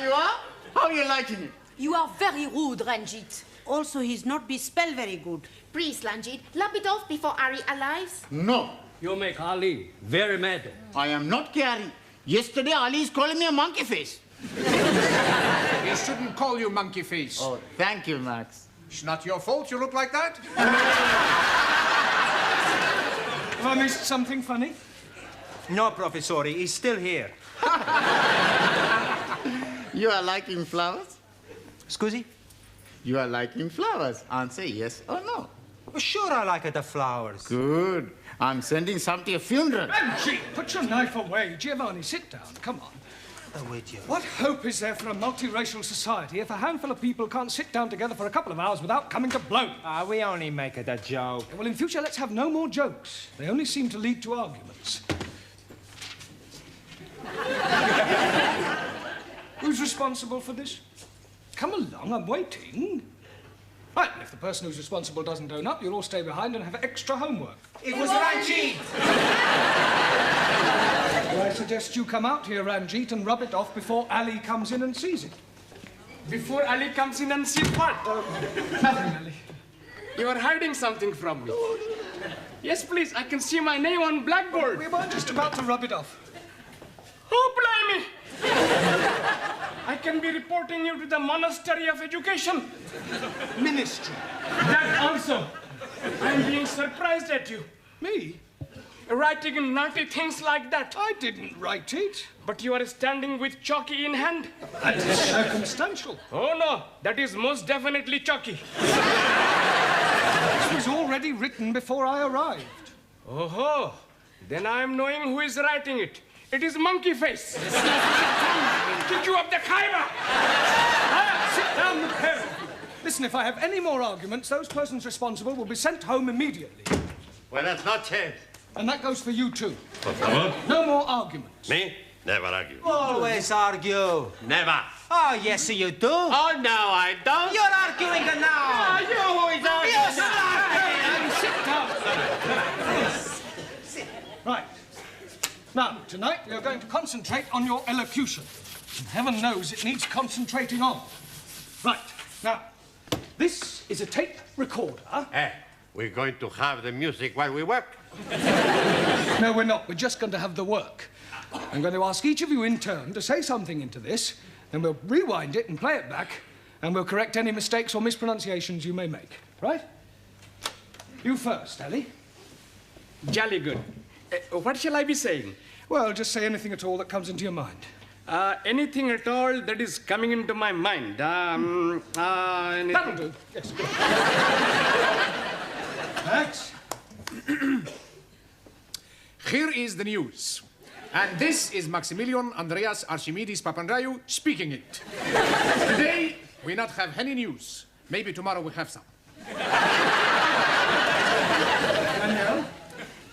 you are. How are you liking it? You are very rude, Ranjeet. Also, he's not be spell very good. Please, Ranjeet, lap it off before Ari arrives. No. You make Ali very mad. I am not caring. Yesterday, Ali is calling me a monkey face. He shouldn't call you monkey face. Oh, thank you, Max. It's not your fault you look like that. Have I missed something funny? No, Professor, he's still here. You are liking flowers? Scusi? You are liking flowers. Answer yes or no. Well, sure I like the flowers. Good. I'm sending some to your funeral. Ranjeet, put your knife away. Giovanni, sit down. Come on. Wait, you. What hope is there for a multiracial society if a handful of people can't sit down together for a couple of hours without coming to blows? We only make it a joke. Well, in future, let's have no more jokes. They only seem to lead to arguments. Who's responsible for this? Come along, I'm waiting. Right, and if the person who's responsible doesn't own up, you'll all stay behind and have extra homework. It was Ranjeet! Well, I suggest you come out here, Ranjeet, and rub it off before Ali comes in and sees it. Before Ali comes in and sees what? Nothing, Ali. You are hiding something from me. Yes, please, I can see my name on blackboard. We were just about to rub it off. Oh, blimey! I can be reporting you to the Monastery of Education. Ministry. That also. I'm being surprised at you. Me? Writing naughty things like that. I didn't write it. But you are standing with chalky in hand. That is circumstantial. Oh, no. That is most definitely chalky. This was already written before I arrived. Oh, then I am knowing who is writing it. It is Monkey Face. Kick you up the Khyber. Sit down, the pair of you. Listen, if I have any more arguments, those persons responsible will be sent home immediately. Well, that's not changed. And that goes for you, too. Por favor. No more arguments. Me? Never argue. Always argue. Never. Oh, yes, you do. Oh, no, I don't. You're arguing now. You who is arguing Sit down. Right. Now, tonight we are going to concentrate on your elocution. And heaven knows it needs concentrating on. Right. Now, this is a tape recorder. We're going to have the music while we work. No, we're not. We're just going to have the work. I'm going to ask each of you in turn to say something into this, then we'll rewind it and play it back, and we'll correct any mistakes or mispronunciations you may make. Right? You first, Ellie. Jolly good. What shall I be saying? Well, just say anything at all that comes into your mind. Anything at all that is coming into my mind. That'll do. Yes, good. Thanks. Here is the news. And this is Maximilian Andreas Archimedes Papandreou speaking it. Today, we not have any news. Maybe tomorrow we have some. Danielle?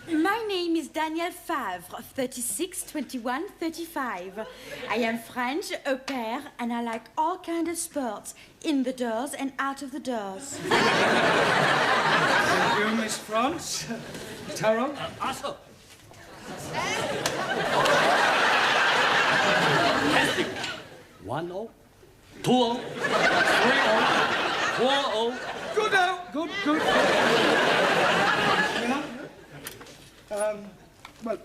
My name is Danielle Favre, 36, 21, 35. I am French, au pair, and I like all kinds of sports, in the doors and out of the doors. Thank you, Miss France. Taro? Also. 1-0, 2-0, 3-0, 4-0. Good out. Good. Well,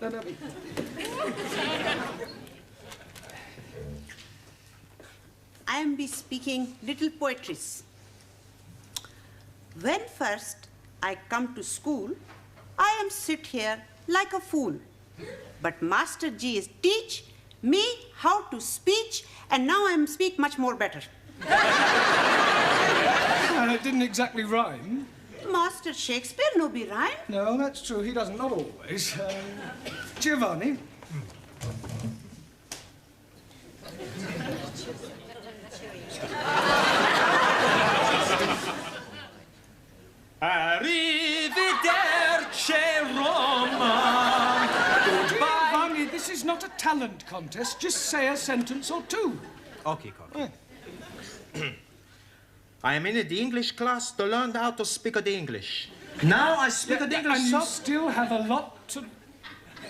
I am be speaking little poetries. When first I come to school, I am sit here like a fool. But Master G is teach me how to speech, and now I am speak much more better. Well, it didn't exactly rhyme. Master Shakespeare no be rhyme. No, that's true. He doesn't, not always. Giovanni? Arrivederci, Roma. Giovanni, this is not a talent contest. Just say a sentence or two. Okay, Cocky. I am in the English class to learn how to speak the English. Now I speak the English. And you still have a lot to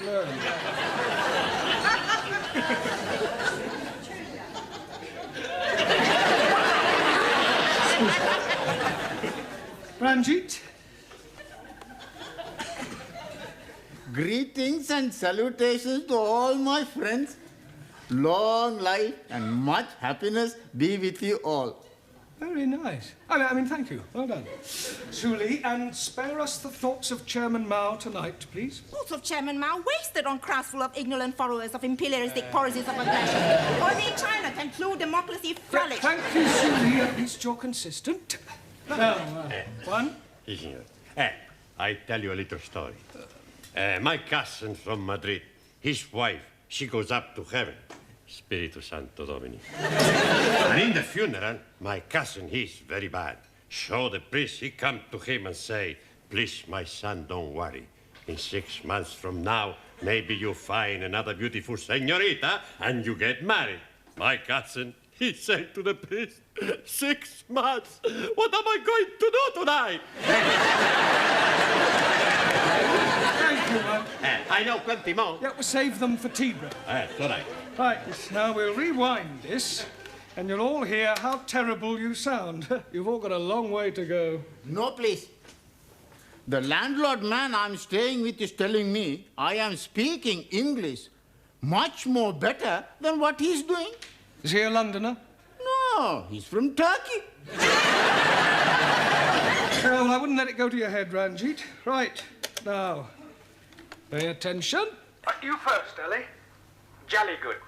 learn. Ranjeet? Greetings and salutations to all my friends. Long life and much happiness be with you all. Very nice. I mean, thank you. Well done. Suli, and spare us the thoughts of Chairman Mao tonight, please. Thoughts of Chairman Mao wasted on crowds full of ignorant followers of imperialistic policies of aggression. Only China can include democracy flourish. Thank you, Suli. At least you're consistent. Now, Juan? I tell you a little story. My cousin from Madrid, his wife, she goes up to heaven. Spiritu Santo Domini. And in the funeral, my cousin, he's very bad. So the priest, he come to him and say, please, my son, don't worry. In 6 months from now, maybe you find another beautiful señorita and you get married. My cousin, he said to the priest, 6 months? What am I going to do tonight? Thank you, Juan. I know plenty more. Yeah, we'll save them for tea break. All right. Right, now we'll rewind this, and you'll all hear how terrible you sound. You've all got a long way to go. No, please. The landlord man I'm staying with is telling me I am speaking English much more better than what he's doing. Is he a Londoner? No, he's from Turkey. Well, I wouldn't let it go to your head, Ranjeet. Right, now, pay attention. You first, Ellie. Jolly good.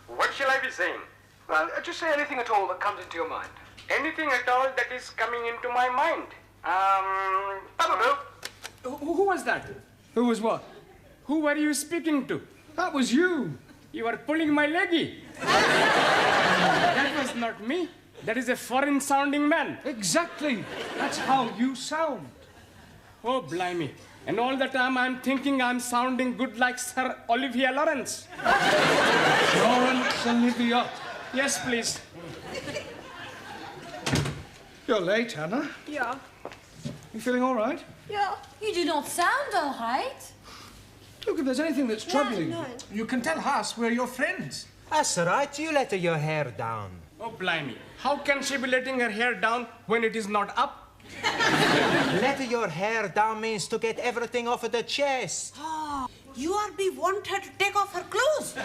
What shall I be saying? Well, just say anything at all that comes into your mind. Anything at all that is coming into my mind. I don't know. Who was that? Who was what? Who were you speaking to? That was you. You were pulling my leggy. That was not me. That is a foreign-sounding man. Exactly. That's how you sound. Oh, blimey. And all the time I'm thinking I'm sounding good like Sir Olivia Lawrence. Lawrence Olivia. Yes, please. You're late, Hannah. Yeah. You feeling all right? Yeah. You do not sound all right. Look, if there's anything that's troubling you... You can tell us we're your friends. That's all right. You let your hair down. Oh, blimey. How can she be letting her hair down when it is not up? Let your hair down means to get everything off of the chest. Oh, you are be want her to take off her clothes.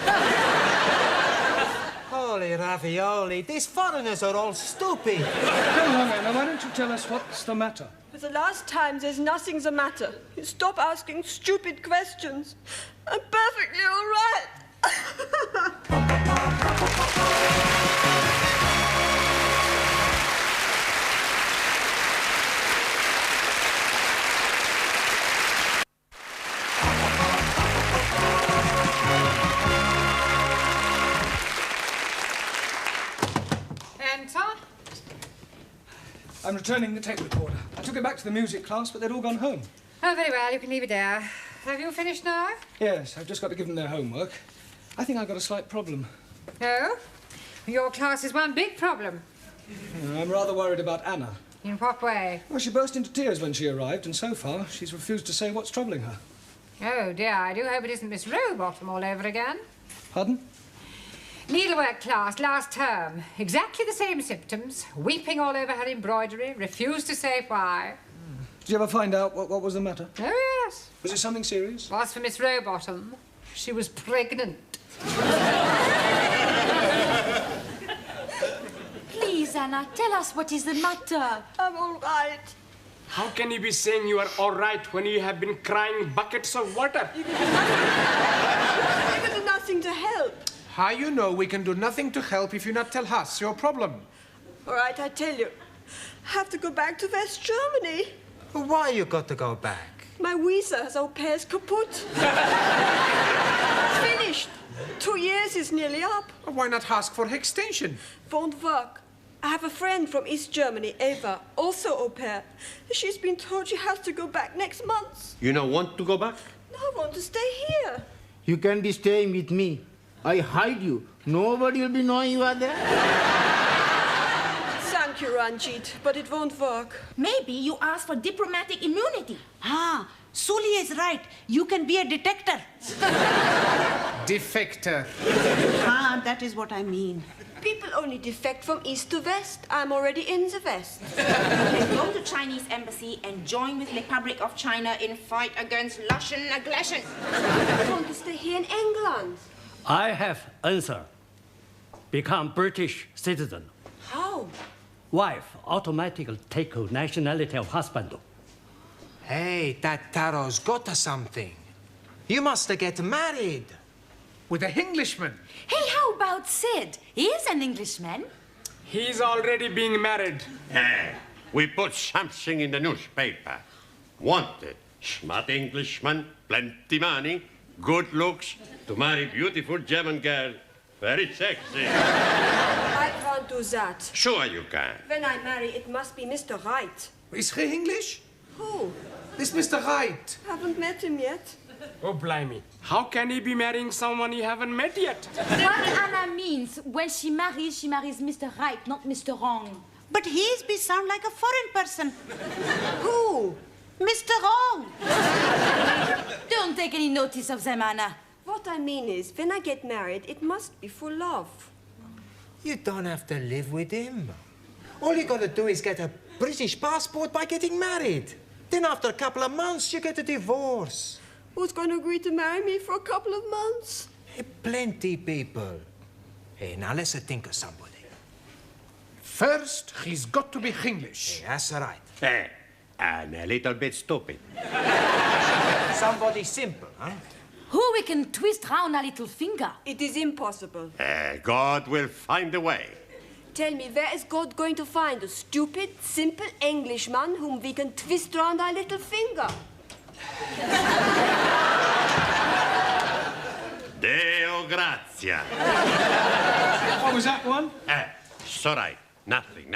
Holy ravioli, these foreigners are all stupid. Come on, Anna, why don't you tell us what's the matter? For the last time, there's nothing the matter. You stop asking stupid questions. I'm perfectly all right. Enter. I'm returning the tape recorder. I took it back to the music class, but they'd all gone home. Oh, very well. You can leave it there. Have you finished now? Yes, I've just got to give them their homework. I think I've got a slight problem. Oh? Your class is one big problem. I'm rather worried about Anna. In what way? Well, she burst into tears when she arrived, and so far, she's refused to say what's troubling her. Oh, dear. I do hope it isn't Miss Rowbottom all over again. Pardon? Needlework class, last term. Exactly the same symptoms. Weeping all over her embroidery. Refused to say why. Did you ever find out what was the matter? Oh, yes. Was it something serious? Was for Miss Rowbottom. She was pregnant. Please, Anna, tell us what is the matter. I'm all right. How can you be saying you are all right when you have been crying buckets of water? You can do nothing to help. How you know we can do nothing to help if you not tell us your problem? All right, I tell you. I have to go back to West Germany. Why you got to go back? My visa as au pair is kaput. Finished. 2 years is nearly up. Why not ask for extension? Won't work. I have a friend from East Germany, Eva, also au pair. She's been told she has to go back next month. You don't want to go back? No, I want to stay here. You can be staying with me. I hide you. Nobody will be knowing you are there. Thank you, Ranjeet, but it won't work. Maybe you ask for diplomatic immunity. Ah, Suli is right. You can be a detector. Defector. Ah, that is what I mean. People only defect from east to west. I'm already in the west. Go to Chinese embassy and join with Republic of China in fight against Russian aggression. I want to stay here in England. I have answer. Become British citizen. How? Wife automatically take nationality of husband. Hey, that Taro's got something. You must get married. With an Englishman. Hey, how about Sid? He is an Englishman. He's already being married. We put something in the newspaper. Wanted. Smart Englishman, plenty money, good looks, to marry beautiful German girl. Very sexy. I can't do that. Sure you can. When I marry, it must be Mr. Right. Is he English? Who? This Mr. Right. Haven't met him yet. Oh, blimey. How can he be marrying someone he haven't met yet? What Anna means, when she marries Mr. Right, not Mr. Wrong. But he's be sound like a foreign person. Who? Mr. Wrong. Don't take any notice of them, Anna. What I mean is, when I get married, it must be for love. You don't have to live with him. All you gotta do is get a British passport by getting married. Then after a couple of months, you get a divorce. Who's going to agree to marry me for a couple of months? Plenty people. Hey, now let's think of somebody. First, he's got to be English. Hey, that's right. And a little bit stupid. Somebody simple, huh? Who we can twist round a little finger. It is impossible. God will find a way. Tell me, where is God going to find a stupid, simple Englishman whom we can twist round our little finger? Deo grazia. What was that one? It's all right. Nothing.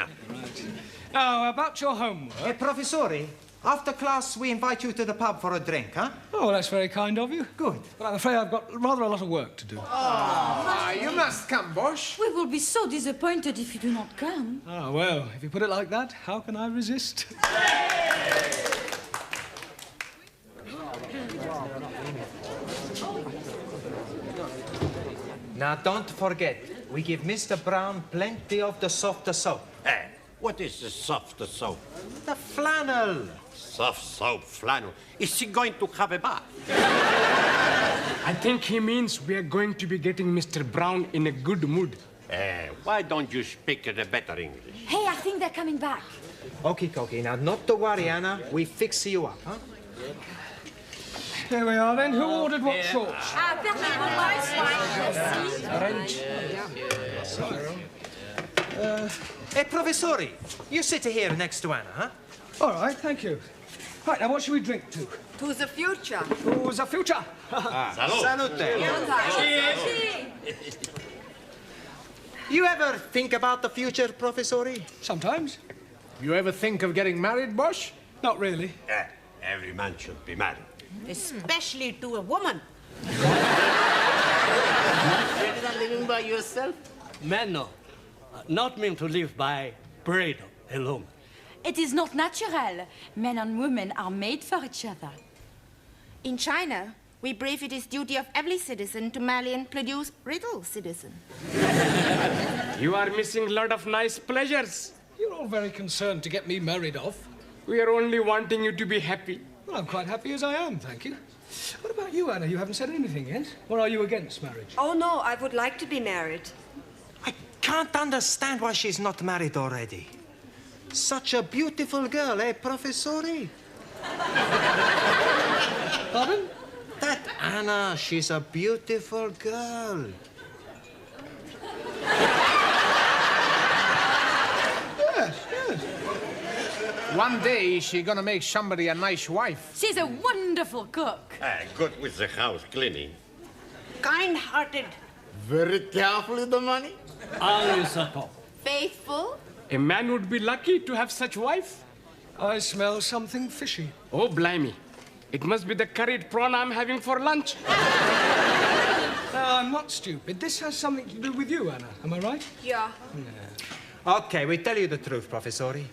Now, about your homework. Hey, Professore, After class, we invite you to the pub for a drink, huh? Oh, well, that's very kind of you. Good. But I'm afraid I've got rather a lot of work to do. You must come, Bosch. We will be so disappointed if you do not come. Ah, well, if you put it like that, how can I resist? Now, don't forget, we give Mr. Brown plenty of the softer soap. What is the softer soap? The flannel. Soft soap, flannel. Is he going to have a bath? I think he means we are going to be getting Mr. Brown in a good mood. Why don't you speak a better English? Hey, I think they're coming back. Okay. Now, not to worry, Anna. We fix you up, huh? Here we are, then. Who ordered what sauce? Hey, Professori, you sit here next to Anna, huh? All right, thank you. Right, now what should we drink to? To the future. To the future. Salute. You ever think about the future, Professori? Sometimes. You ever think of getting married, Bosch? Not really. Every man should be married. Especially to a woman. Better than living by yourself? Men, no. Not meant to live by bread alone. It is not natural. Men and women are made for each other. In China, we believe it is duty of every citizen to marry and produce little citizen. You are missing a lot of nice pleasures. You're all very concerned to get me married off. We are only wanting you to be happy. Well, I'm quite happy as I am, thank you. What about you, Anna? You haven't said anything yet. Or are you against marriage? Oh, no, I would like to be married. I can't understand why she's not married already. Such a beautiful girl, eh, Professori? Pardon? That Anna, she's a beautiful girl. Yes. One day she's gonna make somebody a nice wife. She's a wonderful cook. Good with the house cleaning. Kind-hearted. Very careful with the money. Always at top. Faithful. A man would be lucky to have such wife. I smell something fishy. Oh, blimey. It must be the curried prawn I'm having for lunch. I'm not stupid. This has something to do with you, Anna. Am I right? Yeah. Okay, we tell you the truth, Professori.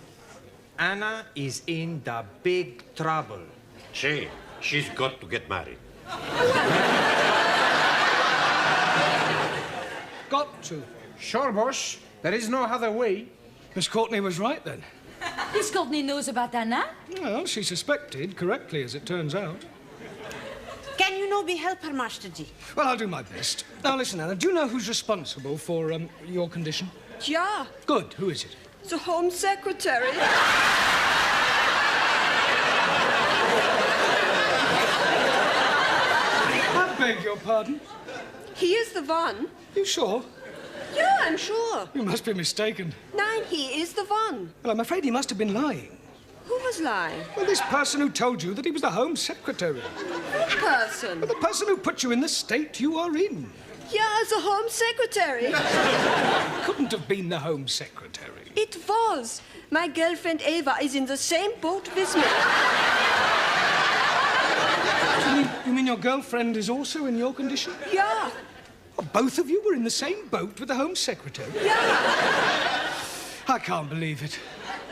Anna is in the big trouble. She's got to get married. Got to. Sure, Bosch. There is no other way. Miss Courtney was right, then. Miss Courtney knows about Anna. Well, she suspected, correctly, as it turns out. Can you no be help her, Master G? Well, I'll do my best. Now, listen, Anna, do you know who's responsible for your condition? Yeah, Good. Who is it? the Home Secretary. I beg your pardon? He is the one. You sure? Yeah, I'm sure. You must be mistaken. Nein, he is the one. Well, I'm afraid he must have been lying. Who was lying? Well, this person who told you that he was the Home Secretary. Which person? Well, the person who put you in the state you are in. Yeah, the Home Secretary. Couldn't have been the Home Secretary. It was. My girlfriend Eva is in the same boat with me. You mean your girlfriend is also in your condition? Yeah. Well, both of you were in the same boat with the Home Secretary? Yeah. I can't believe it.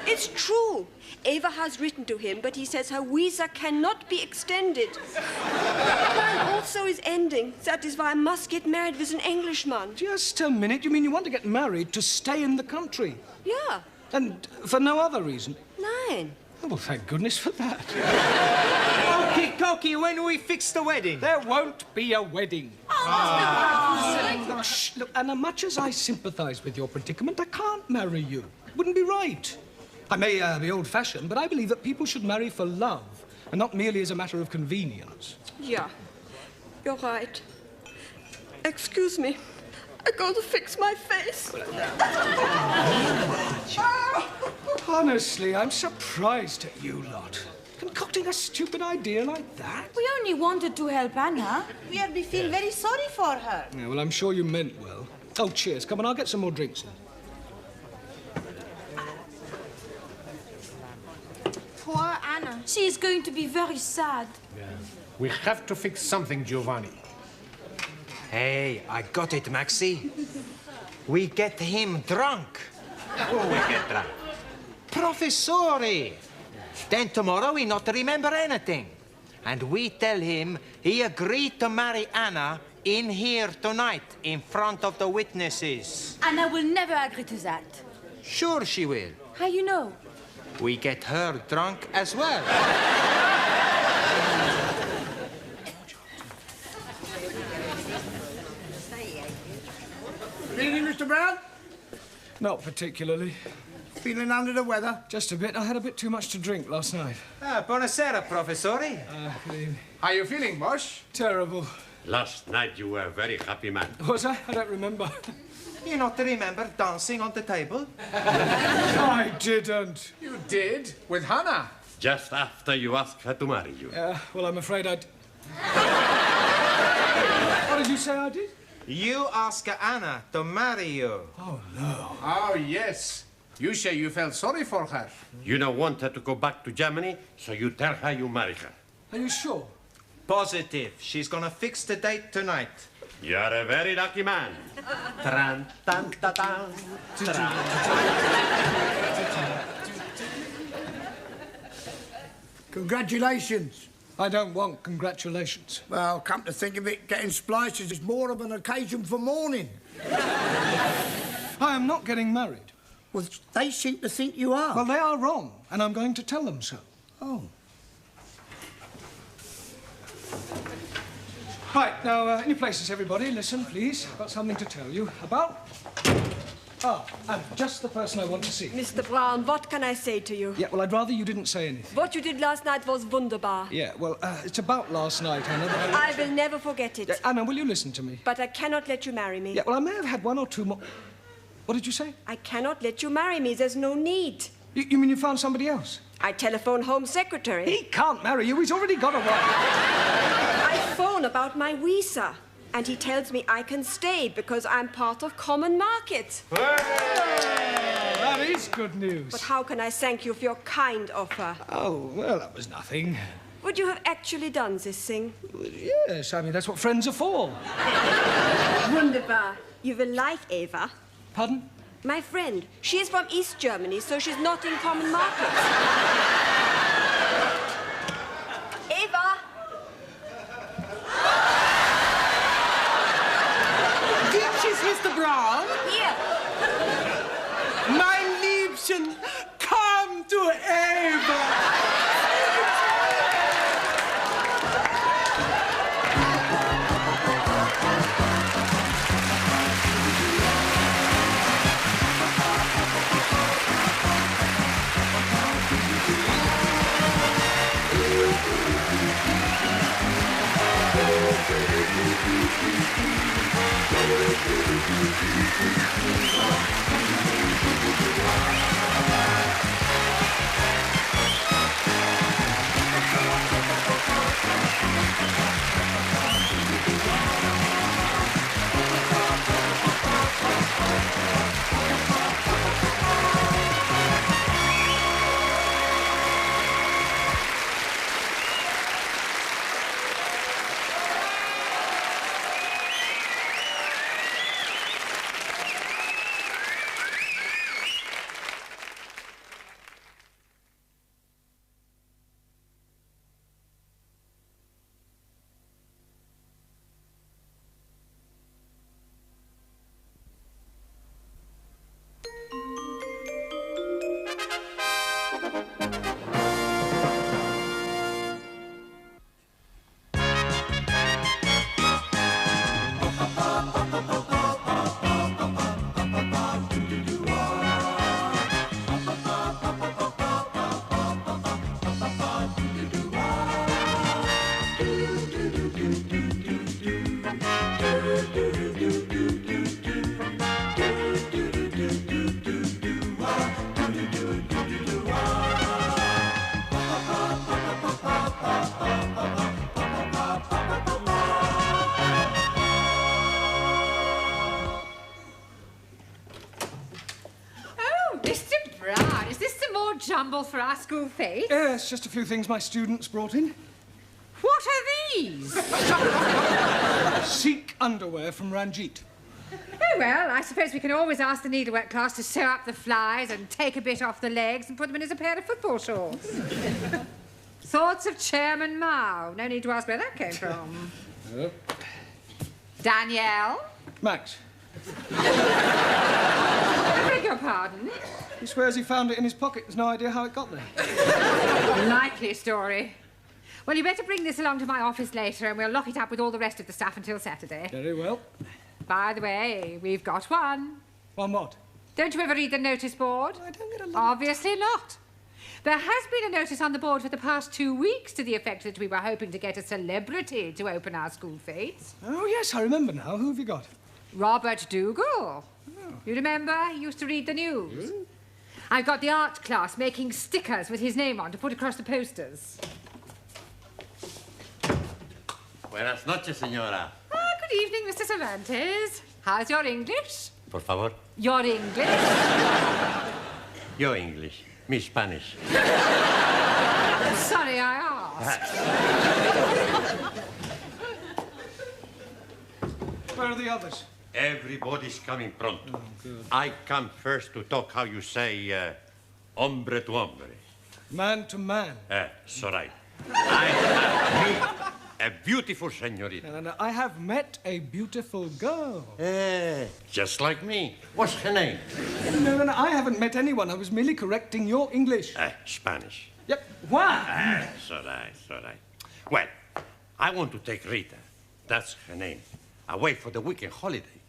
It's true. Eva has written to him, but he says her visa cannot be extended. Mine also is ending. That is why I must get married with an Englishman. Just a minute. You mean you want to get married to stay in the country? Yeah. And for no other reason? Nein. Oh, well, thank goodness for that. Okie, when we fix the wedding? There won't be a wedding. Look, shh, look, Anna, much as I sympathise with your predicament, I can't marry you. It wouldn't be right. I may be old-fashioned, but I believe that people should marry for love, and not merely as a matter of convenience. Yeah, you're right. Excuse me. I go to fix my face. Honestly, I'm surprised at you lot. Concocting a stupid idea like that? We only wanted to help Anna. We feel very sorry for her. Yeah, well, I'm sure you meant well. Oh, cheers. Come on, I'll get some more drinks in. Poor Anna. She is going to be very sad. Yeah. We have to fix something, Giovanni. Hey, I got it, Maxie. We get him drunk. Who we get drunk? Professore. Then tomorrow we not remember anything. And we tell him he agreed to marry Anna in here tonight in front of the witnesses. Anna will never agree to that. Sure she will. How you know? We get her drunk as well. Feeling, Mr. Brown? Not particularly. Feeling under the weather? Just a bit. I had a bit too much to drink last night. Buonasera, Professore. Good evening. How you feeling, boss? Terrible. Last night you were a very happy man. Was I? I don't remember. You not remember dancing on the table? I didn't. You did? With Hannah? Just after you asked her to marry you. Yeah, well, I'm afraid I'd... What did you say I did? You ask Anna to marry you. Oh, no. Oh, yes. You say you felt sorry for her. You don't want her to go back to Germany, so you tell her you marry her. Are you sure? Positive. She's gonna fix the date tonight. You're a very lucky man. Tran, tan, ta, tan, tran. Congratulations. I don't want congratulations. Well, come to think of it, getting splices is more of an occasion for mourning. I am not getting married. Well, they seem to think you are. Well, they are wrong, and I'm going to tell them so. Oh. Right, now, in your places, everybody, listen, please. I've got something to tell you about... and just the person I want to see. Mr. Brown, what can I say to you? Yeah, well, I'd rather you didn't say anything. What you did last night was wunderbar. Yeah, well, it's about last night, Anna. I will never forget it. Anna, will you listen to me? But I cannot let you marry me. Yeah, well, I may have had one or two more... What did you say? I cannot let you marry me. There's no need. You mean you found somebody else? I telephone Home Secretary. He can't marry you. He's already got a wife. I phone about my visa. And he tells me I can stay because I'm part of common market. That is good news. But how can I thank you for your kind offer? Oh, well, that was nothing. Would you have actually done this thing? Yes, I mean, that's what friends are for. Wunderbar. You will like Eva. Pardon? My friend. She is from East Germany, so she's not in common market. Eva! Ditches, Mr. Brown. Here. Mein Liebchen, come to Eva. ensemble for our school fete? Yes, just a few things my students brought in. What are these? Sikh underwear from Ranjeet. Oh, well, I suppose we can always ask the needlework class to sew up the flies and take a bit off the legs and put them in as a pair of football shorts. Thoughts of Chairman Mao. No need to ask where that came from. Danielle? Max. I beg your pardon? He swears he found it in his pocket. There's no idea how it got there. Likely story. Well, you better bring this along to my office later and we'll lock it up with all the rest of the stuff until Saturday. Very well. By the way, we've got one. One what? Don't you ever read the notice board? I don't get a lot. Obviously not. There has been a notice on the board for the past 2 weeks to the effect that we were hoping to get a celebrity to open our school fetes. Oh, yes, I remember now. Who have you got? Robert Dougal. Oh. You remember? He used to read the news. I've got the art class making stickers with his name on to put across the posters. Buenas noches, señora. Ah, good evening, Mr. Cervantes. How's your English? Por favor. Your English? Your English. Me Spanish. Sorry, I asked. Where are the others? Everybody's coming pronto. Oh, good. I come first to talk how you say hombre to hombre. Man to man. It's all right. I have met a beautiful señorita. And I have met a beautiful girl. Just like me. What's her name? No, I haven't met anyone. I was merely correcting your English. Spanish. Yep. Juan. It's all right, it's all right. Well, I want to take Rita, that's her name, away for the weekend holiday.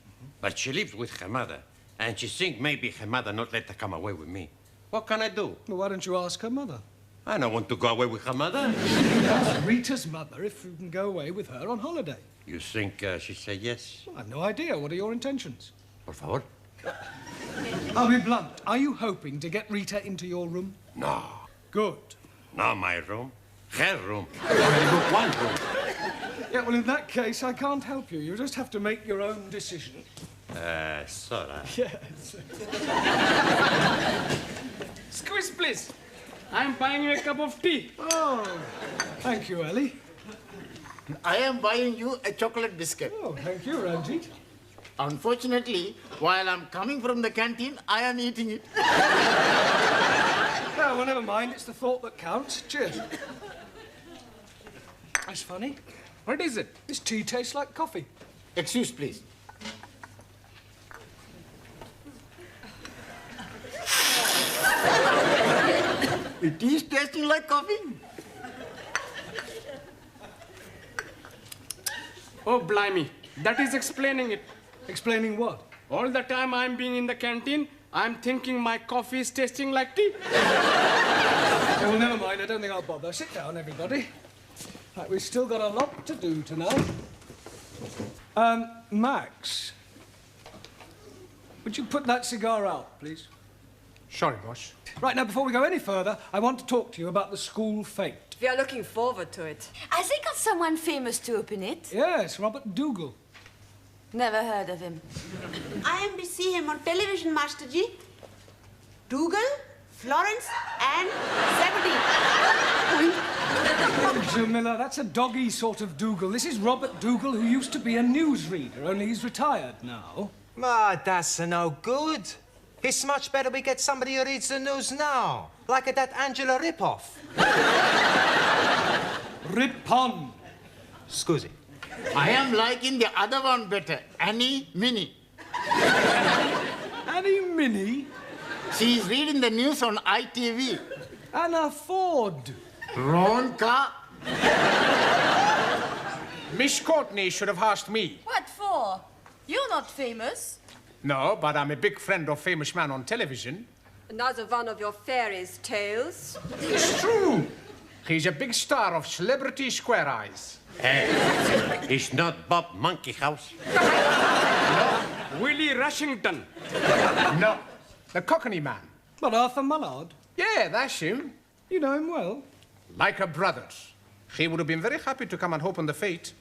But she lives with her mother, and she thinks maybe her mother not let her come away with me. What can I do? Well, why don't you ask her mother? I don't want to go away with her mother. Ask Rita's mother if you can go away with her on holiday. You think she'd say yes? Well, I've no idea. What are your intentions? Por favor. I'll be blunt. Are you hoping to get Rita into your room? No. Good. Not my room. Her room. I already booked one room. Yeah, well, in that case, I can't help you. You just have to make your own decision. Sorry. Yes. Squeeze, please. I'm buying you a cup of tea. Oh, thank you, Ellie. I am buying you a chocolate biscuit. Oh, thank you, Ranjeet. Unfortunately, while I'm coming from the canteen, I am eating it. Well, never mind. It's the thought that counts. Cheers. That's funny. What is it? This tea tastes like coffee. Excuse, please. It is tasting like coffee. Oh, blimey. That is explaining it. Explaining what? All the time I'm being in the canteen, I'm thinking my coffee is tasting like tea. Oh, well, never mind. I don't think I'll bother. Sit down, everybody. Right, we've still got a lot to do tonight. Max, would you put that cigar out, please? Sorry, boss. Right, now, before we go any further, I want to talk to you about the school fete. We are looking forward to it. Has he got someone famous to open it? Yes, Robert Dougal. Never heard of him. I am to see him on television, Master Ji. Dougal, Florence, and Zebedee. Jamila, that's a doggy sort of Dougal. This is Robert Dougal, who used to be a newsreader, only he's retired now. Ah, that's no good. It's much better we get somebody who reads the news now, like that Angela Ripoff. Rip-on. Scusi. I am liking the other one better, Annie Minnie. Annie Minnie? She is reading the news on ITV. Anna Ford. Wrong car. Miss Courtney should have asked me. What for? You're not famous. No, but I'm a big friend of famous man on television. Another one of your fairies' tales. It's true. He's a big star of Celebrity Square Eyes. It's not Bob Monkey House. No, Willie Rushington. No, the Cockney man. What, Arthur Mullard? Yeah, that's him. You know him well. Like a brothers. He would have been very happy to come and open the Fete.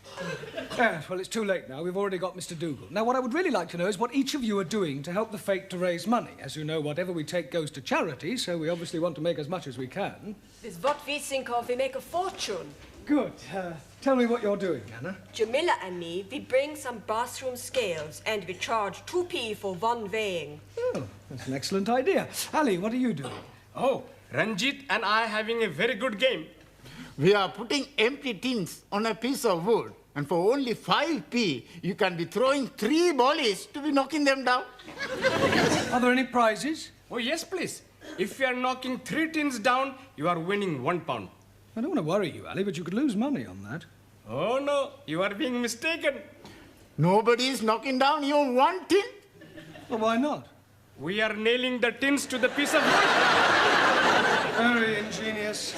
Yes, well, it's too late now. We've already got Mr. Dougal. Now, what I would really like to know is what each of you are doing to help the Fete to raise money. As you know, whatever we take goes to charity, so we obviously want to make as much as we can. With what we think of, we make a fortune. Good. Tell me what you're doing, Anna. Jamila and me, we bring some bathroom scales and we charge 2p for one weighing. Oh, that's an excellent idea. Ali, what are you doing? Oh, Ranjeet and I having a very good game. We are putting empty tins on a piece of wood, and for only 5p, you can be throwing 3 volleys to be knocking them down. Are there any prizes? Oh, yes, please. If you are knocking 3 tins down, you are winning £1. I don't want to worry you, Ali, but you could lose money on that. Oh, no, you are being mistaken. Nobody is knocking down even 1 tin. Well, why not? We are nailing the tins to the piece of wood. Very ingenious.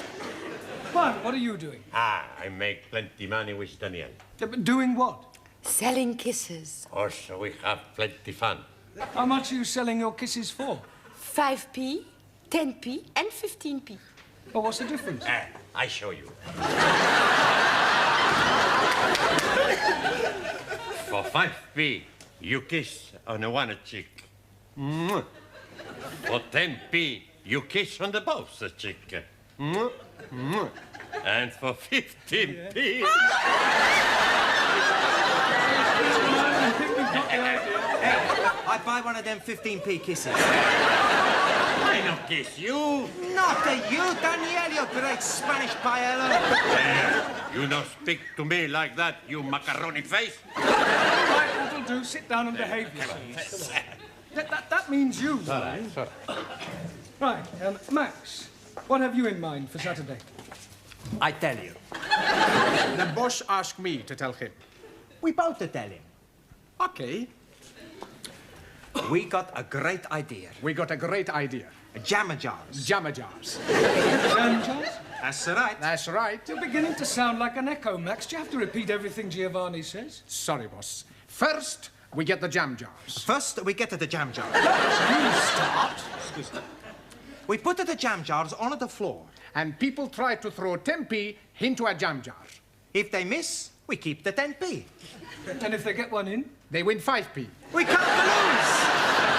Juan, what are you doing? I make plenty money with Daniel. But doing what? Selling kisses. Also, we have plenty fun. How much are you selling your kisses for? 5p, 10p, and 15p. Well, what's the difference? I show you. For 5p, you kiss on a one cheek. Mwah. For 10p, you kiss on the both cheek. Mwah. Mwah. And for 15p... I buy one of them 15p kisses. I don't kiss you. Not to you, Daniel, you great Spanish paella. You don't speak to me like that, you macaroni face. Right, that'll do. Sit down and behave yourself. That means you. Sorry. Right, Max, what have you in mind for Saturday? I tell you. The boss asked me to tell him. We both to tell him. Okay. We got a great idea. We got a great idea. Jammer jars. Jammer jars. Jam jars? That's right. That's right. You're beginning to sound like an echo, Max. Do you have to repeat everything Giovanni says? Sorry, boss. First, we get the jam jars. First, we get to the jam jars. You start. Excuse me. We put the jam jars on the floor. And people try to throw 10p into a jam jar. If they miss, we keep the 10p. And if they get one in? They win 5p. We can't lose!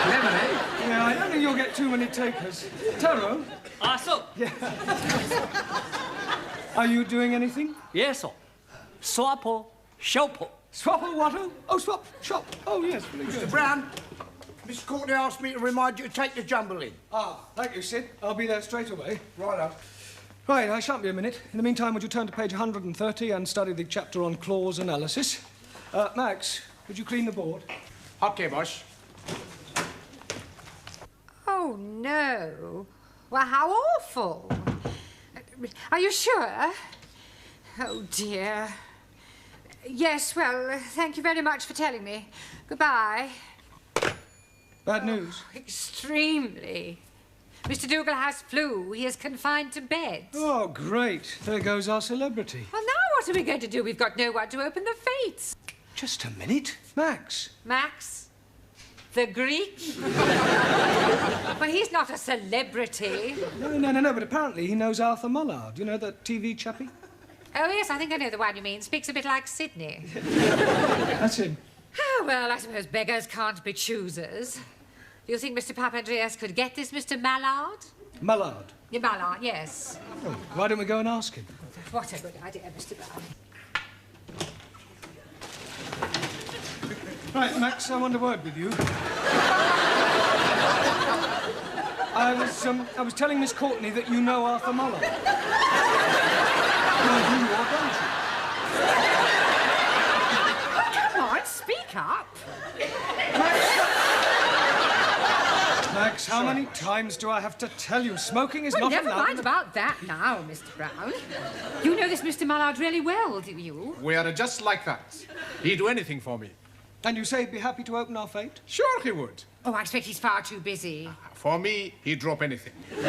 Clever, eh? Yeah, I don't think you'll get too many takers. Taro? So. Yeah. Are you doing anything? Yes, sir. Swapple, shopple. Swapple what? Oh, swap, shop. Oh, yes, very good. Mr. Brown, Miss Courtney asked me to remind you to take the jumble in. Thank you, Sid. I'll be there straight away. Righto. Right, I shan't be a minute. In the meantime, would you turn to page 130 and study the chapter on clause analysis? Max, would you clean the board? Okay, boss. Oh, no. Well, how awful. Are you sure? Oh, dear. Yes, well, thank you very much for telling me. Goodbye. Bad news? Extremely. Mr. Dougal has flu. He is confined to bed. Oh, great. There goes our celebrity. Well, now what are we going to do? We've got no one to open the fates. Just a minute. Max. Max? The Greek? Well, he's not a celebrity. No, but apparently he knows Arthur Mullard. You know, that TV chappie? Oh, yes, I think I know the one you mean. Speaks a bit like Sydney. That's him. Oh, well, I suppose beggars can't be choosers. Do you think Mr. Papandreas could get this Mr. Mallard? Mullard? Yeah, Mallard, yes. Oh, why don't we go and ask him? What a good idea, Mr. Brown. Right, Max, I want a word with you. I was telling Miss Courtney that you know Arthur Mullard. You do, or don't you? Come on, speak up. Max, how many times do I have to tell you? Smoking is not never allowed. mind about that now, Mr. Brown. You know this Mr. Mallard really well, do you? We are just like that. He'd do anything for me. And you say he'd be happy to open our fate? Sure he would. Oh, I expect he's far too busy. For me, he'd drop anything. Good.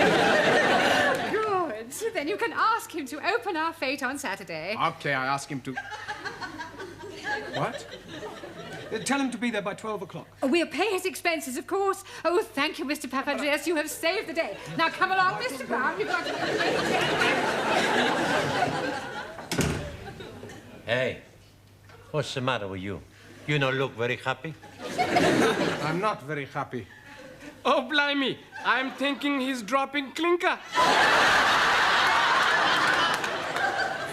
Then you can ask him to open our fate on Saturday. Okay, I ask him to... What? Tell him to be there by 12 o'clock. Oh, we'll pay his expenses, of course. Oh, thank you, Mr. Papandreas. You have saved the day. Now, come along, Mr. Brown. You've got to... Hey, what's the matter with you? You don't look very happy. I'm not very happy. Oh, blimey. I'm thinking he's dropping clinker.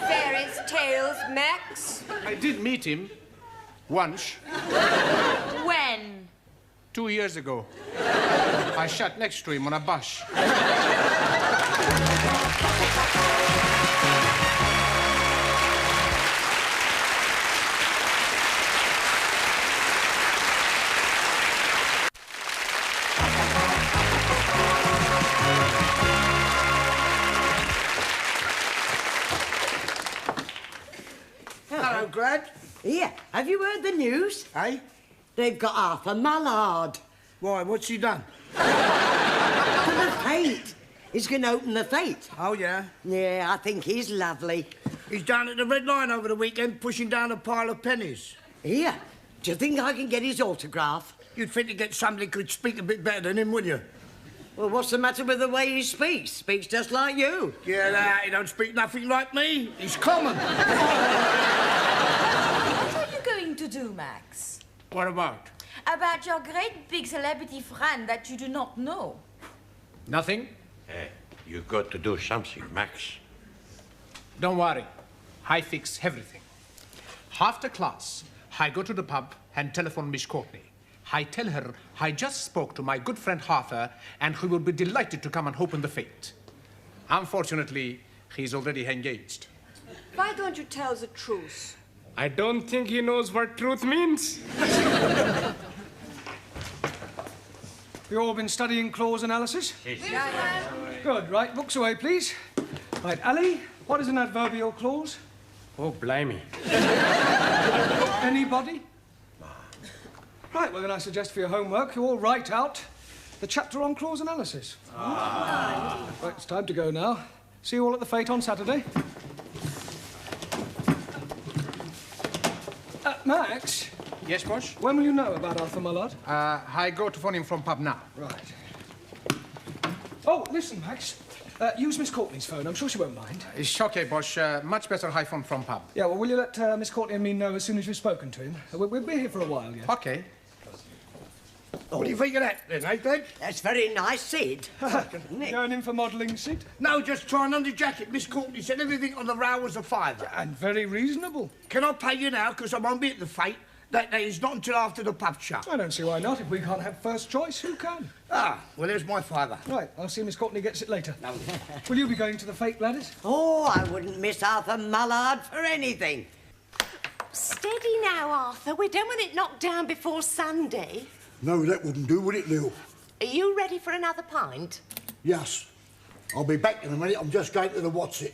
Fairies' tales, Max. I did meet him once, When? 2 years ago. I sat next to him on a bus. Hello, Glad. Here, have you heard the news? Eh? They've got Arthur Mallard. Why, what's he done? For the Fete. He's going to open the Fete. Oh, yeah? Yeah, I think he's lovely. He's down at the Red Lion over the weekend pushing down a pile of pennies. Here, do you think I can get his autograph? You'd think to get somebody who could speak a bit better than him, wouldn't you? Well, what's the matter with the way he speaks? Speaks just like you. Get out, he don't speak nothing like me. He's common. What are you going to do, Max? What about? About your great big celebrity friend that you do not know. Nothing? Hey, you got to do something, Max. Don't worry. I fix everything. After class, I go to the pub and telephone Miss Courtney. I tell her I just spoke to my good friend Arthur and he will be delighted to come and open the Fete. Unfortunately, he's already engaged. Why don't you tell the truth? I don't think he knows what truth means. You all been studying clause analysis? Yeah. Good. Right, books away, please. Right, Ali, what is an adverbial clause? Oh, blimey. Anybody? Right, well, then I suggest for your homework you all write out the chapter on clause analysis. Right, it's time to go now. See you all at the Fete on Saturday. Max? Yes, boss? When will you know about Arthur Mallard? I go to phone him from pub now. Right. Oh, listen, Max. Use Miss Courtney's phone. I'm sure she won't mind. It's okay, boss. Much better I phone from pub. Yeah, well, will you let Miss Courtney and me know as soon as you've spoken to him? We'll be here for a while, yeah. Okay. What do you think of that, then, eh, Glenn? That's very nice, Sid. Going in for modelling, Sid? No, just trying on the jacket. Miss Courtney said everything on the row was a fiver. And very reasonable. Can I pay you now, because I won't be at the Fete? That day is not until after the pub shut. I don't see why not. If we can't have first choice, who can? Ah, well, there's my fiver. Right, I'll see Miss Courtney gets it later. Will you be going to the Fete, Gladys? Oh, I wouldn't miss Arthur Mallard for anything. Steady now, Arthur. We don't want it knocked down before Sunday. No, that wouldn't do, would it, Lil? Are you ready for another pint? Yes. I'll be back in a minute. I'm just going to the what's it.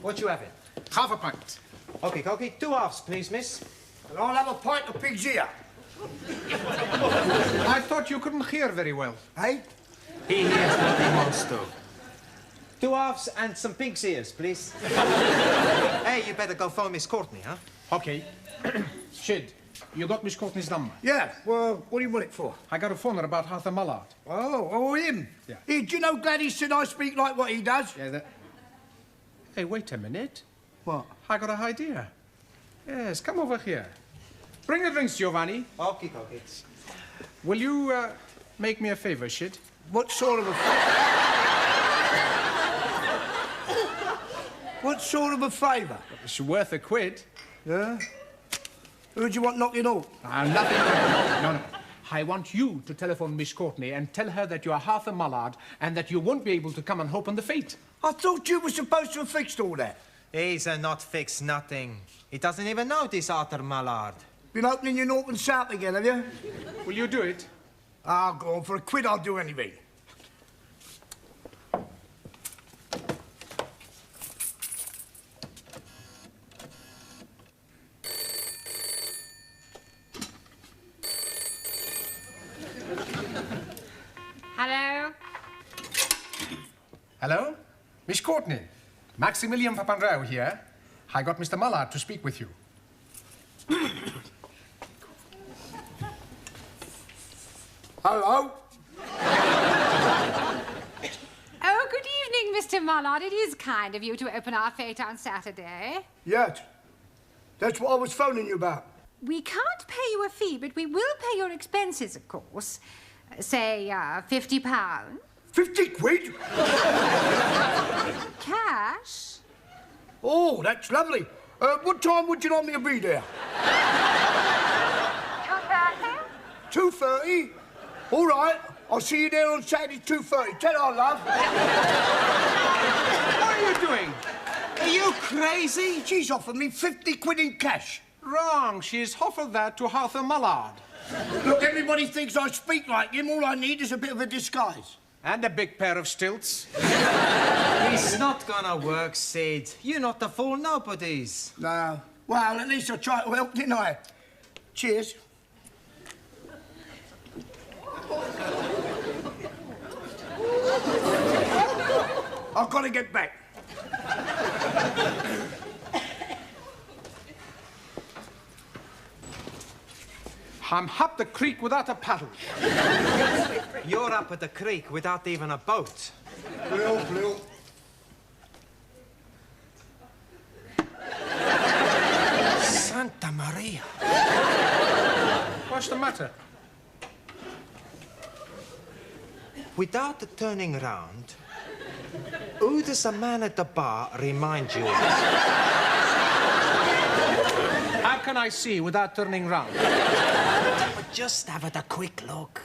What you having? Half a pint. Okay, Cokie. 2 halves, please, miss. And I'll have a pint of pig's ear. I thought you couldn't hear very well. Eh? He hears what he wants to. 2 halves and some pig's ears, please. Hey, you better go phone Miss Courtney, huh? Okay. Shid, you got Miss Courtney's number? Yeah, well, what do you want it for? I got a phone her about Arthur Mallard. Oh, him? Yeah. Hey, do you know Gladys said I speak like what he does? Yeah, that... Hey, wait a minute. What? I got an idea. Yes, come over here. Bring the drinks, Giovanni. Okay, Cokie. Will you make me a favour, Shid? What sort of a favour? What sort of a favour? It's worth a quid. Yeah? Who do you want knocking off? Nothing. No. I want you to telephone Miss Courtney and tell her that you are Arthur Mallard and that you won't be able to come and open the Fete. I thought you were supposed to have fixed all that. He's not fixed nothing. He doesn't even know this Arthur Mallard. Been opening your North and South again, have you? Will you do it? I'll go on. For a quid, I'll do anything. Hello? Hello? Miss Courtney. Maximilian Papandreou here. I got Mr. Mallard to speak with you. Hello? Oh, good Mr. Mullard, it is kind of you to open our fete on Saturday. Yes. That's what I was phoning you about. We can't pay you a fee, but we will pay your expenses, of course. Say, £50. 50 quid? Cash? Oh, that's lovely. What time would you like me to be there? 2:30? 2:30? All right. I'll see you there on Saturday, 2:30. Tell her, love. What are you doing? Are you crazy? She's offered me 50 quid in cash. Wrong. She's offered that to Arthur Mullard. Look, everybody thinks I speak like him. All I need is a bit of a disguise. And a big pair of stilts. It's not gonna work, Sid. You're not the fool nobodies. No. Well, at least I tried to help, didn't I? Cheers. I've got to get back. I'm up the creek without a paddle. You're up at the creek without even a boat. Blue. Santa Maria. What's the matter? Without turning round, who does the man at the bar remind you of? How can I see without turning round? Just have a quick look.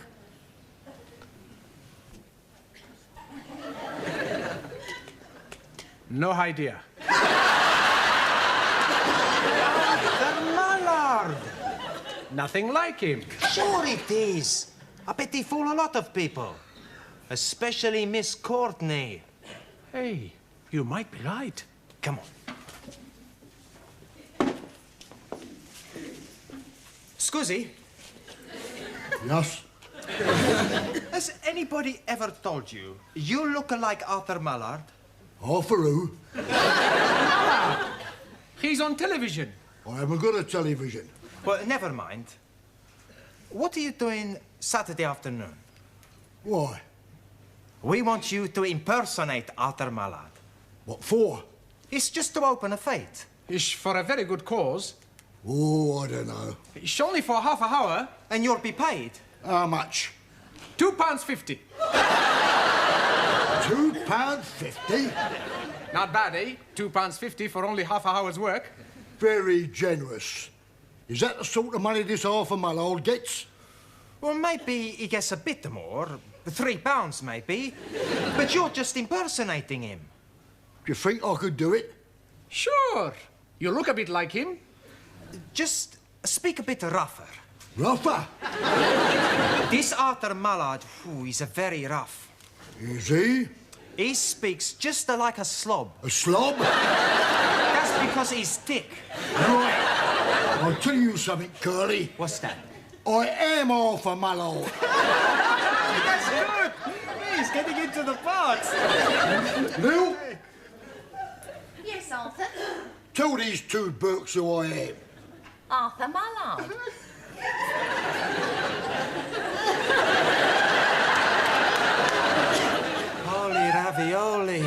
No idea. The Mullard! Nothing like him. Sure it is. I bet he fool a lot of people. Especially Miss Courtney. Hey, you might be right. Come on. Scusi? Yes? Has anybody ever told you you look like Arthur Mullard? Arthur who? He's on television. I haven't got a television. Well, never mind. What are you doing Saturday afternoon? Why? We want you to impersonate Arthur Mullard. What for? It's just to open a fete. It's for a very good cause. Oh, I don't know. It's only for half an hour. And you'll be paid. How much? £2.50. £2.50? Not bad, eh? £2.50 for only half an hour's work. Very generous. Is that the sort of money this Arthur Mullard gets? Well, maybe he gets a bit more. £3, maybe. But you're just impersonating him. Do you think I could do it? Sure. You look a bit like him. Just speak a bit rougher. Rougher? This Arthur Mullard, he's a very rough. Is he? He speaks just like a slob. A slob? That's because he's thick. Right. I'll tell you something, Curly. What's that? I am Arthur Mullard. That's good. He's getting into the parts. Lil, Yes, Arthur. tell these two Burks who I am. Arthur Mullard. Holy ravioli.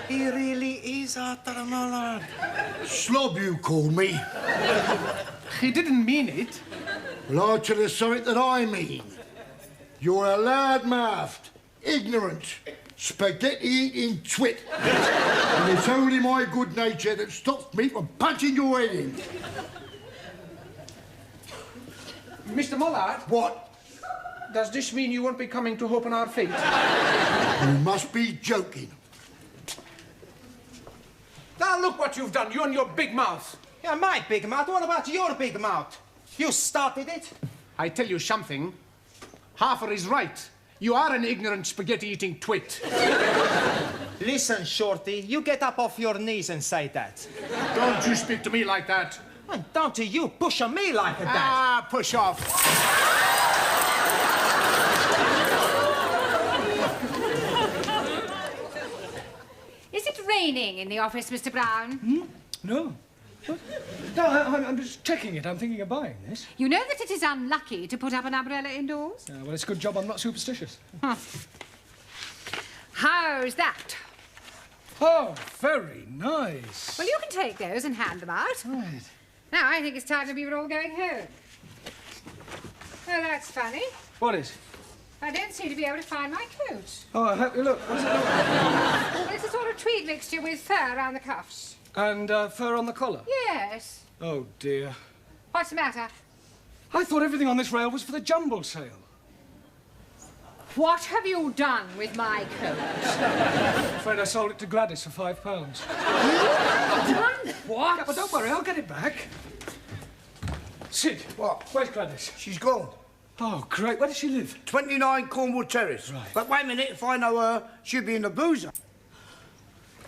He really is Arthur Mullard. Slob, you call me. He didn't mean it. Well, I'll tell you something that I mean. You're a loud-mouthed, ignorant, spaghetti-eating twit. And it's only my good nature that stops me from punching your head in. Mr. Mullard? What? Does this mean you won't be coming to open our fete? You must be joking. Now look what you've done, you and your big mouth. Yeah, my big mouth? What about your big mouth? You started it. I tell you something. Harfer is right. You are an ignorant spaghetti-eating twit. Listen, Shorty, you get up off your knees and say that. Don't you speak to me like that. And don't you push on me like that. Ah, push off. Is it raining in the office, Mr. Brown? No. No, I'm just checking it. I'm thinking of buying this. You know that it is unlucky to put up an umbrella indoors? Well, it's a good job I'm not superstitious. How's that? Oh, very nice. Well, you can take those and hand them out. Right. Now, I think it's time that we were all going home. Oh, that's funny. What is? I don't seem to be able to find my coat. Oh, I hope you look. What does it look like? Well, it's a sort of tweed mixture with fur around the cuffs. And fur on the collar? Yes. Oh, dear. What's the matter? I thought everything on this rail was for the jumble sale. What have you done with my coat? I'm afraid I sold it to Gladys for £5. Done Yeah, what? but don't worry, I'll get it back. Sid. What? Where's Gladys? She's gone. Oh, great. Where does she live? 29 Cornwall Terrace. Right. But wait a minute, if I know her, she'll be in the boozer.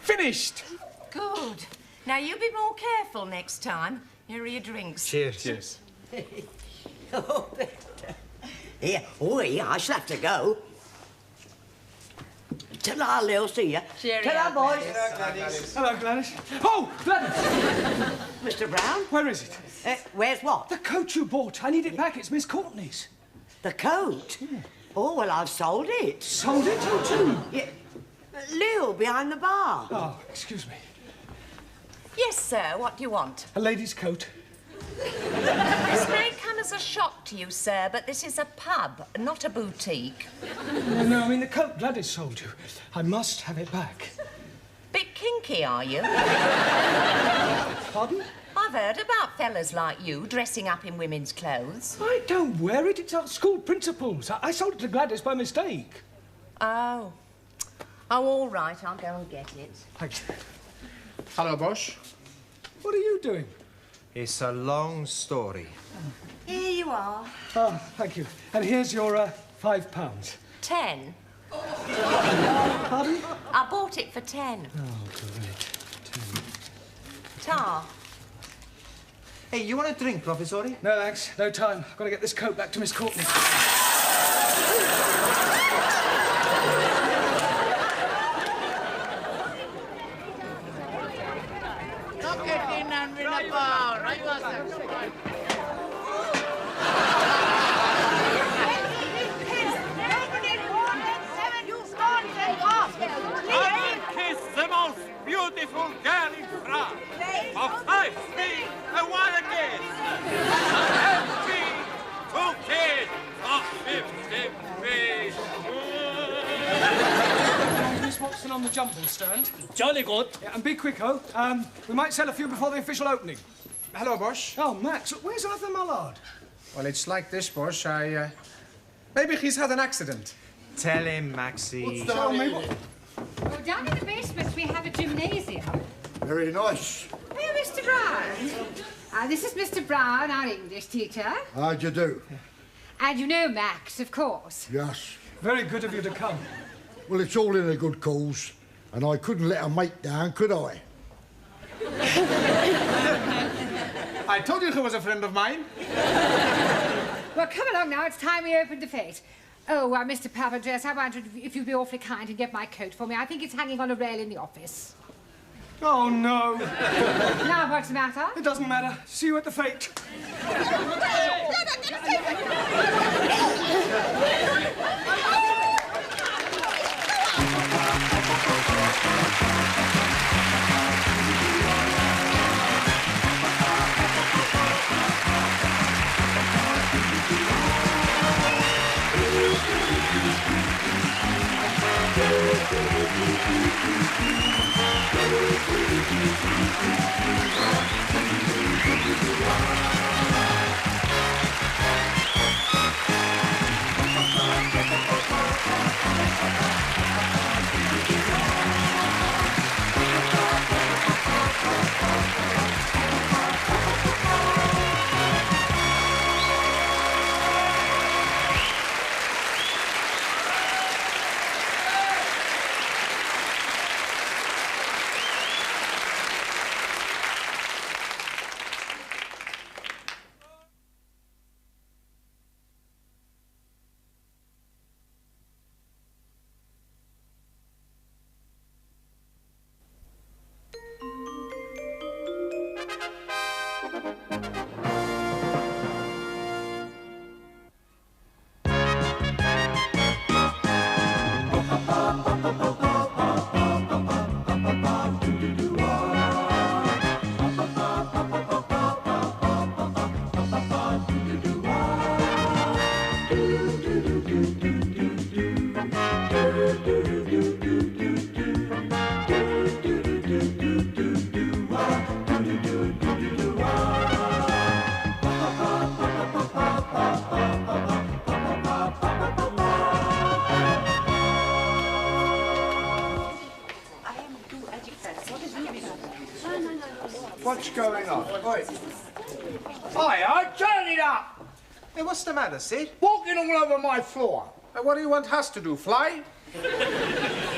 Finished! Good. Now, you be more careful next time. Here are your drinks. Cheers. Cheers. Here, I shall have to go. Ta-ra, Lil, see ya. Ta-ra, boys. Hello, Gladys. Oh, Gladys! Mr. Brown? Where is it? Where's what? The coat you bought. I need it back. It's Miss Courtney's. The coat? Yeah. Oh, well, I've sold it. Sold it? Who to? Yeah. Lil, behind the bar. Oh, excuse me. Yes, sir. What do you want? A lady's coat. This may come as a shock to you, sir, but this is a pub, not a boutique. No, I mean the coat Gladys sold you. I must have it back. Bit kinky, are you? Pardon? I've heard about fellas like you dressing up in women's clothes. I don't wear it. It's our school principal's. I sold it to Gladys by mistake. Oh. Oh, all right. I'll go and get it. Thanks. Hello, boss. What are you doing? It's a long story. Here you are. Oh, thank you. And here's your £5. 10. Pardon? I bought it for 10. Oh, great. Tar. Hey, you want a drink, Professori? No, thanks. No time. I've got to get this coat back to Miss Courtney. Knock it in and win a bar. Right, Kiss the most beautiful girl in France. For 5 feet, a wild guess. Empty, 2 kids for 50 feet. Miss Watson on the jumble stand. Jolly good. Yeah, and be quick, oh. We might sell a few before the official opening. Hello, boss. Oh, Max, where's Arthur Mallard? Well, it's like this, boss. Maybe he's had an accident. Tell him, Maxie. Tell me what... Oh, down in the basement we have a gymnasium. Very nice. Oh, Mr. Brown. This is Mr. Brown, our English teacher. How'd you do? And you know Max, of course. Yes. Very good of you to come. Well, it's all in a good cause, and I couldn't let a mate down, could I? I told you he was a friend of mine. Well, come along now. It's time we opened the Fete. Oh, Mr. Papandreou, I wondered if you'd be awfully kind and get my coat for me. I think it's hanging on a rail in the office. Oh, no. Now, what's the matter? It doesn't matter. See you at the Fete. What's going on? Oi. Hi, turn it up! Hey, what's the matter, Sid? Walking all over my floor. What do you want us to do, fly?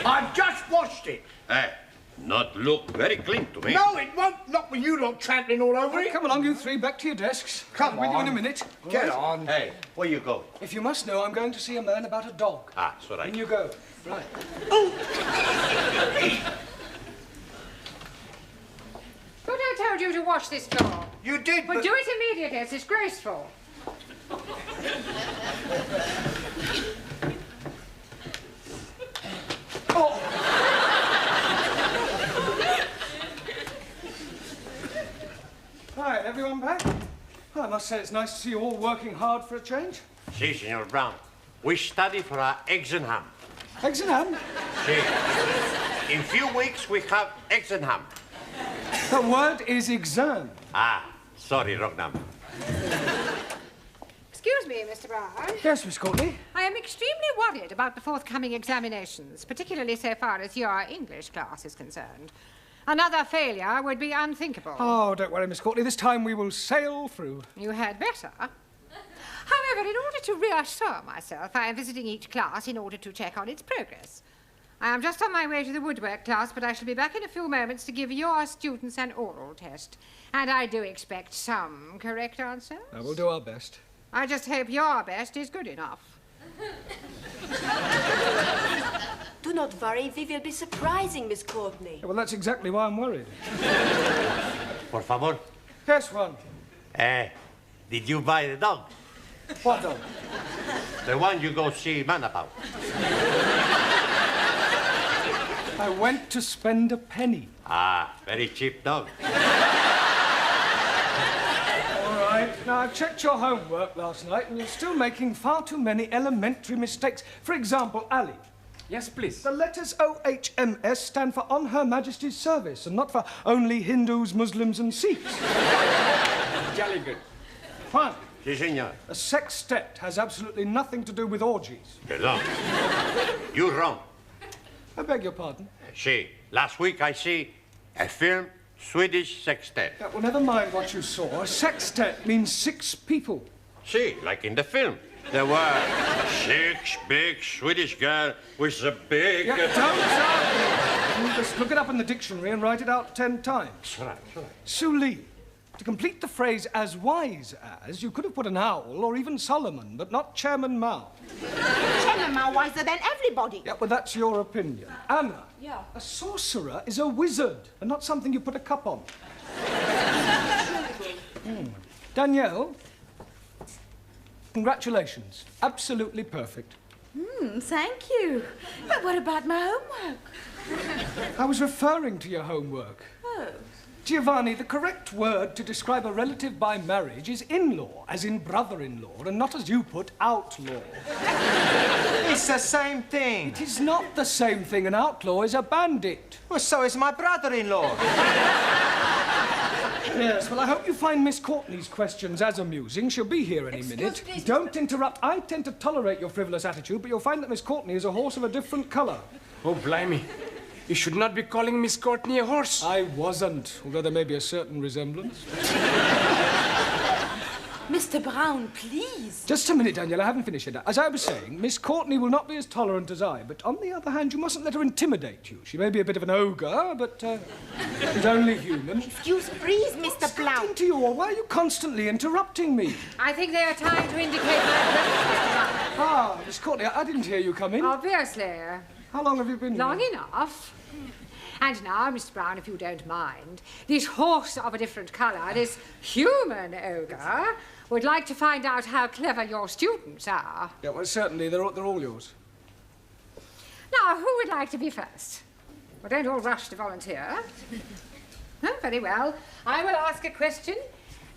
I've just washed it. Hey, not look very clean to me. No, it won't. Not with you lot trampling all over it. Come along, you three, back to your desks. Come I'll be with you on. in a minute. Get All right? on. Hey, where you go? If you must know, I'm going to see a man about a dog. Ah, it's all right. In you go. Right. But I told you to wash this floor. You did, Well, do it immediately. It's disgraceful. Hi, everyone back? Well, I must say it's nice to see you all working hard for a change. Si, Senor Brown. We study for our eggs and ham. Eggs and ham? Si. In few weeks, we have eggs and ham. The word is exam. Ah, sorry, wrong number. Excuse me, Mr. Brown. Yes, Miss Courtney? I am extremely worried about the forthcoming examinations, particularly so far as your English class is concerned. Another failure would be unthinkable. Oh, don't worry, Miss Courtney. This time we will sail through. You had better. However, in order to reassure myself, I am visiting each class in order to check on its progress. I am just on my way to the woodwork class, but I shall be back in a few moments to give your students an oral test. And I do expect some correct answers. Now, we'll do our best. I just hope your best is good enough. Do not worry, we will be surprising Miss Courtney. Well, that's exactly why I'm worried. Por favor. Yes, Juan. Did you buy the dog? What dog? The one you go see man about. I went to spend a penny. Ah, very cheap dog. All right. Now, I've checked your homework last night, and you're still making far too many elementary mistakes. For example, Ali. Yes, please. The letters OHMS stand for On Her Majesty's Service, and not for only Hindus, Muslims, and Sikhs. Jolly good. Fine. Si, senor. A sextet has absolutely nothing to do with orgies. Perdón. You're wrong. I beg your pardon. Si, last week I see a film, Swedish sextet. Yeah, well, never mind what you saw. A sextet means 6 people. Si, like in the film. There were 6 big Swedish girls with a big... Yeah, don't just look it up in the dictionary and write it out 10 times. Right. Suli. To complete the phrase as wise as, you could have put an owl or even Solomon, but not Chairman Mao. Chairman Mao wiser than everybody. Yeah, well, that's your opinion. Anna. Yeah. A sorcerer is a wizard and not something you put a cup on. Danielle. Congratulations. Absolutely perfect. Thank you. But what about my homework? I was referring to your homework. Oh. Giovanni, the correct word to describe a relative by marriage is in-law, as in brother-in-law, and not as you put, outlaw. It's the same thing. It is not the same thing. An outlaw is a bandit. Well, so is my brother-in-law. Yes, well, I hope you find Miss Courtney's questions as amusing. She'll be here any minute. me. Don't interrupt. I tend to tolerate your frivolous attitude, but you'll find that Miss Courtney is a horse of a different colour. Oh, blimey. You should not be calling Miss Courtney a horse. I wasn't, although there may be a certain resemblance. Mr. Brown, please. Just a minute, Danielle, I haven't finished yet. As I was saying, Miss Courtney will not be as tolerant as I, but on the other hand, you mustn't let her intimidate you. She may be a bit of an ogre, but she's only human. Excuse, please, Mr. Blount. Into you all. Why are you constantly interrupting me? I think they are trying to indicate my presence. Ah, Miss Courtney, I didn't hear you come in. Obviously. How long have you been Long here? enough. And now, Mr. Brown, if you don't mind, this horse of a different colour, this human ogre, would like to find out how clever your students are. Yeah, well, certainly. They're all yours. Now, who would like to be first? Well, don't all rush to volunteer. Oh, very well. I will ask a question,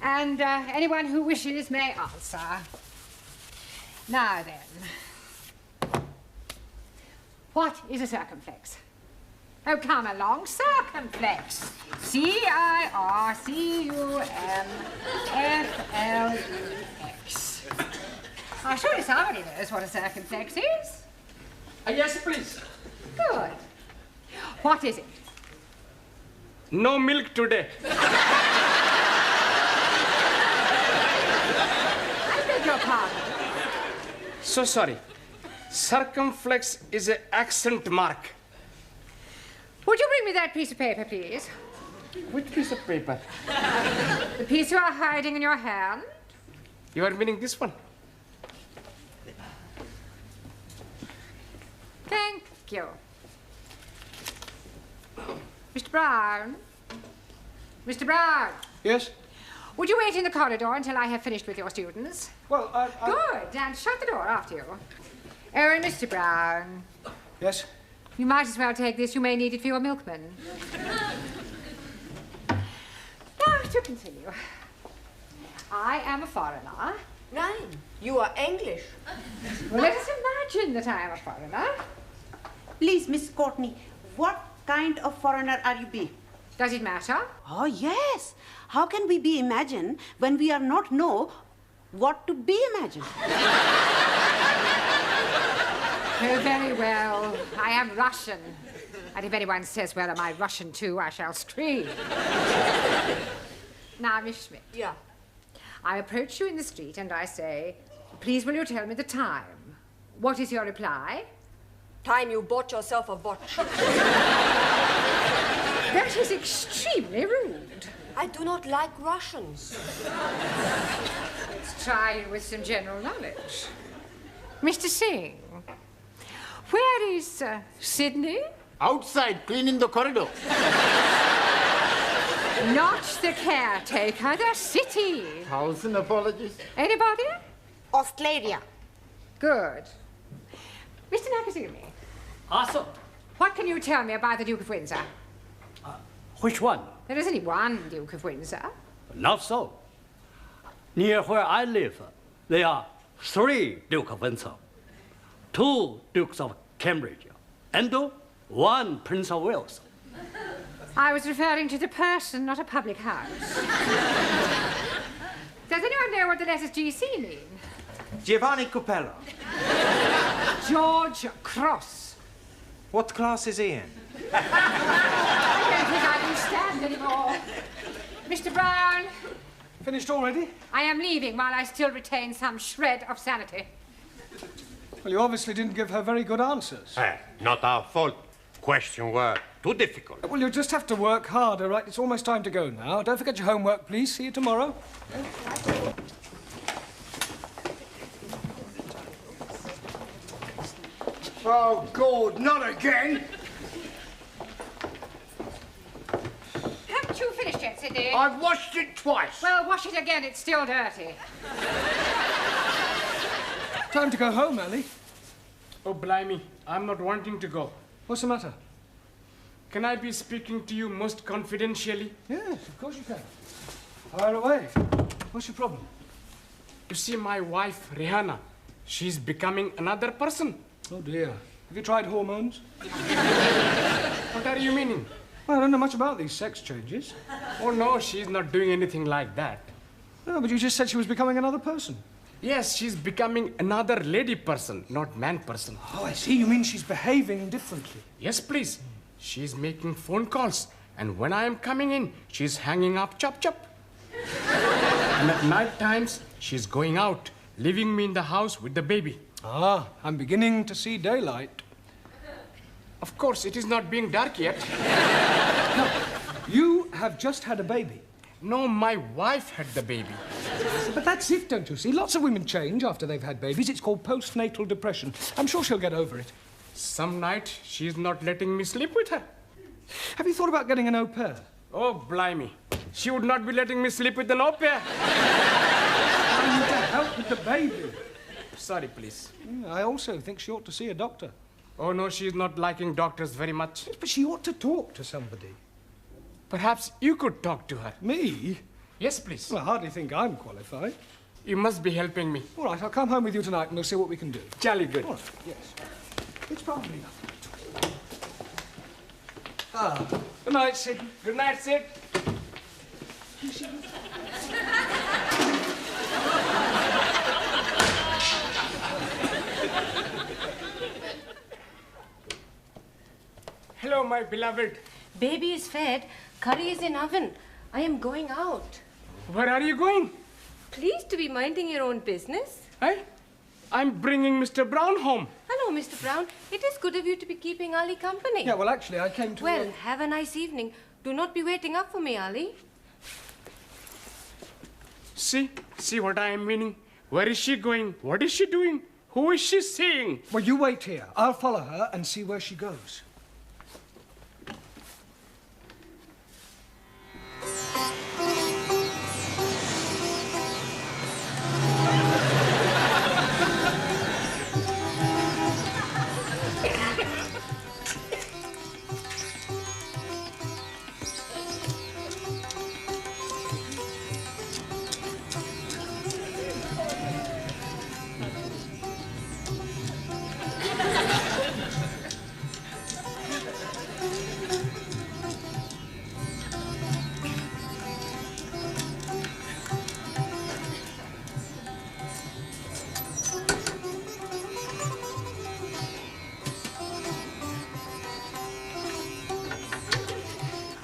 and anyone who wishes may answer. Now then. What is a circumflex? Oh, come along, circumflex. C-I-R-C-U-M-F-L-E-X. Oh, surely somebody knows what a circumflex is. Yes, please. Good. What is it? No milk today. pardon. So sorry. Circumflex is an accent mark. Would you bring me that piece of paper, please? Which piece of paper? The piece you are hiding in your hand? You are meaning this one? Thank you. Mr. Brown? Mr. Brown? Yes? Would you wait in the corridor until I have finished with your students? Well, Good, and shut the door after you. Oh, and Mr. Brown. Yes? You might as well take this. You may need it for your milkman. Now, to continue. I am a foreigner. Nein, you are English. Well, let us imagine that I am a foreigner. Please, Miss Courtney, what kind of foreigner are you be? Does it matter? Oh, yes. How can we be imagined when we are not know what to be imagined? Oh, very well. I am Russian. And if anyone says, well, am I Russian too, I shall scream. Now, Miss Schmidt. Yeah. I approach you in the street and I say, please will you tell me the time? What is your reply? Time you bought yourself a watch. That is extremely rude. I do not like Russians. Let's try you with some general knowledge. Mr. Singh, where is Sydney? Outside, cleaning the corridor. Not the caretaker, the city. 1,000 apologies. Anybody? Australia. Good. Mr. Nakazumi. Awesome. What can you tell me about the Duke of Windsor? Which one? There is only one Duke of Windsor. Not so. Near where I live, there are 3 Duke of Windsor, 2 Dukes of Cambridge, and 1 Prince of Wales. I was referring to the person, not a public house. Does anyone know what the letters GC mean? Giovanni Cupello. George Cross. What class is he in? I don't think I can stand anymore. Mr. Brown. Finished already? I am leaving while I still retain some shred of sanity. Well, you obviously didn't give her very good answers. Not our fault. Questions were too difficult. Well, you'll just have to work harder, right? It's almost time to go now. Don't forget your homework, please. See you tomorrow. Oh, God, not again. Haven't you finished yet, Sydney? I've washed it twice. Well, wash it again. It's still dirty. Time to go home, Ellie. Oh, blimey, I'm not wanting to go. What's the matter? Can I be speaking to you most confidentially? Yes, of course you can. Fire away. What's your problem? You see, my wife, Rihanna, she's becoming another person. Oh, dear. Have you tried hormones? What are you meaning? Well, I don't know much about these sex changes. Oh, no, she's not doing anything like that. No, but you just said she was becoming another person. Yes, she's becoming another lady person, not man person. Oh, I see. You mean she's behaving differently? Yes, please. She's making phone calls, and when I am coming in, she's hanging up chop chop. And at night times, she's going out, leaving me in the house with the baby. Ah, I'm beginning to see daylight. Of course, it is not being dark yet. No, you have just had a baby. No, my wife had the baby. But that's it, don't you see? Lots of women change after they've had babies. It's called postnatal depression. I'm sure she'll get over it. Some night, she's not letting me sleep with her. Have you thought about getting an au pair? Oh, blimey. She would not be letting me sleep with an au pair. I need to help with the baby. Sorry, please. I also think she ought to see a doctor. Oh, no, she's not liking doctors very much. But she ought to talk to somebody. Perhaps you could talk to her. Me? Yes, please. Well, I hardly think I'm qualified. You must be helping me. All right, I'll come home with you tonight and we'll see what we can do. Jolly good. All right, yes. It's probably nothing. Ah, good night, Sid. Good night, Sid. Hello, my beloved. Baby is fed. Curry is in oven. I am going out. Where are you going? Please to be minding your own business. Hey, I'm bringing Mr. Brown home. Hello, Mr. Brown. It is good of you to be keeping Ali company. Yeah, well, actually, I came to... Well, have a nice evening. Do not be waiting up for me, Ali. See what I am meaning? Where is she going? What is she doing? Who is she seeing? Well, you wait here. I'll follow her and see where she goes.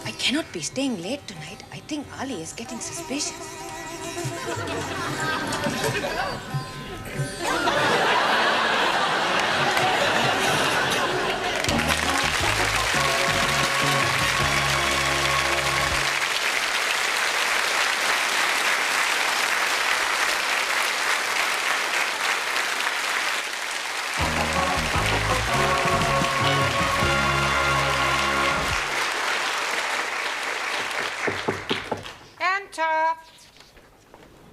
I cannot be staying late tonight. I think Ali is getting suspicious.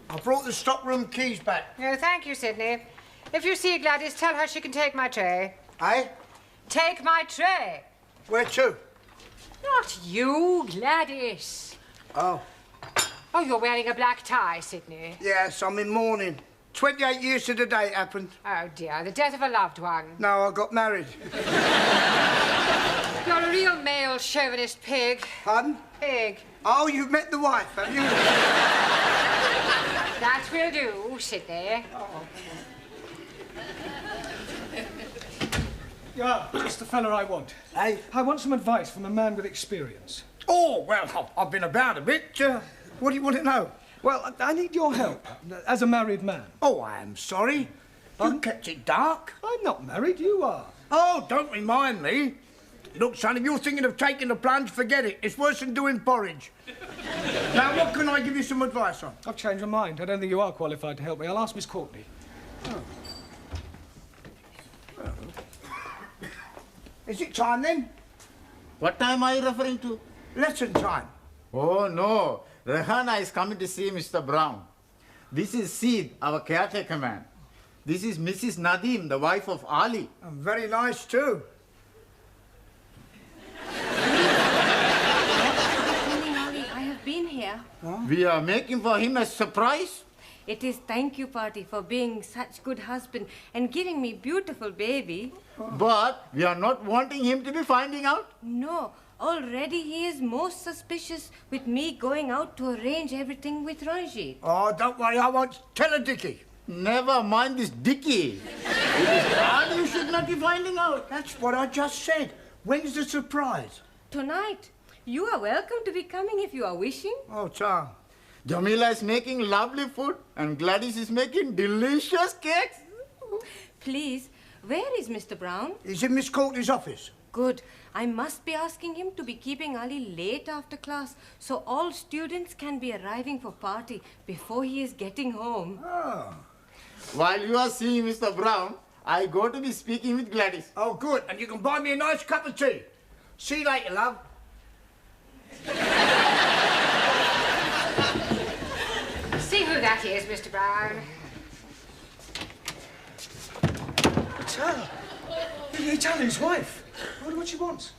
I brought the stockroom keys back. Oh, thank you, Sydney. If you see Gladys, tell her she can take my tray. Eh? Take my tray. Where to? Not you, Gladys. Oh. Oh, you're wearing a black tie, Sydney. Yes, I'm in mourning. 28 years to the day it happened. Oh, dear, the death of a loved one. No, I got married. You're a real male chauvinist pig. Pardon? Pig. Oh, you've met the wife, have you? That will do, Sydney. Yeah, just the fella I want. Hey? I want some advice from a man with experience. Oh, well, I've been about a bit. What do you want to know? Well, I need your help as a married man. Oh, I am sorry. You kept it dark. I'm not married, you are. Oh, don't remind me. Look, son, if you're thinking of taking the plunge, forget it. It's worse than doing porridge. Now, what can I give you some advice on? I've changed my mind. I don't think you are qualified to help me. I'll ask Miss Courtney. Oh. Well. Is it time, then? What time are you referring to? Lesson time. Oh, no. Rehana is coming to see Mr. Brown. This is Sid, our caretaker man. This is Mrs. Nadim, the wife of Ali. And very nice, too. I have been here. Huh? We are making for him a surprise. It is thank you party for being such good husband and giving me beautiful baby. But we are not wanting him to be finding out. No, already he is most suspicious with me going out to arrange everything with Ranjeet. Oh, don't worry, I won't tell a Dickie. Never mind this Dickie. It is Ali you should not be finding out. That's what I just said. When's the surprise? Tonight. You are welcome to be coming if you are wishing. Oh, Tom. Jamila is making lovely food and Gladys is making delicious cakes. Please, where is Mr. Brown? He's in Miss Courtney's office. Good. I must be asking him to be keeping Ali late after class so all students can be arriving for party before he is getting home. Oh. While you are seeing Mr. Brown, I go to be speaking with Gladys. Oh, good. And you can buy me a nice cup of tea. See you later, love. See who that is, Mr. Brown. It's Ali's wife. I wonder what she wants.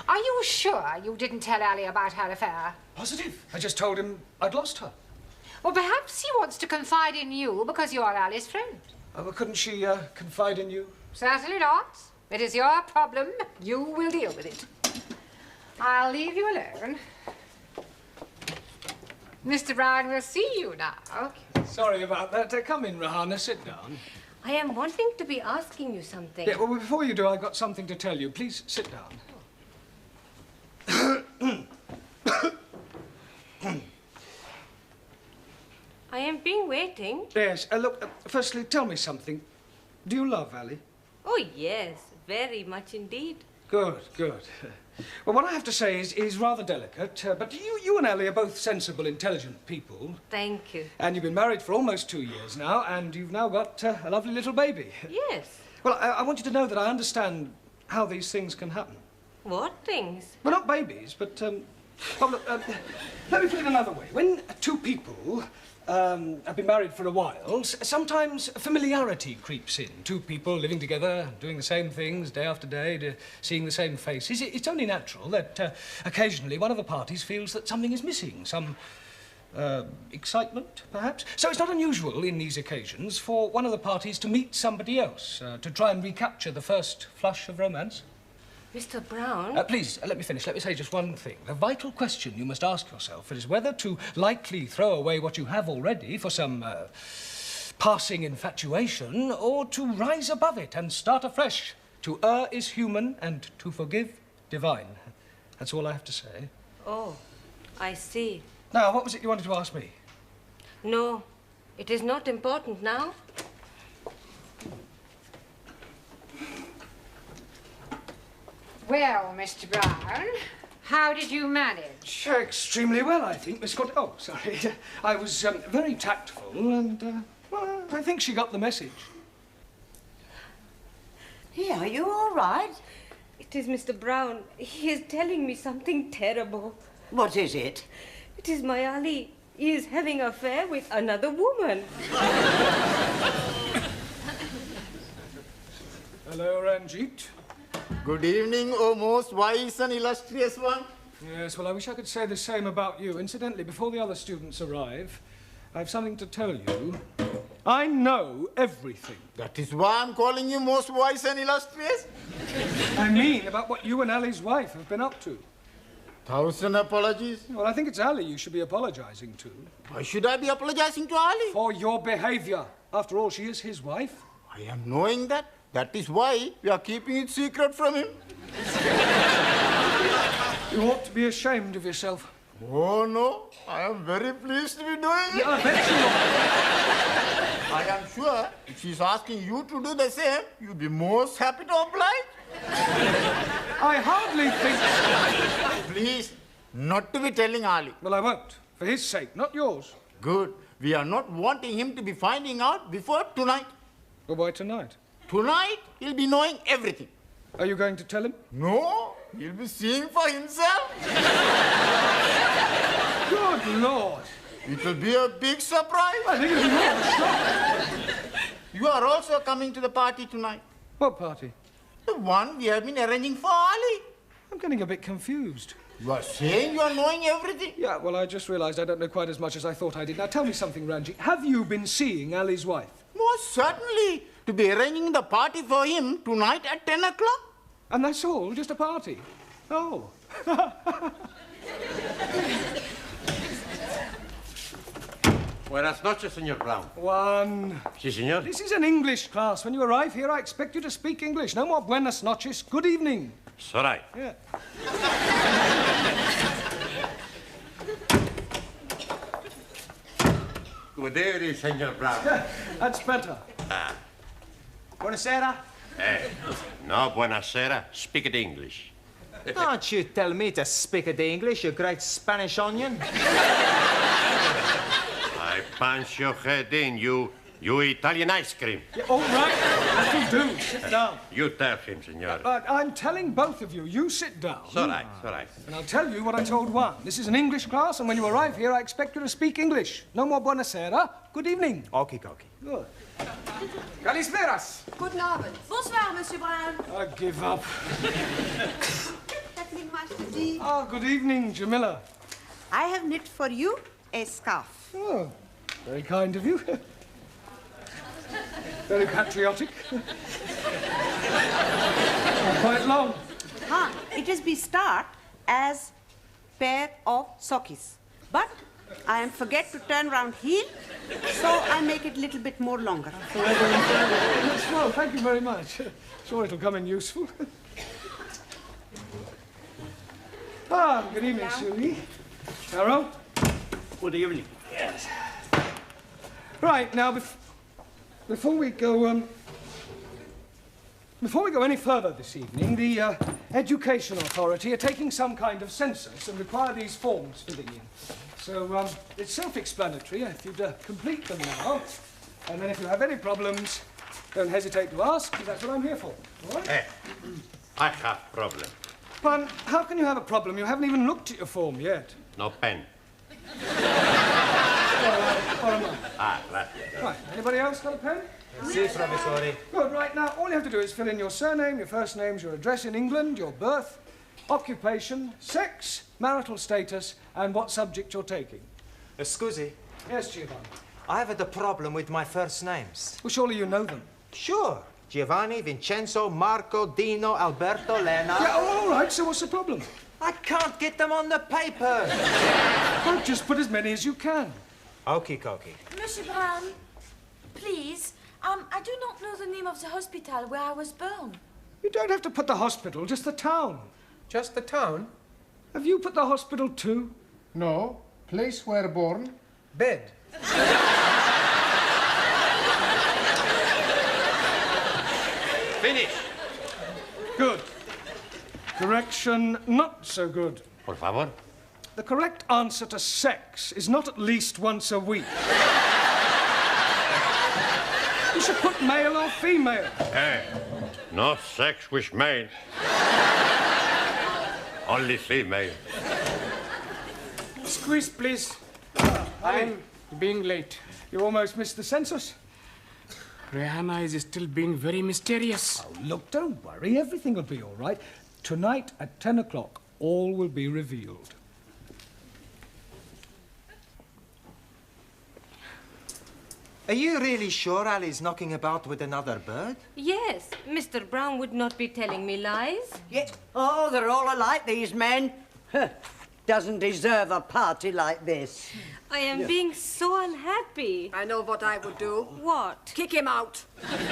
Are you sure you didn't tell Ali about her affair? Positive. I just told him I'd lost her. Well, perhaps he wants to confide in you because you are Ali's friend. Oh, well, couldn't she confide in you? Certainly not. It is your problem. You will deal with it. I'll leave you alone. Mr. Brown will see you now. Sorry about that. Come in, Rahana. Sit down. I am wanting to be asking you something. Yeah, well, before you do, I've got something to tell you. Please sit down. I I have been waiting. Yes, look, firstly, tell me something. Do you love Ali? Oh, yes, very much indeed. Good, good. Well, what I have to say is rather delicate, but you and Ali are both sensible, intelligent people. Thank you. And you've been married for almost 2 years now, and you've now got a lovely little baby. Yes. Well, I want you to know that I understand how these things can happen. What things? Well, not babies, but, well, look, let me put it another way. When two people have been married for a while, sometimes familiarity creeps in. Two people living together, doing the same things day after day, seeing the same faces. It's only natural that occasionally one of the parties feels that something is missing, some excitement, perhaps. So it's not unusual in these occasions for one of the parties to meet somebody else, to try and recapture the first flush of romance. Mr. Brown? Please, let me finish. Let me say just one thing. The vital question you must ask yourself is whether to lightly throw away what you have already for some passing infatuation, or to rise above it and start afresh. To err is human, and to forgive, divine. That's all I have to say. Oh, I see. Now, what was it you wanted to ask me? No, it is not important now. Well, Mr. Brown, how did you manage? Extremely well, I think, Miss Scott. Oh, sorry. I was very tactful, and, well, I think she got the message. Yeah, are you all right? It is Mr. Brown. He is telling me something terrible. What is it? It is my Ali. He is having an affair with another woman. Hello, Ranjeet. Good evening, O most wise and illustrious one. Yes, well, I wish I could say the same about you. Incidentally, before the other students arrive, I have something to tell you. I know everything. That is why I'm calling you most wise and illustrious. I mean about what you and Ali's wife have been up to. 1,000 apologies. Well, I think it's Ali you should be apologizing to. Why should I be apologizing to Ali? For your behavior. After all, she is his wife. I am knowing that. That is why we are keeping it secret from him. You ought to be ashamed of yourself. Oh, no. I am very pleased to be doing it. Yeah, I bet you are. I am sure if she's asking you to do the same, you'll be most happy to oblige. I hardly think... Please, not to be telling Ali. Well, I won't. For his sake, not yours. Good. We are not wanting him to be finding out before tonight. Well, why tonight? Tonight, he'll be knowing everything. Are you going to tell him? No, he'll be seeing for himself. Good Lord. It will be a big surprise. I think it'll be more of a shock. You are also coming to the party tonight. What party? The one we have been arranging for Ali. I'm getting a bit confused. You are saying you are knowing everything? Yeah, well, I just realized I don't know quite as much as I thought I did. Now, tell me something, Ranjeet. Have you been seeing Ali's wife? Most certainly. To be arranging the party for him tonight at 10 o'clock. And that's all? Just a party? Oh. Buenas noches, Señor Brown. Juan. Sí, señor. This is an English class. When you arrive here, I expect you to speak English. No more buenas noches. Good evening. It's all right. Yeah. Good evening, Señor Brown. That's better. Buonasera. No, buenasera. Speak it English. Don't you tell me to speak it English, you great Spanish onion. I punch your head in, you Italian ice cream. Yeah, all right. That'll do. Sit down. You tell him, senor. I'm telling both of you, you sit down. It's all right, it's all right. And I'll tell you what I told Juan. This is an English class, and when you arrive here, I expect you to speak English. No more buonasera. Good evening. Okie dokie. Good. Kalisperas. Guten Abend. Bonsoir, Monsieur Brown. I give up. Oh, good evening, Jamila. I have knit for you a scarf. Oh, very kind of you. Very patriotic. Quite long. It is be start as pair of sockies. But I am forget to turn round heel, so I make it a little bit more longer. Well, thank you very much. Sure it'll come in useful. Good evening, Susie. Carol? Good evening. Yes. Right, now, before we go any further this evening, the Education Authority are taking some kind of census and require these forms filling in. So, it's self-explanatory if you'd complete them now. And then if you have any problems, don't hesitate to ask, because that's what I'm here for. All right? Hey, I have problem. Juan, how can you have a problem? You haven't even looked at your form yet. No pen. Or am I? Ah, gracias. Right, anybody else got a pen? Si, professore. Good, right, now all you have to do is fill in your surname, your first names, your address in England, your birth, occupation, sex, marital status, and what subject you're taking. Scusi. Yes, Giovanni. I have a problem with my first names. Well, surely you know them. Sure. Giovanni, Vincenzo, Marco, Dino, Alberto, Lena. Yeah, all right, so what's the problem? I can't get them on the paper. Well, just put as many as you can. Okie dokie. Monsieur Brown, please, I do not know the name of the hospital where I was born. You don't have to put the hospital, just the town. Just the town? Have you put the hospital too? No. Place where born? Bed. Finish. Good. Correction, not so good. Por favor. The correct answer to sex is not at least once a week. You should put male or female. Hey, no sex with male. Only female. Squeeze, please. I'm being late. You almost missed the census. Rihanna is still being very mysterious. Oh, look, don't worry. Everything will be all right. Tonight at 10 o'clock, all will be revealed. Are you really sure Ali's knocking about with another bird? Yes, Mr. Brown would not be telling me lies. Yeah. Oh, they're all alike, these men. Doesn't deserve a party like this. I am being so unhappy. I know what I would do. What? Kick him out.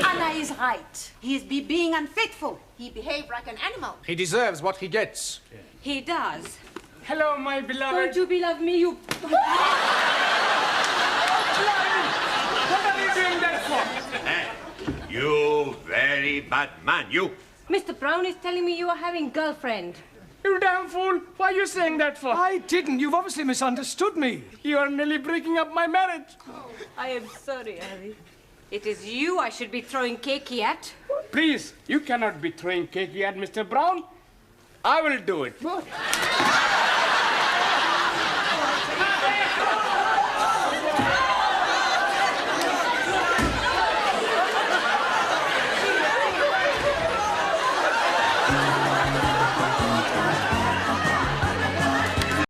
Anna is right. He is being unfaithful. He behaved like an animal. He deserves what he gets. He does. Hello, my beloved. Don't you beloved me, you... What are you doing that for? Hey, you very bad man, you. Mr. Brown is telling me you are having girlfriend. You damn fool. Why are you saying that for? I didn't. You've obviously misunderstood me. You are nearly breaking up my marriage. I am sorry, Ali. It is you I should be throwing cakey at. Please, you cannot be throwing cakey at Mr. Brown. I will do it. What?